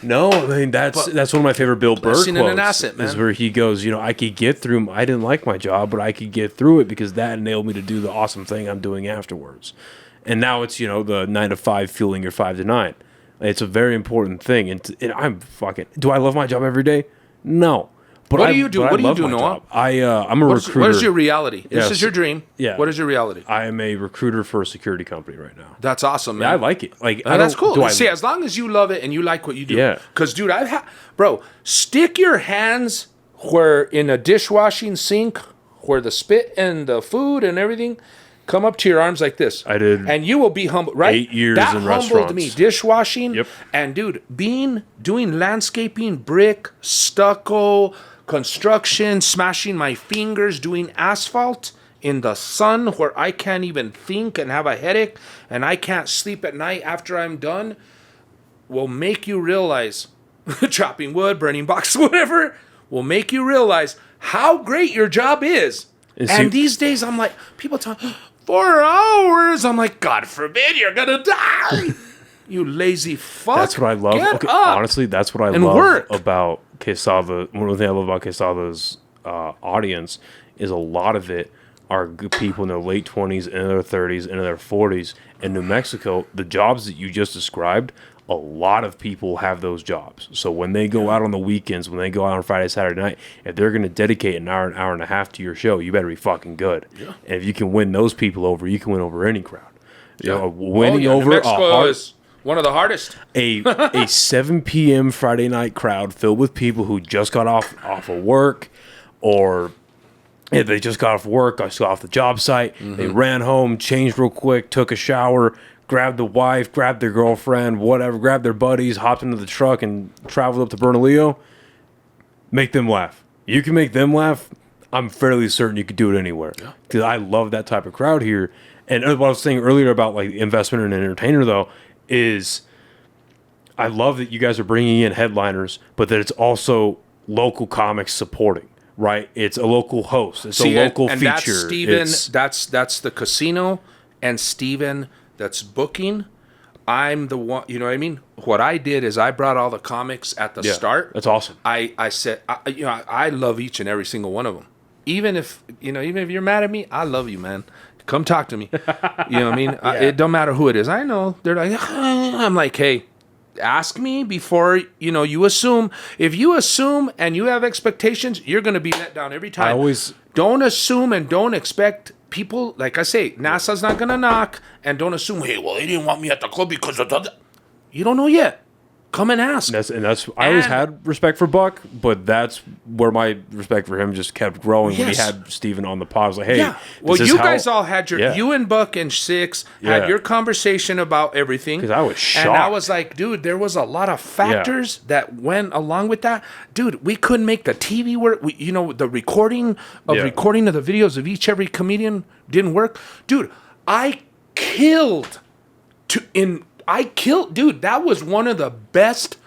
No, I mean, that's one of my favorite Bill Burr quotes. An asset, man. Is where he goes, I could get through. I didn't like my job, but I could get through it because that enabled me to do the awesome thing I'm doing afterwards. And now it's, the 9 to 5 fueling your 5 to 9. It's a very important thing. And I'm fucking. Do I love my job every day? No. But what do you do? What do you do, Noah? I'm a recruiter. What is your reality? This is your dream. Yeah. What is your reality? I am a recruiter for a security company right now. That's awesome, man. Yeah, I like it. That's cool. See, as long as you love it and you like what you do. Yeah. Because, dude, stick your hands where in a dishwashing sink, where the spit and the food and everything come up to your arms like this. I did. And you will be humble, right? 8 years that in humbled restaurants. me. Dishwashing. Yep. And, dude, doing landscaping, brick, stucco, construction, smashing my fingers, doing asphalt in the sun where I can't even think and have a headache and I can't sleep at night after I'm done will make you realize, chopping wood, burning boxes, whatever, will make you realize how great your job is. And these days, I'm like, people talk 4 hours. I'm like, God forbid you're gonna die. You lazy fuck. That's what I love. Get up honestly, that's what I and love work. about Quesada. One of the things I love about Quesada's audience is a lot of it are good people in their late 20s, into their 30s, into their 40s. In New Mexico, the jobs that you just described, a lot of people have those jobs. So when they go out on the weekends, when they go out on Friday, Saturday night, if they're going to dedicate an hour and a half to your show, you better be fucking good. Yeah. And if you can win those people over, you can win over any crowd. Yeah. You know, winning over New Mexico is one of the hardest. a 7 p.m. Friday night crowd filled with people who just got off of work, or they just got off work, got off the job site, they ran home, changed real quick, took a shower, grabbed the wife, grabbed their girlfriend, whatever, grabbed their buddies, hopped into the truck, and traveled up to Bernalillo. Make them laugh. You can make them laugh. I'm fairly certain you could do it anywhere. Because I love that type of crowd here. And what I was saying earlier about like investment in an entertainer, though, is I love that you guys are bringing in headliners, but that it's also local comics supporting. Right, it's a local host. It's a local feature. That's Steven. That's the casino, and Steven that's booking. I'm the one. You know what I mean? What I did is I brought all the comics at the start. That's awesome. I said, I love each and every single one of them. Even if you're mad at me, I love you, man. Come talk to me. You know what I mean? It don't matter who it is. I know they're like, I'm like, hey. Ask me before you assume. If you assume and you have expectations, you're going to be let down every time. Don't assume and don't expect people. Like I say, NASA's not going to knock, and don't assume. Hey, well, they didn't want me at the club because of that. You don't know yet. Come and ask. I always had respect for Buck, but that's where my respect for him just kept growing when he had Steven on the pod. I was like, hey, well, you guys all had you and Buck and Six had your conversation about everything. Because I was shocked. And I was like, dude, there was a lot of factors that went along with that. Dude, we couldn't make the TV work. The recording of the videos of every comedian didn't work. Dude, dude, that was one of the best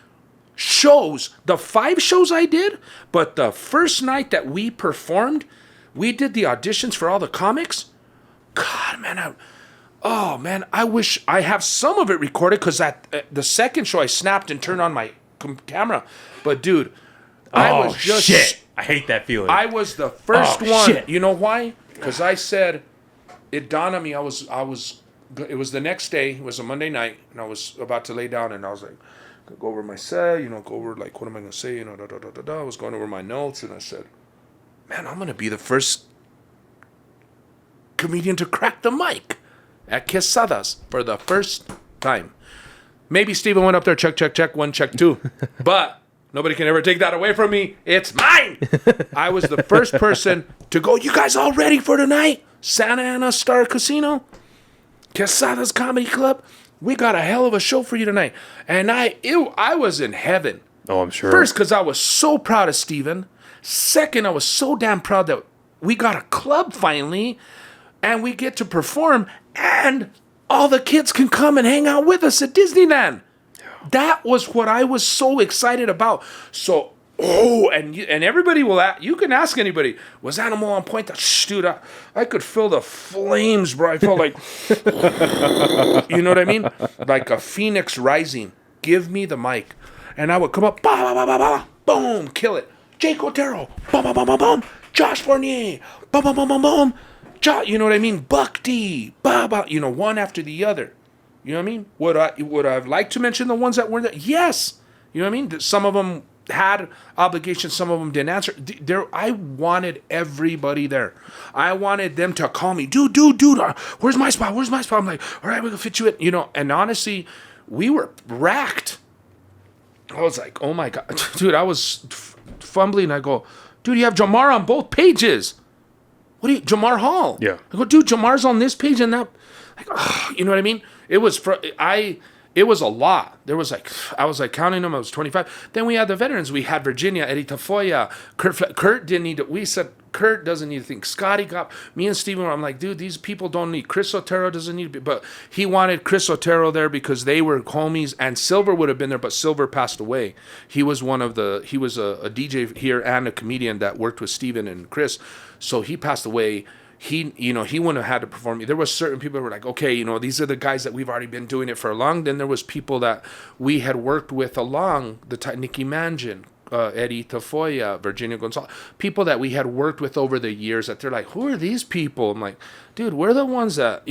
shows. The 5 shows I did, but the first night that we performed, we did the auditions for all the comics. God, man, I wish I have some of it recorded, because at the second show I snapped and turned on my camera. But dude, I was just shit. I hate that feeling. I was the first one. Shit. You know why? Because I said, it dawned on me. It was the next day. It was a Monday night, and I was about to lay down, and I was like, go over my set, go over, like, what am I going to say, I was going over my notes, and I said, man, I'm going to be the first comedian to crack the mic at Quesada's for the first time. Maybe Steven went up there, check, 1, check 2, but nobody can ever take that away from me. It's mine. I was the first person to go, you guys all ready for tonight? Santa Ana Star Casino? Quesada's Comedy Club, we got a hell of a show for you tonight. And I was in heaven. Oh, I'm sure. First, because I was so proud of Steven. Second, I was so damn proud that we got a club finally, and we get to perform, and all the kids can come and hang out with us at Disneyland. That was what I was so excited about. So, and everybody will ask, you can ask anybody, was Animal on point? Dude, I could feel the flames, bro. I felt like, you know what I mean? Like a phoenix rising. Give me the mic. And I would come up, bah, bah, bah, bah, bah, boom, kill it. Jake Otero, boom, boom, boom, boom, boom. Josh Fournier, boom, boom, boom, boom, boom. You know what I mean? Buck D, bah, bah, one after the other. You know what I mean? Would I have liked to mention the ones that weren't there? Yes. You know what I mean? Some of them had obligations, some of them didn't answer. I wanted everybody there. I wanted them to call me, dude, where's my spot? I'm like, all right, we can fit you in. And honestly, we were racked. I was like, oh my God. Dude, I was fumbling. I go, dude, you have Jamar on both pages. Jamar Hall? Yeah. I go, dude, Jamar's on this page and that. Like, you know what I mean? It was, It was a lot. There was like, I was like counting them. I was 25. Then we had the veterans. We had Virginia, Eddie Tafoya, Kurt didn't need to, we said, Kurt doesn't need to think. Scotty got, me and Steven, I'm like, dude, these people don't need, Chris Otero doesn't need to be, but he wanted Chris Otero there because they were homies, and Silver would have been there, but Silver passed away. He was he was a DJ here and a comedian that worked with Steven and Chris. So he passed away. He wouldn't have had to perform. There was certain people who were like, okay, these are the guys that we've already been doing it for a long. Then there was people that we had worked with along the time, Nicki Mangan, Eddie Tafoya, Virginia Gonzalez, people that we had worked with over the years that they're like, who are these people? I'm like, dude, we're the ones that,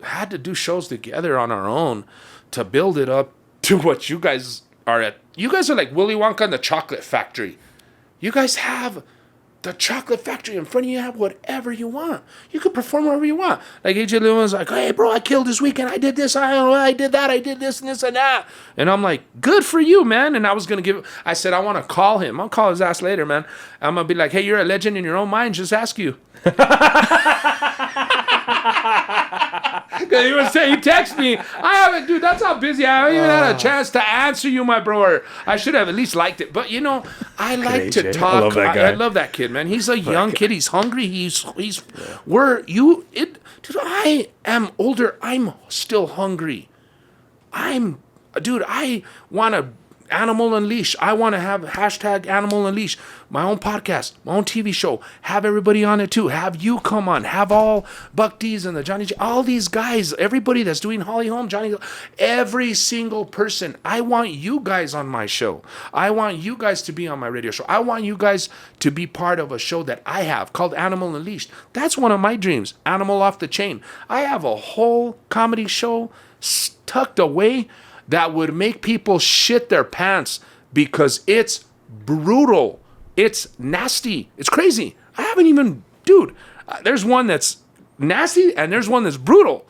had to do shows together on our own to build it up to what you guys are at. You guys are like Willy Wonka and the Chocolate Factory. You guys have the Chocolate Factory in front of you. Have whatever you want. You could perform wherever you want. Like AJ Lewin was like, hey, bro, I killed this weekend. I did this. I did that. I did this and this and that. And I'm like, good for you, man. And I was going to I said, I want to call him. I'll call his ass later, man. I'm going to be like, hey, you're a legend in your own mind. Just ask you. He would say, he texted me, I haven't, dude, that's how busy I haven't even had a chance to answer you, my bro. I should have at least liked it. But, I like to talk. I love that guy. I love that kid, man. He's a young kid. He's hungry. Dude, I am older. I'm still hungry. I want to Animal Unleash. I want to have hashtag Animal Unleash, my own podcast, my own TV show, have everybody on it too, have you come on, have all Buck D's and the Johnny J, all these guys, everybody that's doing Holly Holm, Johnny, every single person. I want you guys on my show. I want you guys to be on my radio show. I want you guys to be part of a show that I have called Animal Unleashed. That's one of my dreams, Animal Off the Chain. I have a whole comedy show tucked away that would make people shit their pants because it's brutal. It's nasty. It's crazy. I haven't even, dude, there's one that's nasty and there's one that's brutal.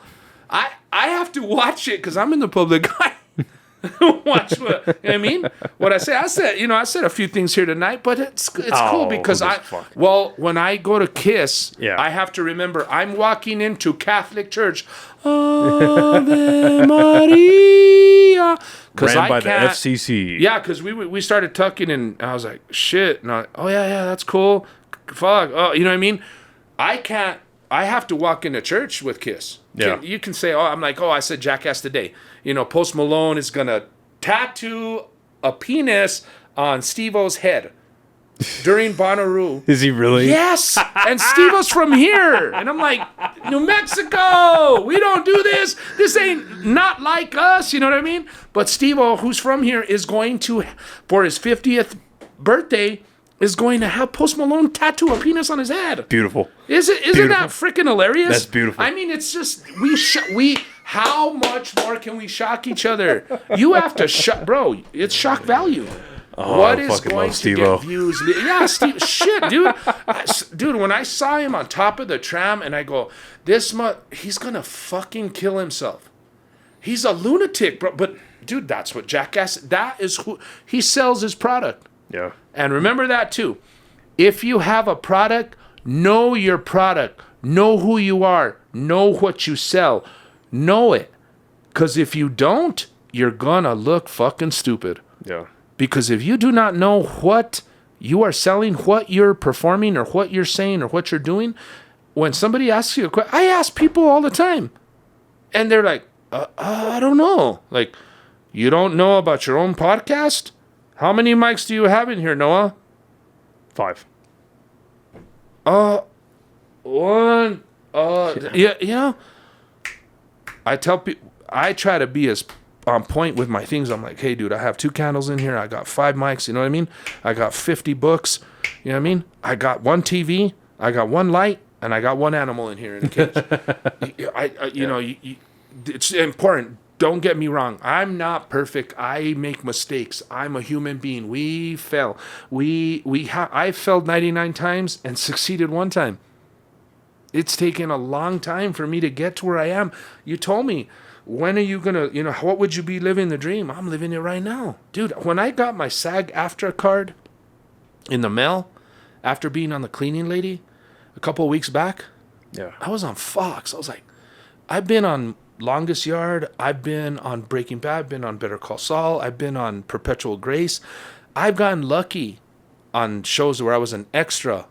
I have to watch it because I'm in the public eye. Watch what I mean. What I say. I said a few things here tonight, but it's cool because when I go to Kiss, I have to remember I'm walking into Catholic church. Ave Maria. Ran by the FCC. Yeah, because we started tucking and I was like, shit. And yeah, that's cool. Fuck. Oh, you know what I mean? I have to walk into church with Kiss. Yeah. You can say, I'm like, I said Jackass today. Post Malone is going to tattoo a penis on Steve-O's head during Bonnaroo. Is he really? Yes. And Steve-O's from here. And I'm like, New Mexico, we don't do this. This ain't not like us. You know what I mean? But Steve-O, who's from here, is going to, for his 50th birthday, is going to have Post Malone tattoo a penis on his head. Beautiful. Isn't that freaking hilarious? That's beautiful. I mean, it's just, how much more can we shock each other? You have to shock, bro. It's shock value. What is going to get views? Yeah, Steve, shit, dude. Dude, when I saw him on top of the tram and I go, he's going to fucking kill himself. He's a lunatic, bro. But, dude, that's what Jackass, that is who, he sells his product. Yeah. And remember that too. If you have a product, know your product. Know who you are. Know what you sell. Know it. Because if you don't, you're gonna look fucking stupid. Yeah. Because if you do not know what you are selling, what you're performing, or what you're saying, or what you're doing, when somebody asks you a question, I ask people all the time. And they're like, I don't know. Like, you don't know about your own podcast? How many mics do you have in here, Noah? 5. One. Yeah. I tell people, I try to be as on point with my things. I'm like, hey, dude, I have 2 candles in here. I got 5 mics. You know what I mean? I got 50 books. You know what I mean? I got 1 TV. I got 1 light, and I got 1 animal in here in a cage. It's important. Don't get me wrong. I'm not perfect. I make mistakes. I'm a human being. We fail. I failed 99 times and succeeded 1 time. It's taken a long time for me to get to where I am. You told me, when are you going to, what would you be living the dream? I'm living it right now. Dude, when I got my SAG-AFTRA card in the mail after being on The Cleaning Lady a couple of weeks back, I was on Fox. I was like, I've been on Longest Yard. I've been on Breaking Bad. I've been on Better Call Saul. I've been on Perpetual Grace. I've gotten lucky on shows where I was an extra,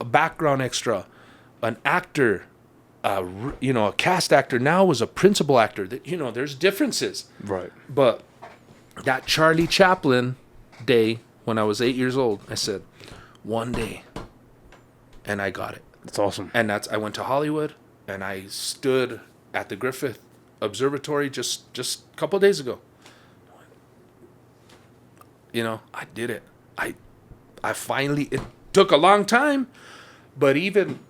a background extra, an actor, a cast actor. Now was a principal actor. That there's differences. Right. But that Charlie Chaplin day when I was 8 years old, I said, one day, and I got it. That's awesome. And I went to Hollywood, and I stood at the Griffith Observatory just a couple of days ago. I did it. I finally, it took a long time, but even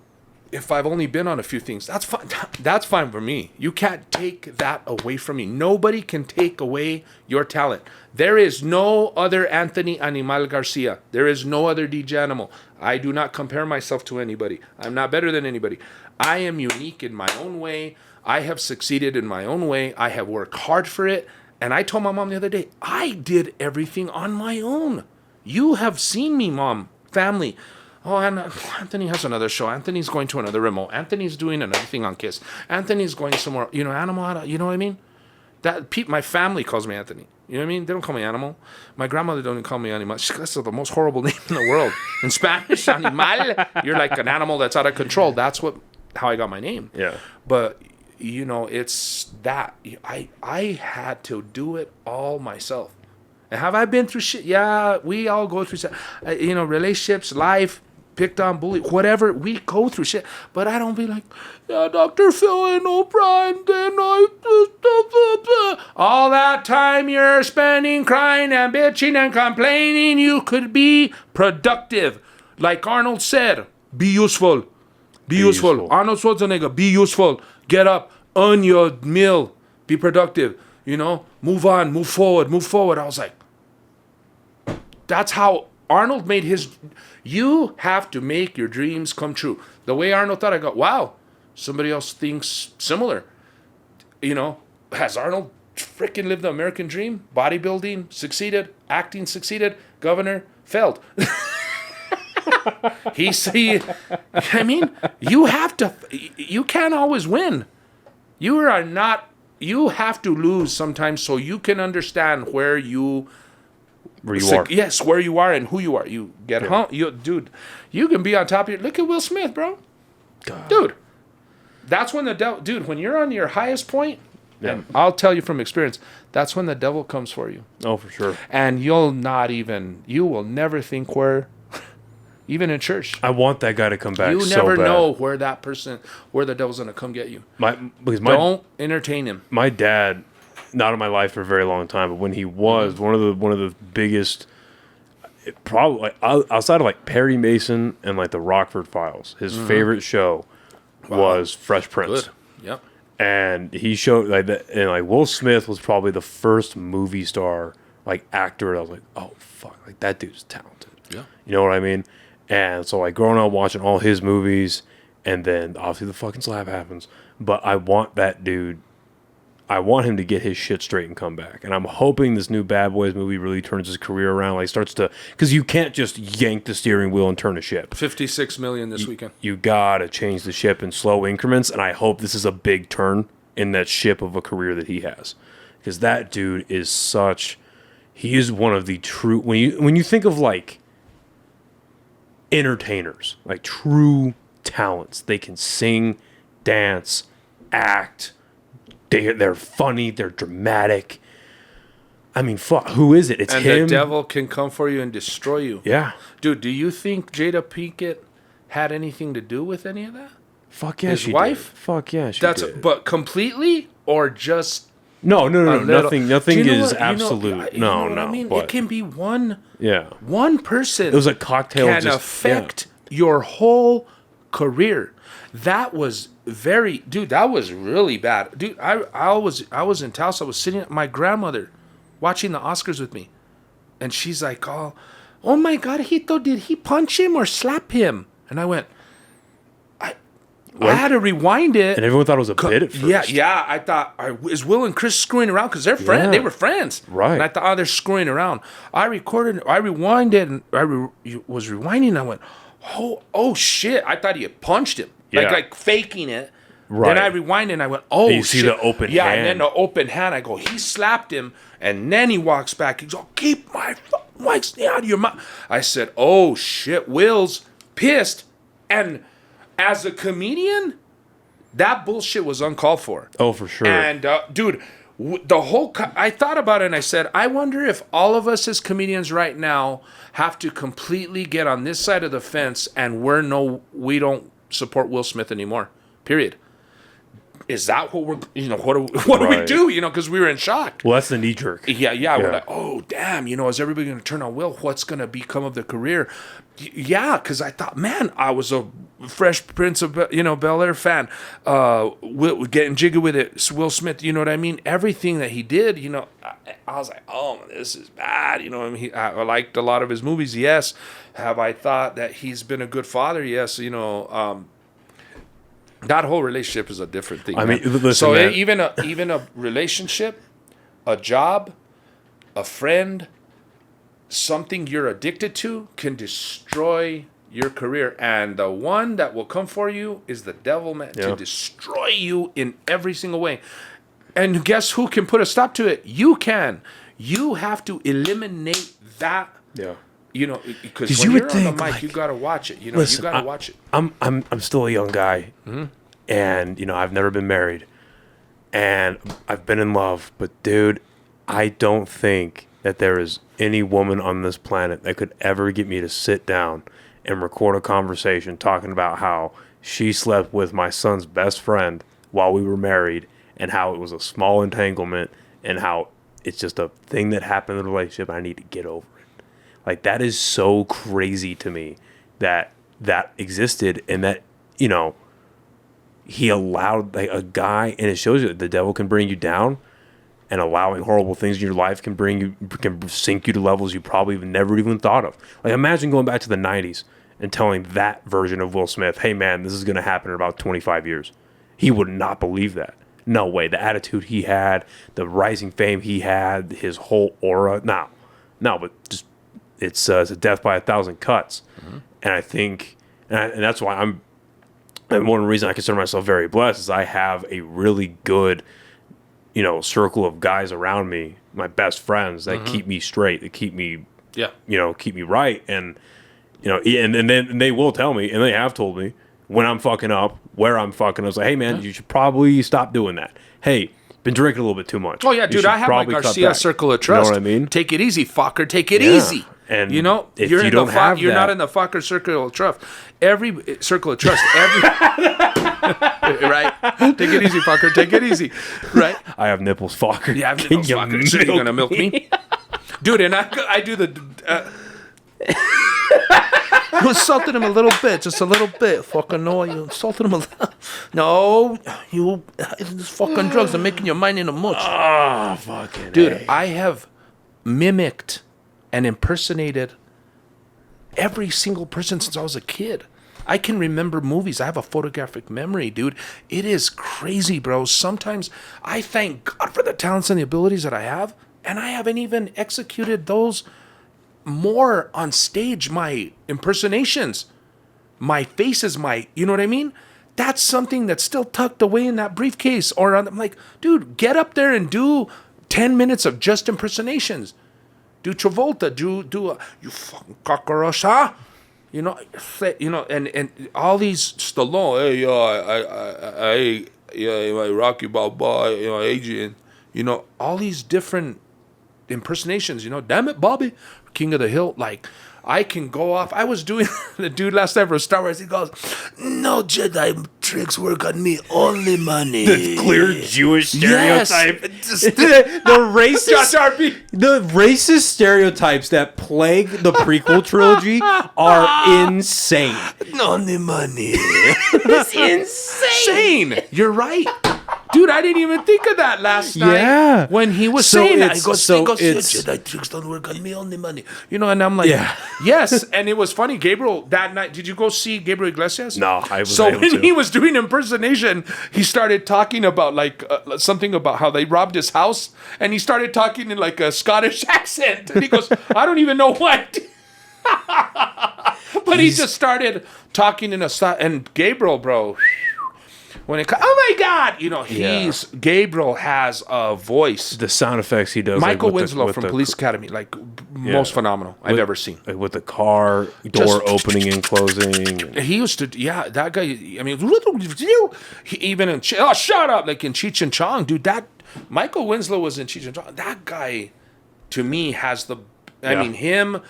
if I've only been on a few things, that's fine. That's fine for me. You can't take that away from me. Nobody can take away your talent. There is no other Anthony Animal Garcia. There is no other DJ Animal. I do not compare myself to anybody. I'm not better than anybody. I am unique in my own way. I have succeeded in my own way. I have worked hard for it. And I told my mom the other day, I did everything on my own. You have seen me, Mom, family. Oh, and Anthony has another show. Anthony's going to another remote. Anthony's doing another thing on Kiss. Anthony's going somewhere. Animal, you know what I mean? My family calls me Anthony. You know what I mean? They don't call me Animal. My grandmother don't even call me Animal. That's the most horrible name in the world. In Spanish, Animal, you're like an animal that's out of control. That's how I got my name. Yeah. But, it's that. I had to do it all myself. And have I been through shit? Yeah, we all go through shit. Relationships, life, picked on, bullied, whatever. We go through shit. But I don't be like, yeah, Dr. Phil and O'Brien, then all that time you're spending crying and bitching and complaining, you could be productive. Like Arnold said, be useful. Be useful. Arnold Schwarzenegger, be useful. Get up, earn your meal, be productive. Move on, move forward. I was like, that's how Arnold made his. You have to make your dreams come true. The way Arnold thought, I go, wow, somebody else thinks similar. Has Arnold freaking lived the American dream? Bodybuilding, succeeded. Acting, succeeded. Governor, failed. You can't always win. You have to lose sometimes so you can understand where you are. Yes, where you are and who you are. You get home. Dude, you can be on top of your... Look at Will Smith, bro. God. Dude, that's when the devil... Dude, when you're on your highest point, and I'll tell you from experience, that's when the devil comes for you. Oh, for sure. And you will never think where... Even in church. I want that guy to come back so bad. You never know where the devil's going to come get you. Don't entertain him. My dad, not in my life for a very long time, but when he was, one of the biggest, probably outside of like Perry Mason and like the Rockford Files, his favorite show was Fresh Prince. Good. Yep. And he showed like that, and like Will Smith was probably the first movie star, like actor. I was like, oh fuck, like that dude's talented. Yeah. You know what I mean? And so, like, growing up watching all his movies, and then obviously the fucking slap happens. But I want that dude. I want him to get his shit straight and come back. And I'm hoping this new Bad Boys movie really turns his career around. Like, starts to, because you can't just yank the steering wheel and turn a ship. $56 million this weekend. You gotta change the ship in slow increments. And I hope this is a big turn in that ship of a career that he has, because that dude is he is one of the true. When you think of like entertainers, like true talents, they can sing, dance, act, they're funny, they're dramatic. I mean, fuck, who is it? It's him. And the devil can come for you and destroy you. Yeah. Dude, do you think Jada Pinkett had anything to do with any of that? Fuck yeah, His wife? Did. Fuck yeah, she did. But completely or just... No. Nothing is absolute. No. I mean, it can be one person. It was a cocktail. Can affect your whole career. That was that was really bad. Dude, I was in Taos. I was sitting at my grandmother watching the Oscars with me. And she's like, oh my God, Hito, did he punch him or slap him? And I went, I had to rewind it. And everyone thought it was a bit at first. Yeah. I thought, is Will and Chris screwing around? Because they're friends. They were friends. Right. And I thought, they're screwing around. I rewinded, and I was rewinding, and I went, oh shit. I thought he had punched him. Yeah. Like faking it. Right. Then I rewind and I went, oh, you see the open yeah, hand. and then the open hand. I go, he slapped him, and then he walks back. He goes, oh, keep my wife's out of your mouth. I said, oh, shit. Will's pissed. And as a comedian, that bullshit was uncalled for. Oh, for sure. And, dude, the whole... I thought about it, and I said, I wonder if all of us as comedians right now have to completely get on this side of the fence, and we don't support Will Smith anymore. Period. Is that what we're, what do we do? Because we were in shock. Well, that's the knee jerk. Yeah. We're like, oh, damn, is everybody going to turn on Will? What's going to become of the career? Yeah, because I thought, man, I was a Fresh Prince of, Bel-Air fan. Getting jiggy with it, Will Smith, you know what I mean? Everything that he did, I was like, oh, this is bad. I liked a lot of his movies, yes. Have I thought that he's been a good father? Yes, that whole relationship is a different thing. I mean, listen, so man. even a relationship, a job, a friend, something you're addicted to can destroy your career. And the one that will come for you is the devil, man, to destroy you in every single way. And guess who can put a stop to it? You can. You have to eliminate that. Yeah. Because when you're on the mic, you gotta watch it. Listen, you gotta watch it. I'm still a young guy, and I've never been married, and I've been in love. But dude, I don't think that there is any woman on this planet that could ever get me to sit down and record a conversation talking about how she slept with my son's best friend while we were married, and how it was a small entanglement, and how it's just a thing that happened in the relationship. And I need to get over. Like, that is so crazy to me that existed, and that, he allowed a guy, and it shows you that the devil can bring you down, and allowing horrible things in your life can sink you to levels you probably never even thought of. Like, imagine going back to the 90s and telling that version of Will Smith, hey, man, this is going to happen in about 25 years. He would not believe that. No way. The attitude he had, the rising fame he had, his whole aura. No, but just... It's a death by 1,000 cuts. And I think, and that's why and one reason I consider myself very blessed is I have a really good, circle of guys around me, my best friends that keep me straight, that keep me, keep me right. And, and then they will tell me, and they have told me when I'm fucking up, where I'm fucking. I was like, hey man, you should probably stop doing that. Hey, been drinking a little bit too much. Oh yeah, dude, I have my Garcia circle of trust. You know what I mean? Take it easy, fucker. Take it easy. And if you're not in the fucker circle of trust. Every circle of trust, right? Take it easy, fucker. Take it easy, right? I have nipples, fucker. Yeah, I have nipples, fucker. So you're gonna milk me, dude? And I do the. You insulted him a little bit, just a little bit. Fucking no, you insulted him a little. No, this fucking drugs are making your mind in a mush. Oh, fucking dude, I have mimicked and impersonated every single person since I was a kid. I can remember movies. I have a photographic memory, dude. It is crazy, bro. Sometimes I thank God for the talents and the abilities that I have, and I haven't even executed those more on stage, my impersonations, my faces, you know what I mean? That's something that's still tucked away in that briefcase. I'm like, dude, get up there and do 10 minutes of just impersonations. Do Travolta, do you fucking cockroach, huh? And all these Stallone, hey, Rocky Balboa, Adrian, all these different impersonations, damn it, Bobby, King of the Hill, like, I can go off. I was doing the dude last night for Star Wars. He goes, "No Jedi tricks work on me. Only money." The clear Jewish stereotype. Yes. The racist stereotypes that plague the prequel trilogy are insane. Only money. It's insane. You're right. Dude, I didn't even think of that last night when he was saying that. He goes, Jedi tricks don't work on me, only money. And I'm like, yes. And it was funny. Gabriel, that night, did you go see Gabriel Iglesias? No, I was So when he was doing impersonation, he started talking about something about how they robbed his house. And he started talking in like a Scottish accent. And he goes, I don't even know what. But he just started talking in and Gabriel, bro, when it oh my God, you know, Gabriel has a voice. The sound effects he does. Michael Winslow from Police Academy, like most phenomenal I've ever seen. Like with the car door opening and closing. He used to, that guy. I mean, even in shut up, like in Cheech and Chong, dude. That Michael Winslow was in Cheech and Chong. That guy, to me, has the. I mean, him,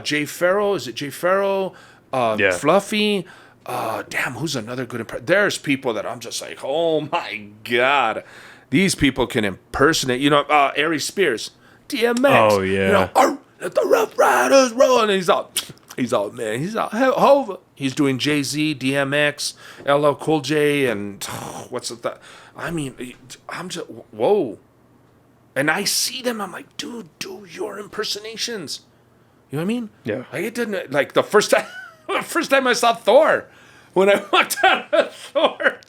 Jay Farrow. Is it Jay Farrow? Fluffy. Damn, who's another good impression? There's people that I'm just like, oh my God, these people can impersonate. You know, Ari Spears, DMX. Oh yeah. You know, let the Rough Riders roll, and he's all Hova. He's doing Jay-Z, DMX, LL Cool J, and what's that? I mean, I'm just whoa. And I see them, I'm like, dude, do your impersonations. You know what I mean? Yeah. Like, it didn't, like, the first time I saw Thor, when I walked out of Thor,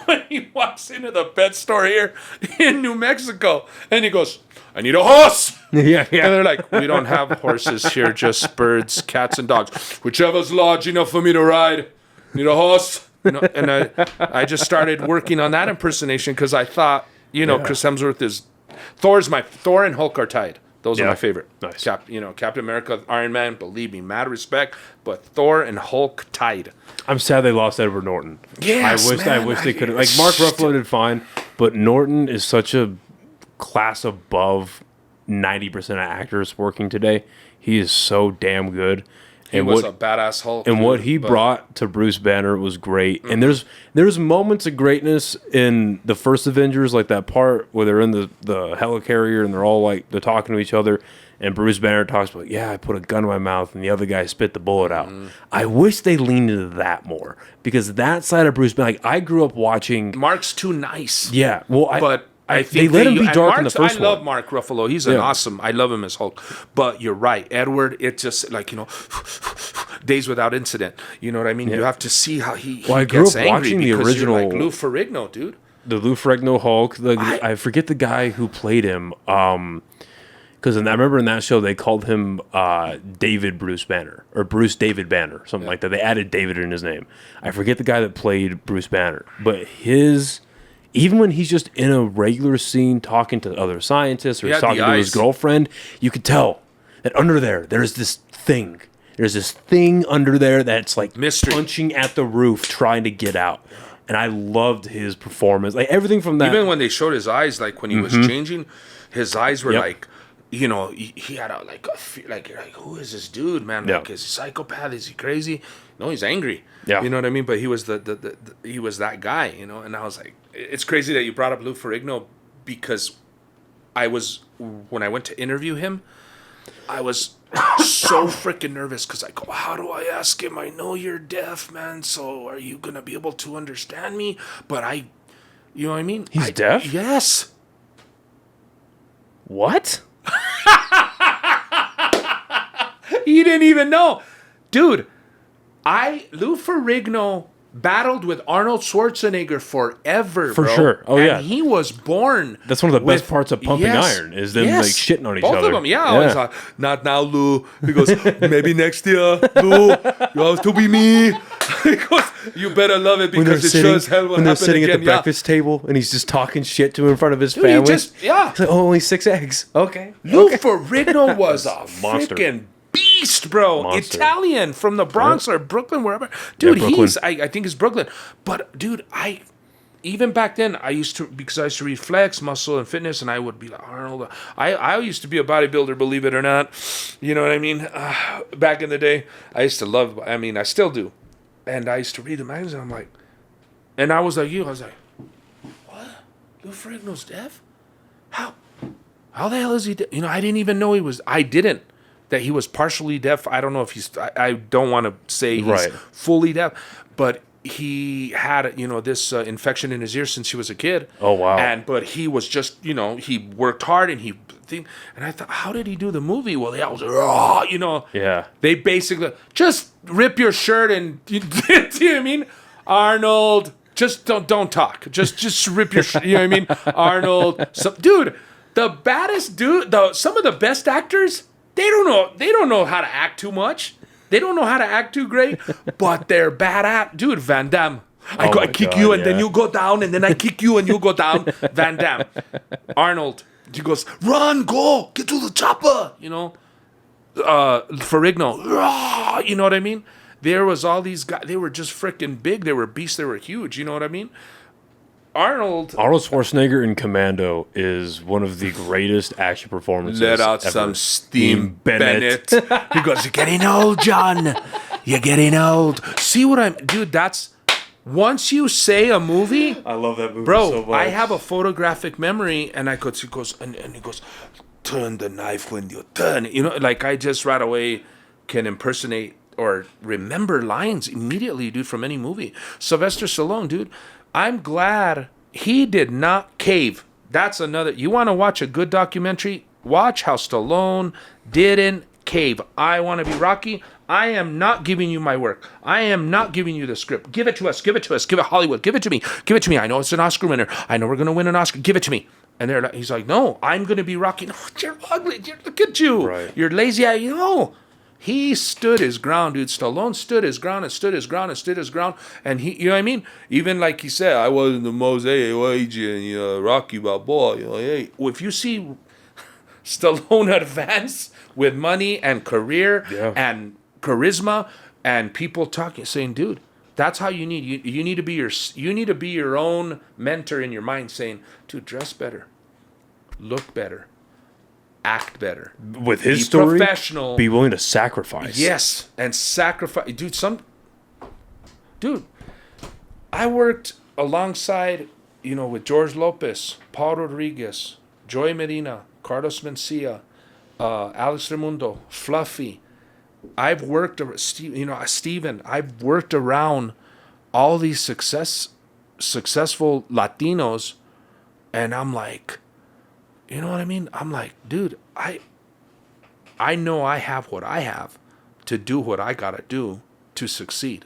when he walks into the pet store here in New Mexico, and he goes, I need a horse. Yeah. And they're like, we don't have horses here, just birds, cats, and dogs. Whichever's large enough for me to ride. Need a horse. You know, and I just started working on that impersonation because I thought, you know, Chris Hemsworth is... Thor and Hulk are tied. Those are my favorite. Nice. Captain America, Iron Man, believe me, mad respect. But Thor and Hulk tied. I'm sad they lost Edward Norton. Yes, I wish they could have. Like, Mark Ruffalo did fine, but Norton is such a class above 90% of actors working today. He is so damn good. He was a badass Hulk. And what he brought to Bruce Banner was great. Mm-hmm. And there's moments of greatness in the first Avengers, like that part where they're in the helicarrier and they're all like, they're talking to each other. And Bruce Banner talks about, I put a gun in my mouth and the other guy spit the bullet out. Mm-hmm. I wish they leaned into that more because that side of Bruce Banner, like I grew up watching. Mark's too nice. Yeah. Well, I think they let him be dark in the first one. I love Mark Ruffalo. He's an awesome. I love him as Hulk. But you're right, Edward. It's just like, you know, Days Without Incident. You know what I mean? You have to see how he gets angry watching the original, you're like Lou Ferrigno, dude. The Lou Ferrigno Hulk. I forget the guy who played him. Because I remember in that show they called him David Bruce Banner or Bruce David Banner, something like that. They added David in his name. I forget the guy that played Bruce Banner, but even when he's just in a regular scene talking to other scientists or he's talking to his girlfriend, you could tell that under there's this thing. There's this thing under there that's like mystery, punching at the roof, trying to get out. And I loved his performance. Like everything from that. Even when they showed his eyes, like when he was changing, his eyes were like, you know, he had a like who is this dude, man? Like, is he psychopath? Is he crazy? No, he's angry. Yeah, you know what I mean. But he was he was that guy, you know. And I was like, it's crazy that you brought up Lou Ferrigno because when I went to interview him, I was so freaking nervous because I go, how do I ask him? I know you're deaf, man. So are you gonna be able to understand me? But you know what I mean? He's deaf? Yes. What? You didn't even know. Dude, Lou Ferrigno battled with Arnold Schwarzenegger forever, For bro. sure. Oh, and he was born. That's one of the best parts of Pumping Iron is them like shitting on each other. Both of them, I was like, not now, Lou. He goes, maybe next year, Lou. You have to be me. He goes, you better love it because it sure as hell will happen again. When they're sitting at the breakfast table and he's just talking shit to him in front of his family. He's like, only 6 eggs. Okay. Lou Ferrigno was a freaking beast, bro. Monster. Italian from the Bronx or Brooklyn, wherever. Dude, I think it's Brooklyn. But dude, even back then because I used to read Flex, Muscle, and Fitness, and I would be like, Arnold. I used to be a bodybuilder, believe it or not. You know what I mean? Back in the day, I used to love. I mean, I still do. And I used to read the magazine. I'm like, and I was like you. I was like, what? Lou Ferrigno's deaf? How the hell is he deaf? You know, I didn't even know he was. I didn't. That he was partially deaf. I don't know if he's. I don't want to say he's fully deaf, but he had this infection in his ear since he was a kid. Oh wow! But he was just he worked hard and and I thought, how did he do the movie? Well, they was They basically just rip your shirt and do you know what I mean? Arnold, just don't talk. Just rip your shirt. You know what I mean? Arnold, dude, the baddest dude. Some of the best actors. They don't know how to act too much. They don't know how to act too great, but they're bad at. Dude, Van Damme. I kick you, and then you go down, and then I kick you, and you go down. Van Damme. Arnold. He goes, run, go, get to the chopper. Ferrigno. You know what I mean? There was all these guys. They were just freaking big. They were beasts. They were huge. You know what I mean? Arnold Schwarzenegger in Commando is one of the greatest action performances. Let out ever. some steam, Bennett. He goes, you're getting old, John. You're getting old. See what I'm... Dude, that's... Once you say a movie... I love that movie bro, so much. I have a photographic memory, and he goes, turn the knife when you turn. I just right away can impersonate or remember lines immediately, dude, from any movie. Sylvester Stallone, dude... I'm glad he did not cave. That's another... You want to watch a good documentary? Watch how Stallone didn't cave. I want to be Rocky. I am not giving you my work. I am not giving you the script. Give it to us. Give it to us. Give it Hollywood. Give it to me. Give it to me. I know it's an Oscar winner. I know we're going to win an Oscar. Give it to me. And he's like, no, I'm going to be Rocky. No, you're ugly. Look at you. Right. You're lazy. He stood his ground, dude. Stallone stood his ground and stood his ground and stood his ground. And he, you know what I mean? Even like he said, I wasn't the most aging, Rocky Balboa. Hey. Well, if you see Stallone advance with money and career and charisma and people talking, saying, dude, that's how you need. You need to be your own mentor in your mind, saying, dude, dress better, look better. Act better. With his be story, professional. Be willing to sacrifice. Yes, and sacrifice. Dude, I worked alongside, with George Lopez, Paul Rodriguez, Joey Medina, Carlos Mencia, Alex Raimundo, Fluffy. I've worked, Steven. I've worked around all these successful Latinos, and I'm like, you know what I mean? I'm like, dude, I know I have what I have to do what I got to do to succeed.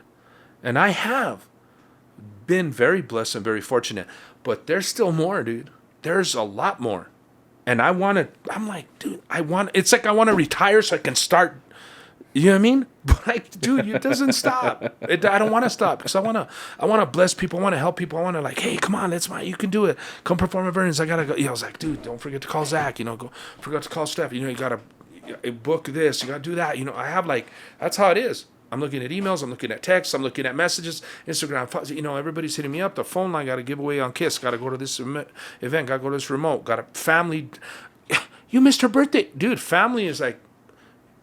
And I have been very blessed and very fortunate. But there's still more, dude. There's a lot more. And I'm like, dude, it's like I want to retire so I can start, you know what I mean? But like, dude, it doesn't stop. I don't want to stop because I want to bless people. I want to help people. I want to like, hey, come on, you can do it. Come perform at Vernon's. I got to go. I was like, dude, don't forget to call Zach, forget to call Steph. You got to book this. You got to do that. I have that's how it is. I'm looking at emails. I'm looking at texts. I'm looking at messages, Instagram. Everybody's hitting me up. The phone line got to give away on Kiss. Got to go to this event. Got to go to this remote. Got a family. You missed her birthday. Dude, family is like,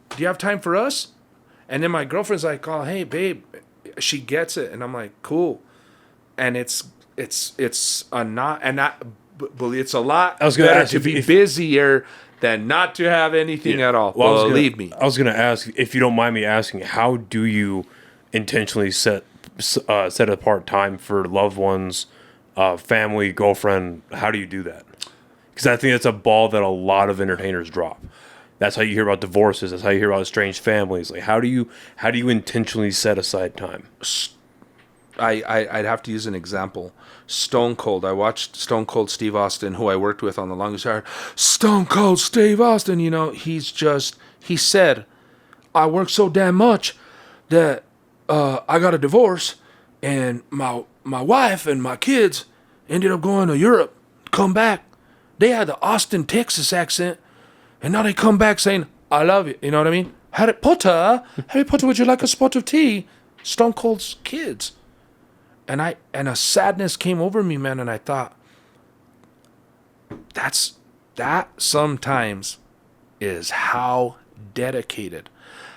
do you have time for us? And then my girlfriend's like, oh, hey, babe. She gets it. And I'm like, cool. And it's a not, and not, but it's a lot I was gonna better ask to be busier than not to have anything at all. Well, believe me. I was going to ask, if you don't mind me asking, how do you intentionally set apart time for loved ones, family, girlfriend? How do you do that? Because I think that's a ball that a lot of entertainers drop. That's how you hear about divorces. That's how you hear about estranged families. Like, how do you intentionally set aside time? I'd have to use an example. Stone Cold. I watched Stone Cold Steve Austin, who I worked with on The Longest Yard. Stone Cold Steve Austin, he said, I work so damn much that I got a divorce, and my wife and my kids ended up going to Europe, come back. They had the Austin, Texas accent. And now they come back saying, I love you. You know what I mean? Harry Potter, would you like a spot of tea? Stone Cold's kids. And a sadness came over me, man. And I thought, that sometimes is how dedicated,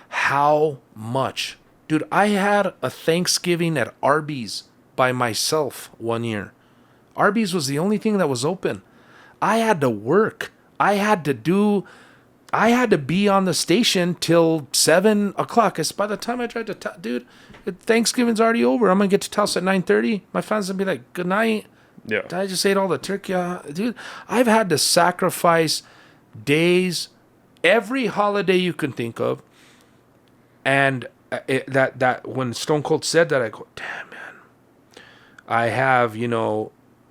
how much. Dude, I had a Thanksgiving at Arby's by myself one year. Arby's was the only thing that was open. I had to work. I had to be on the station till 7 o'clock. By the time I tried to dude, Thanksgiving's already over. I'm going to get to Taos at 9:30. My fans going to be like, good night. Yeah. I just ate all the turkey. Dude, I've had to sacrifice days, every holiday you can think of. And that when Stone Cold said that, I go, damn, man. I have,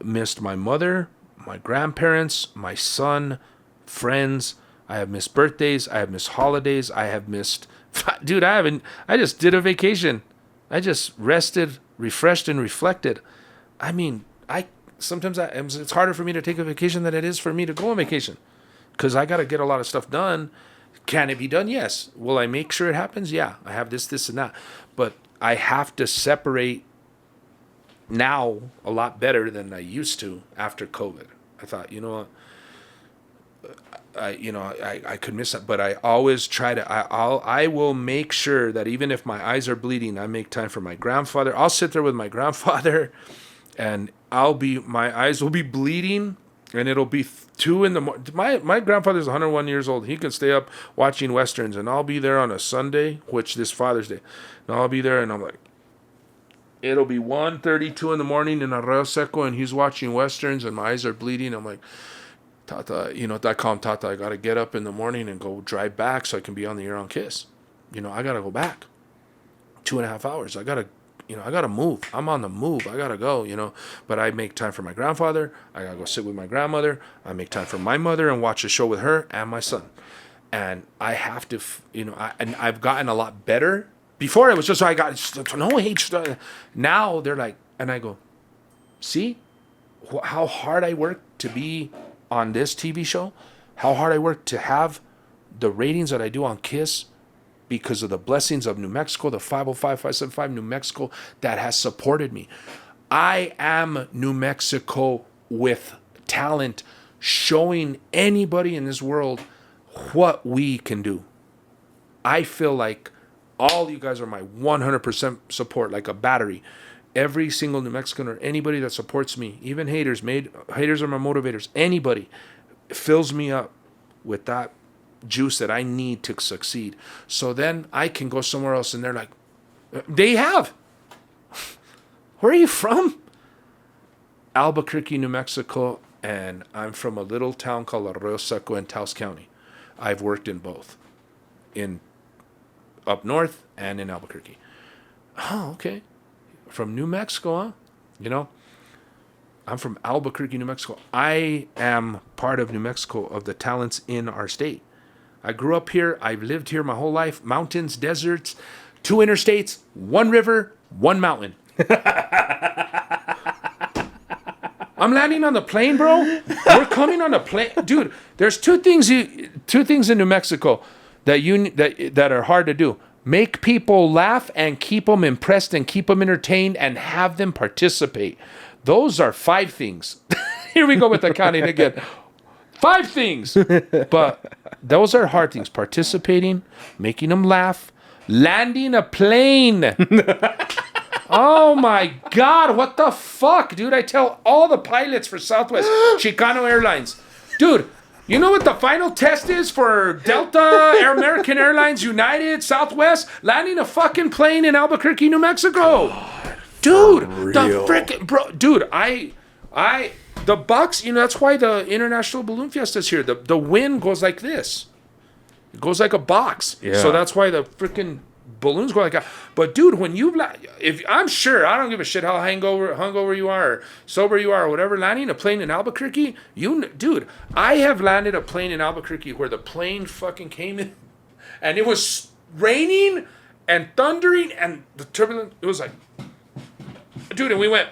missed my mother, my grandparents, my son, friends. I have missed birthdays. I have missed holidays. I have missed... Dude, I just did a vacation. I just rested refreshed and reflected. I mean, sometimes it's harder for me to take a vacation than it is for me to go on vacation, because I got to get a lot of stuff done. Can it be done? Yes. Will I make sure it happens? Yeah. I have this, and that. But I have to separate now a lot better than I used to after COVID. I thought, you know what? I could miss that, but I always try to. I will make sure that even if my eyes are bleeding, I make time for my grandfather. I'll sit there with my grandfather, and my eyes will be bleeding, and it'll be 2 in the morning. My grandfather's 101 years old. He can stay up watching westerns, and I'll be there on a Sunday, which this Father's Day. And I'll be there, and I'm like, it'll be 1:32 in the morning in Arroyo Seco, and he's watching westerns, and my eyes are bleeding. I'm like, Tata, I call him Tata. I got to get up in the morning and go drive back so I can be on the air on Kiss. I got to go back 2.5 hours. I got to move. I'm on the move. I got to go, But I make time for my grandfather. I got to go sit with my grandmother. I make time for my mother and watch a show with her and my son. And I have to, and I've gotten a lot better. Before it was just, I got, no hate. Now they're like, and I go, see how hard I work to be on this TV show, how hard I work to have the ratings that I do on Kiss, because of the blessings of New Mexico, the 505-575 New Mexico that has supported me. I am New Mexico with talent, showing anybody in this world what we can do. I feel like all you guys are my 100% support, like a battery. Every single New Mexican or anybody that supports me, even haters are my motivators. Anybody fills me up with that juice that I need to succeed. So then I can go somewhere else, and they're like, they have. Where are you from? Albuquerque, New Mexico, and I'm from a little town called Arroyo Seco in Taos County. I've worked in both, in up north and in Albuquerque. Oh, okay. From New Mexico, huh? I'm from Albuquerque, New Mexico. I am part of New Mexico, of the talents in our state. I grew up here. I've lived here my whole life. Mountains, deserts, 2 interstates, 1 river, 1 mountain. I'm landing on the plane, bro. We're coming on a plane. Dude, there's two things in New Mexico that are hard to do. Make people laugh and keep them impressed and keep them entertained and have them participate. Those are 5 things. Here we go with the counting again. 5 things. But those are hard things. Participating, making them laugh, landing a plane. Oh my God, what the fuck, dude? I tell all the pilots for Southwest, Chicano Airlines, dude, you know what the final test is for Delta, American Airlines, United, Southwest? Landing a fucking plane in Albuquerque, New Mexico. God, dude, the frickin', bro, dude, the box, that's why the International Balloon Fiesta is here. The wind goes like this. It goes like a box. Yeah. So that's why the freaking balloons go like that. But dude, when I'm sure, I don't give a shit how hungover you are, or sober you are, or whatever, landing a plane in Albuquerque, dude, I have landed a plane in Albuquerque where the plane fucking came in, and it was raining and thundering, and the turbulence, it was like, dude, and we went,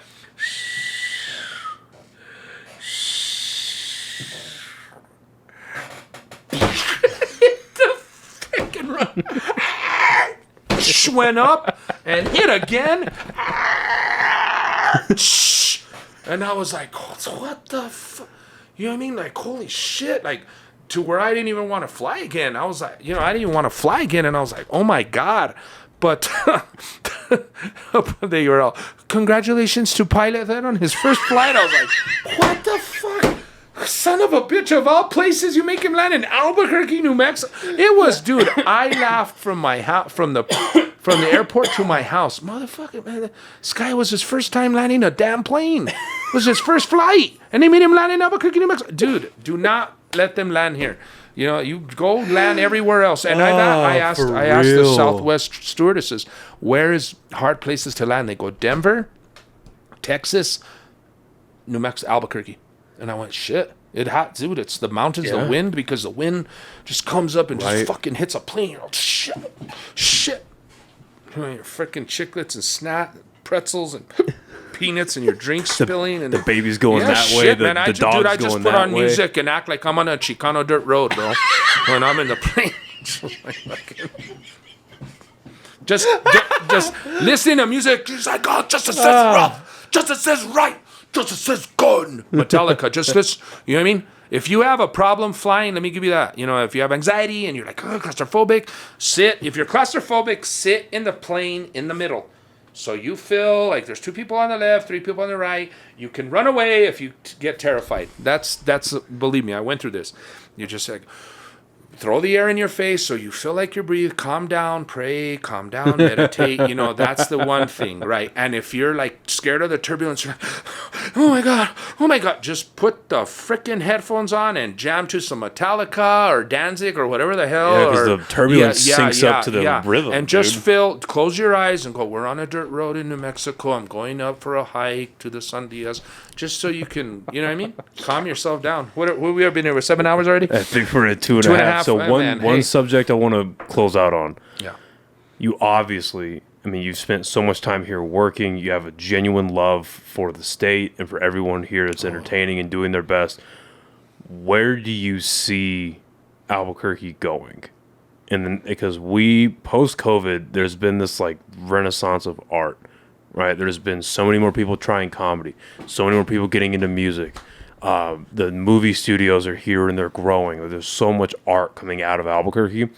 went up and hit again. And I was like, what the fuck? You know what I mean? Like, holy shit. Like, to where I didn't even want to fly again. I was like, I didn't even want to fly again. And I was like, oh my God. But they were all, congratulations to pilot that on his first flight. I was like, what the fuck? Son of a bitch, of all places, you make him land in Albuquerque, New Mexico. It was, dude, I laughed from my house, from the airport to my house. Motherfucker, man, this guy was his first time landing a damn plane. It was his first flight, and they made him land in Albuquerque, New Mexico. Dude, do not let them land here. You go land everywhere else. And I asked the Southwest stewardesses, where is hard places to land? They go Denver, Texas, New Mexico, Albuquerque. And I went, shit, it hot, dude. It's the mountains, the wind, because the wind just comes up and just fucking hits a plane. Oh, shit. Your freaking chiclets and pretzels and peanuts and your drink spilling. And the baby's going that way. The dog's going that way. I just put on music and act like I'm on a Chicano dirt road, bro. When I'm in the plane. Just listening to music. Just like, oh, justice says rough. Justice says right. Justice says good. Metallica. Just listen. You know what I mean? If you have a problem flying, let me give you that. You know, if you have anxiety and you're like, oh, claustrophobic, sit. If you're claustrophobic, sit in the plane in the middle. So you feel like there's 2 people on the left, 3 people on the right. You can run away if you get terrified. That's believe me, I went through this. You just like, throw the air in your face so you feel like you breathe. Calm down, pray, calm down, meditate. You know, that's the one thing, right? And if you're like scared of the turbulence, you're like, oh my God, just put the freaking headphones on and jam to some Metallica or Danzig or whatever the hell. Yeah, because the turbulence syncs up to the rhythm. And just close your eyes and go, we're on a dirt road in New Mexico. I'm going up for a hike to the Sandias. Just so you can, you know what I mean? Calm yourself down. What we have been here with 7 hours already? I think we're at 2.5. So one subject I want to close out on. Yeah. You obviously, I mean, you've spent so much time here working. You have a genuine love for the state and for everyone here that's entertaining and doing their best. Where do you see Albuquerque going? And then, because post-COVID, there's been this like renaissance of art. Right, there's been so many more people trying comedy, so many more people getting into music. The movie studios are here and they're growing. There's so much art coming out of Albuquerque.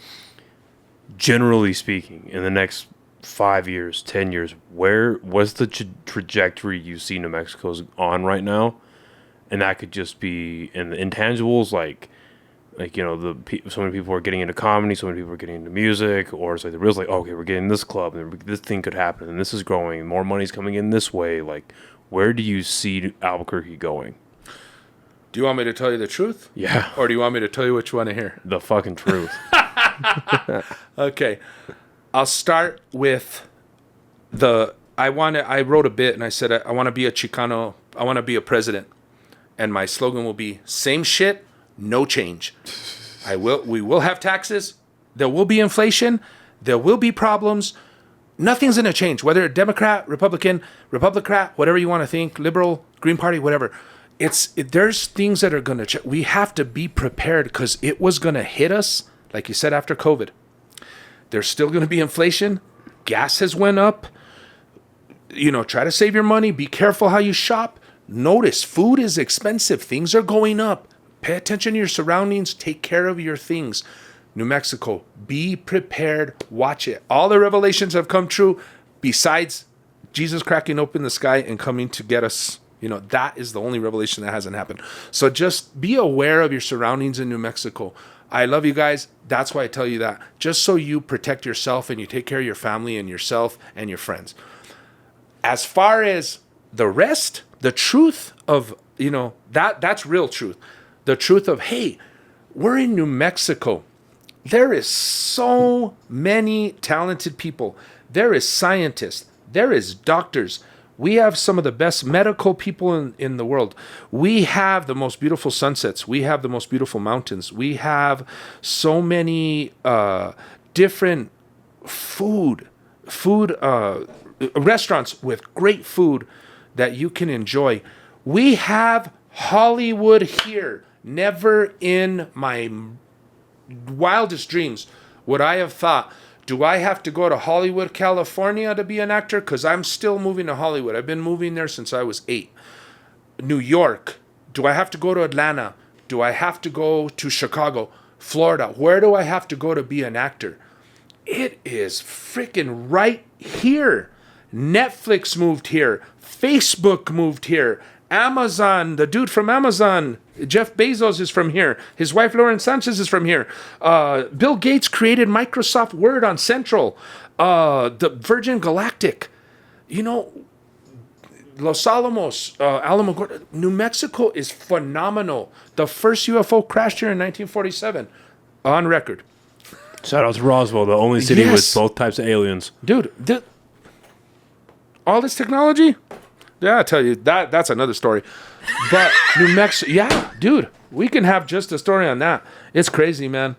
Generally speaking, in the next 5 years, 10 years, what's the trajectory you see New Mexico's on right now? And that could just be in the intangibles, like you know, so many people are getting into comedy, so many people are getting into music, or it's like the real like, okay, we're getting this club, and this thing could happen, and this is growing, more money's coming in this way. Like, where do you see Albuquerque going? Do you want me to tell you the truth? Yeah. Or do you want me to tell you what you want to hear? The fucking truth. Okay. I'll start with I wrote a bit and I said, I want to be a Chicano, I want to be a president. And my slogan will be, same shit, no change. We will have taxes. There will be inflation. There will be problems. Nothing's going to change, whether Democrat, Republican, whatever you want to think, liberal, Green Party, whatever. There's things that are going to change. We have to be prepared because it was going to hit us, like you said, after COVID. There's still going to be inflation. Gas has went up. You know, try to save your money. Be careful how you shop. Notice food is expensive. Things are going up. Pay attention to your surroundings. Take care of your things. New Mexico, be prepared. Watch it. All the revelations have come true besides Jesus cracking open the sky and coming to get us. You know, that is the only revelation that hasn't happened. So just be aware of your surroundings in New Mexico. I love you guys. That's why I tell you that. Just so you protect yourself and you take care of your family and yourself and your friends. As far as the rest, the truth of, you know, that's real truth. The truth of, hey, we're in New Mexico. There is so many talented people. There is scientists. There is doctors. We have some of the best medical people in the world. We have the most beautiful sunsets. We have the most beautiful mountains. We have so many different food restaurants with great food that you can enjoy. We have Hollywood here. Never in my wildest dreams would I have thought, do I have to go to Hollywood, California to be an actor? Because I'm still moving to Hollywood. I've been moving there since I was 8. New York. Do I have to go to Atlanta? Do I have to go to Chicago? Florida? Where do I have to go to be an actor? It is freaking right here. Netflix moved here. Facebook moved here. Amazon, the dude from Amazon, Jeff Bezos is from here. His wife, Lauren Sanchez, is from here. Bill Gates created Microsoft Word on Central. The Virgin Galactic. You know, Los Alamos, Alamogordo. New Mexico is phenomenal. The first UFO crashed here in 1947. On record. Shout out to Roswell, the only city with both types of aliens. Dude, all this technology... Yeah, I'll tell you, that's another story. But New Mexico, yeah, dude, we can have just a story on that. It's crazy, man.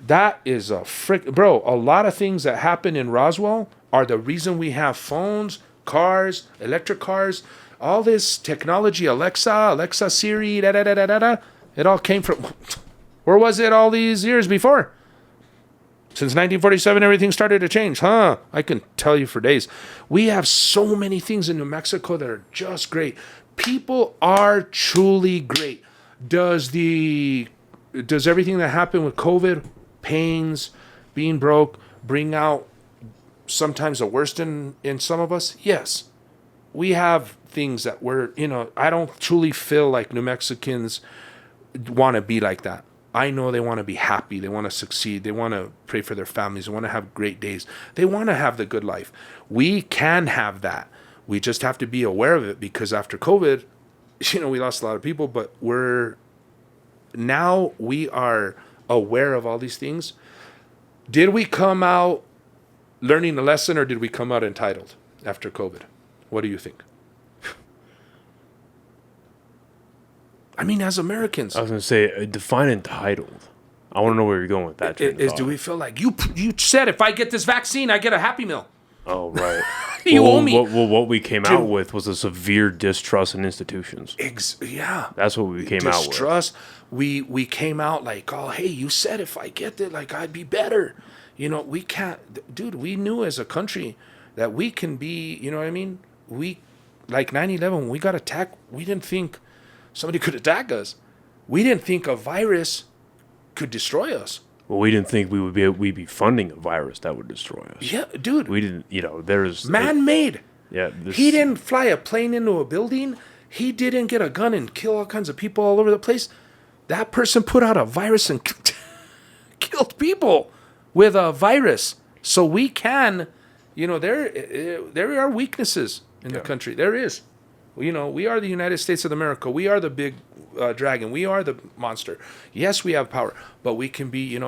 That is a bro, a lot of things that happen in Roswell are the reason we have phones, cars, electric cars, all this technology, Alexa, Siri, da da da da da. It all came from. Where was it all these years before? Since 1947, everything started to change, huh? I can tell you for days. We have so many things in New Mexico that are just great. People are truly great. Does everything that happened with COVID, pains, being broke, bring out sometimes the worst in some of us? Yes. We have things that I don't truly feel like New Mexicans want to be like that. I know they want to be happy. They want to succeed. They want to pray for their families. They want to have great days. They want to have the good life. We can have that. We just have to be aware of it, because after COVID, we lost a lot of people, but we are aware of all these things. Did we come out learning a lesson, or did we come out entitled after COVID? What do you think? I mean, as Americans, I was going to say, define entitled. I want to know where you're going with that. Do we feel like you said if I get this vaccine, I get a Happy Meal? Oh, right. You owe me. What we came out with was a severe distrust in institutions. Yeah. That's what we came out with. Distrust. We came out like, oh, hey, you said if I get it, like, I'd be better. We can't. Dude, we knew as a country that we can be, you know what I mean? We, like 9/11, when we got attacked, we didn't think somebody could attack us. We didn't think a virus could destroy us. Well, we didn't think we'd be funding a virus that would destroy us. Yeah, dude. We didn't, there's... Man-made. Yeah. He didn't fly a plane into a building. He didn't get a gun and kill all kinds of people all over the place. That person put out a virus and killed people with a virus. So we can, there are weaknesses in the country. There is. We are the United States of America. We are the big dragon. We are the monster. Yes, we have power, but we can be,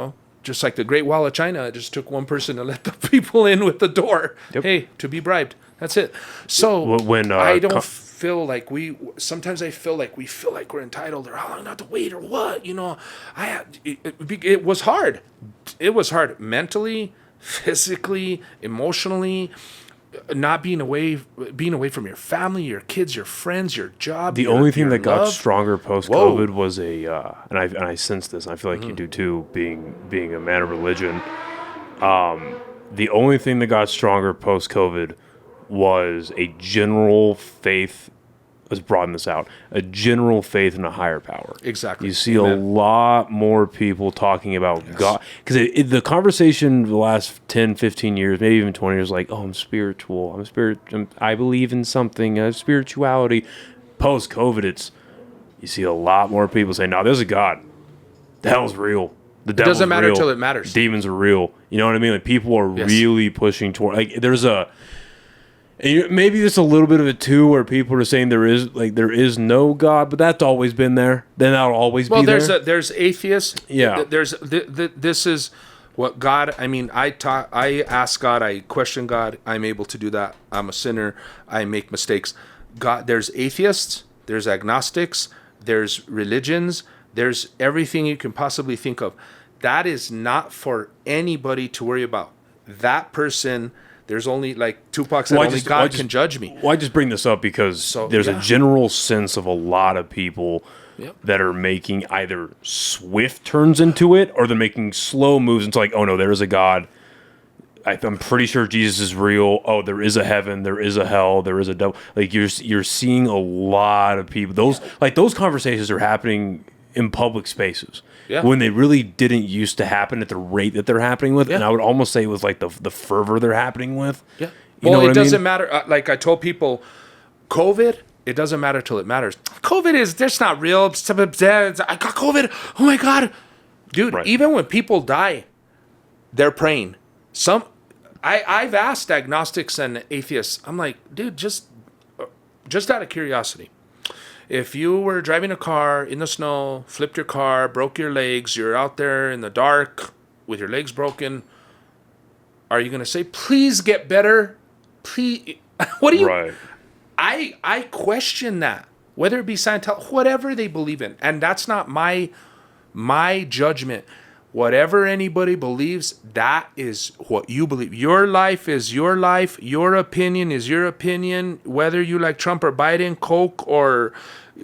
just like the Great Wall of China. It just took one person to let the people in with the door. Yep. Hey, to be bribed. That's it. So I don't feel like sometimes I feel like we feel like we're entitled, or how long not to wait, or what, it was hard. It was hard mentally, physically, emotionally. Not being away from your family, your kids, your friends, your job. The only thing that got stronger post-COVID was and I sense this, and I feel like you do too, being a man of religion. The only thing that got stronger post-COVID was a general faith. Let's broaden this out. A general faith in a higher power. Exactly. You see a lot more people talking about God. Because the conversation the last 10, 15 years, maybe even 20 years, like, oh, I'm spiritual. I believe in something. I have spirituality. Post-COVID, you see a lot more people saying, no, there's a God. The hell's real. The devil's doesn't matter real. till it matters. Demons are real. You know what I mean? Like, people are really pushing toward... Like, there's a... And maybe there's a little bit of it too, where people are saying there is no God, but that's always been there. Then that'll always be there. Well, there's atheists. Yeah. This is what God. I mean, I ask God. I question God. I'm able to do that. I'm a sinner. I make mistakes. God. There's atheists. There's agnostics. There's religions. There's everything you can possibly think of. That is not for anybody to worry about. That person. There's only, like Tupac said, only God can judge me. Well, I just bring this up because there's a general sense of a lot of people that are making either swift turns into it, or they're making slow moves into like, oh no, there is a God. I'm pretty sure Jesus is real. Oh, there is a heaven, there is a hell, there is a devil. Like you're seeing a lot of people. Those conversations are happening in public spaces. Yeah. When they really didn't used to happen at the rate that they're happening with. And I would almost say with like the fervor they're happening with. Yeah. Well, it doesn't matter. Like I told people, COVID, it doesn't matter till it matters. COVID that's not real. I got COVID. Oh my God. Dude, even when people die, they're praying. I've asked agnostics and atheists, I'm like, dude, just out of curiosity. If you were driving a car in the snow, flipped your car, broke your legs, you're out there in the dark with your legs broken, are you going to say, please get better? Please. What do you... Right. I question that. Whether it be Scientology, whatever they believe in. And that's not my judgment. Whatever anybody believes, that is what you believe. Your life is your life. Your opinion is your opinion. Whether you like Trump or Biden, Coke or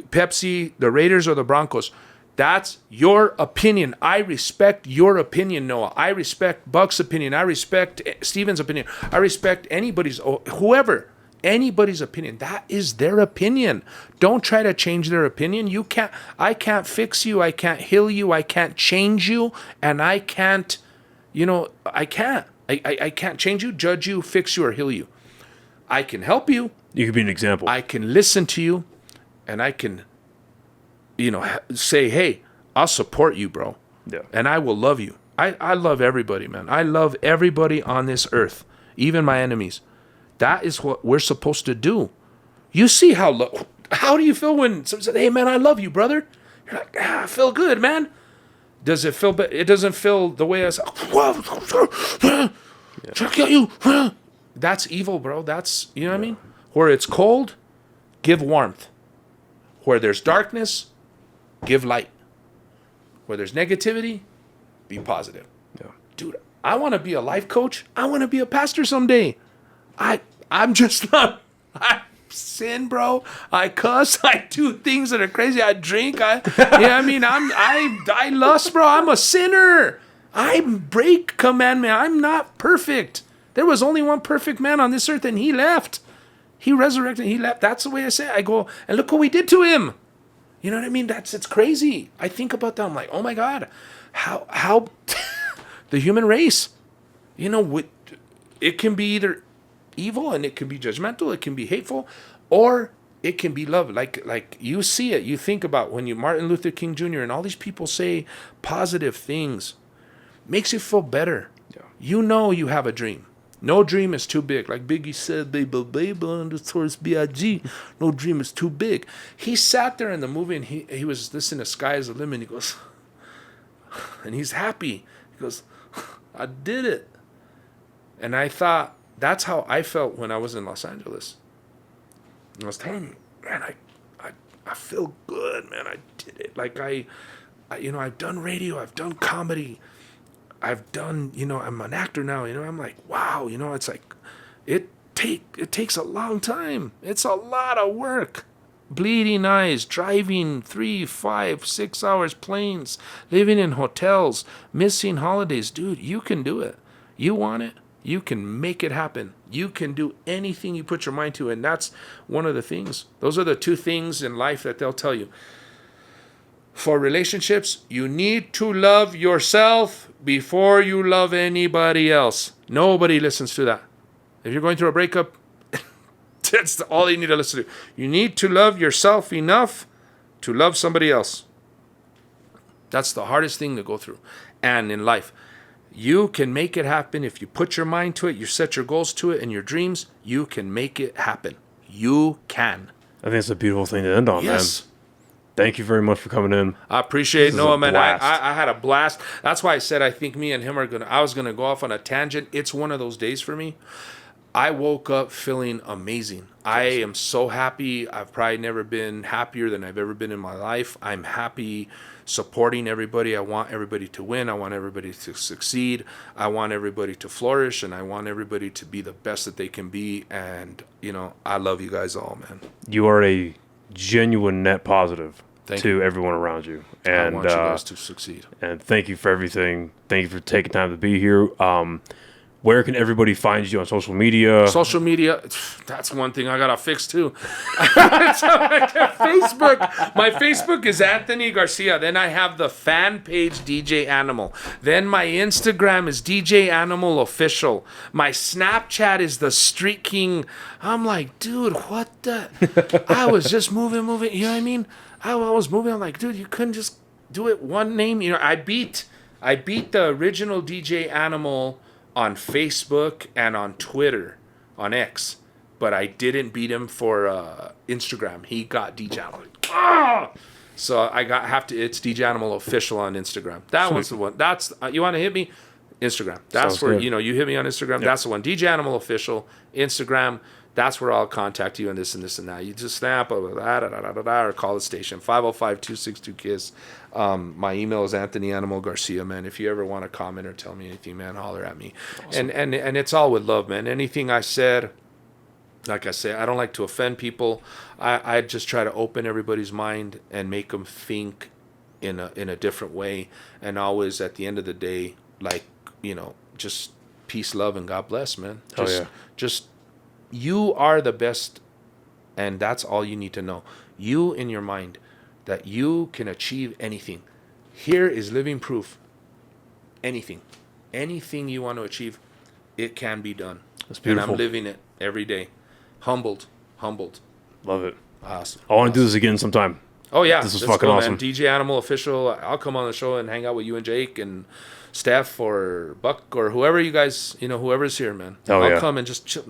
Pepsi, the Raiders or the Broncos, that's your opinion. I respect your opinion, Noah. I respect Buck's opinion. I respect Steven's opinion. I respect anybody's, anybody's opinion. That is their opinion. Don't try to change their opinion. I can't fix you. I can't heal you. I can't change you. And I can't, I can't change you, judge you, fix you, or heal you. I can help you. You could be an example. I can listen to you, and I can, say, hey, I'll support you, bro. Yeah. And I will love you. I love everybody, man. I love everybody on this earth, even my enemies. That is what we're supposed to do. You see how do you feel when someone says, hey, man, I love you, brother? You're like, I feel good, man. Does it feel it doesn't feel the way I say, try to kill you. That's evil, bro. That's, you know what I mean? Where it's cold, give warmth. Where there's darkness, give light. Where there's negativity, be positive. Yeah. Dude, I want to be a life coach. I want to be a pastor someday. I'm just not. I sin, bro. I cuss. I do things that are crazy. I drink. I lust, bro. I'm a sinner. I break commandment. I'm not perfect. There was only one perfect man on this earth, and he left. He resurrected. He left. That's the way I say it. I go, and look what we did to him. You know what I mean? It's crazy. I think about that. I'm like, oh my God, how the human race. It can be either evil and it can be judgmental, it can be hateful, or it can be love. Like you see it, you think about when Martin Luther King Jr. and all these people say positive things, makes you feel better. Yeah. You have a dream. No dream is too big. Like Biggie said, baby, underscores B.I.G. No dream is too big. He sat there in the movie and he was listening to Sky is the Limit. He goes, and he's happy. He goes, I did it. And I thought, that's how I felt when I was in Los Angeles. I was telling you, man, I feel good, man. I did it. Like I've done radio, I've done comedy, I've done, I'm an actor now. I'm like, wow. It's like it takes a long time. It's a lot of work. Bleeding eyes, driving 3, 5, 6 hours planes, living in hotels, missing holidays. Dude, you can do it. You want it? You can make it happen. You can do anything you put your mind to. And that's one of the things. Those are the two things in life that they'll tell you. For relationships, you need to love yourself before you love anybody else. Nobody listens to that. If you're going through a breakup, that's all you need to listen to. You need to love yourself enough to love somebody else. That's the hardest thing to go through. And in life, you can make it happen if you put your mind to it, you set your goals to it and your dreams, you can make it happen. You can. I think it's a beautiful thing to end on, yes. Man. Thank you very much for coming in. I appreciate it, Noah, man. I had a blast. That's why I said I think me and him I was going to go off on a tangent. It's one of those days for me. I woke up feeling amazing. I am so happy. I've probably never been happier than I've ever been in my life. I'm happy supporting everybody. I want everybody to win. I want everybody to succeed. I want everybody to flourish, and I want everybody to be the best that they can be. And, I love you guys all, man. You are a genuine net positive to everyone around you. And I want you guys to succeed. And thank you for everything. Thank you for taking time to be here. Where can everybody find you on social media? Social media, that's one thing I got to fix too. Facebook. My Facebook is Anthony Garcia. Then I have the fan page DJ Animal. Then my Instagram is DJ Animal Official. My Snapchat is the Street King. I'm like, dude, what the? I was just moving. You know what I mean? I was moving. I'm like, dude, you couldn't just do it one name. I beat the original DJ Animal on Facebook and on Twitter, on X, but I didn't beat him for Instagram. He got DJ Animal. So it's DJ Animal Official on Instagram. That one's the one. That's you want to hit me? Instagram. That's Sounds where good. You hit me on Instagram. Yep. That's the one. DJ Animal Official, Instagram. that's where I'll contact you and this and this and that. You just snap or call the station 505-262-KISS. My email is Anthony Animal Garcia, man. If you ever want to comment or tell me anything, man, holler at me. Awesome. And it's all with love, man. Anything I said, like I say, I don't like to offend people. I just try to open everybody's mind and make them think in a different way. And always at the end of the day, like, you know, just peace, love, and God bless, man. Just you are the best, and that's all you need to know. You in your mind that you can achieve anything. Here is living proof. Anything you want to achieve, it can be done. That's beautiful. And I'm living it every day. Humbled. Love it. Awesome. I want to do this again sometime. Oh yeah, this is fucking awesome. Man. DJ Animal Official. I'll come on the show and hang out with you and Jake and Steph or Buck or whoever you guys, you know, whoever's here, man. I'll come and just chill.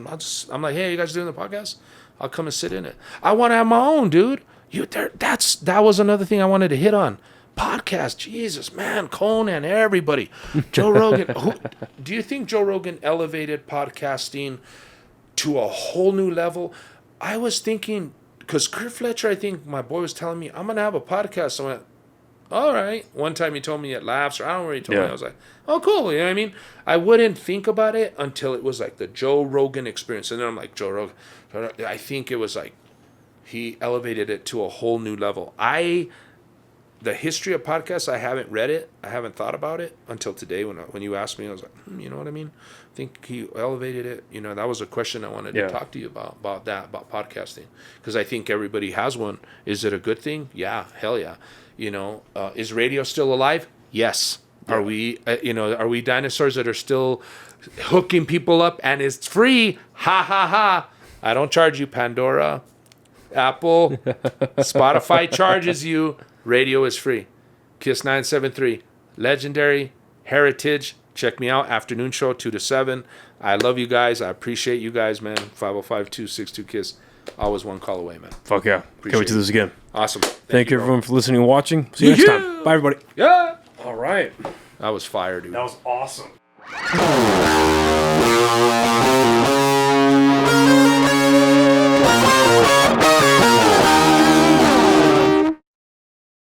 I'm like, hey, you guys doing the podcast? I'll come and sit in it. I want to have my own, dude. That was another thing I wanted to hit on. Podcast, Jesus, man, Conan, everybody, Joe Rogan. Do you think Joe Rogan elevated podcasting to a whole new level? I was thinking, because Kurt Fletcher, I think my boy was telling me, I'm gonna have a podcast. I went, all right. One time he told me at Laughs, or I don't know where he told me. I was like, oh, cool. You know what I mean? I wouldn't think about it until it was like the Joe Rogan experience. And then I'm like, Joe Rogan. I think it was like he elevated it to a whole new level. The history of podcasts, I haven't read it. I haven't thought about it until today when you asked me. I was like, you know what I mean? I think he elevated it. You know, that was a question I wanted to talk to you about podcasting. Because I think everybody has one. Is it a good thing? Yeah, hell yeah. You know, is radio still alive? Yes. Yeah. Are we dinosaurs that are still hooking people up and it's free? Ha ha ha. I don't charge you, Pandora. Apple, Spotify charges you. Radio is free. Kiss 973. Legendary, Heritage. Check me out. Afternoon show, 2 to 7. I love you guys. I appreciate you guys, man. 505-262-KISS. Always one call away, man. Fuck yeah. Can't wait to do this again. Awesome. Thank you, everyone, for listening and watching. See you next time. Bye, everybody. Yeah. All right. That was fire, dude. That was awesome.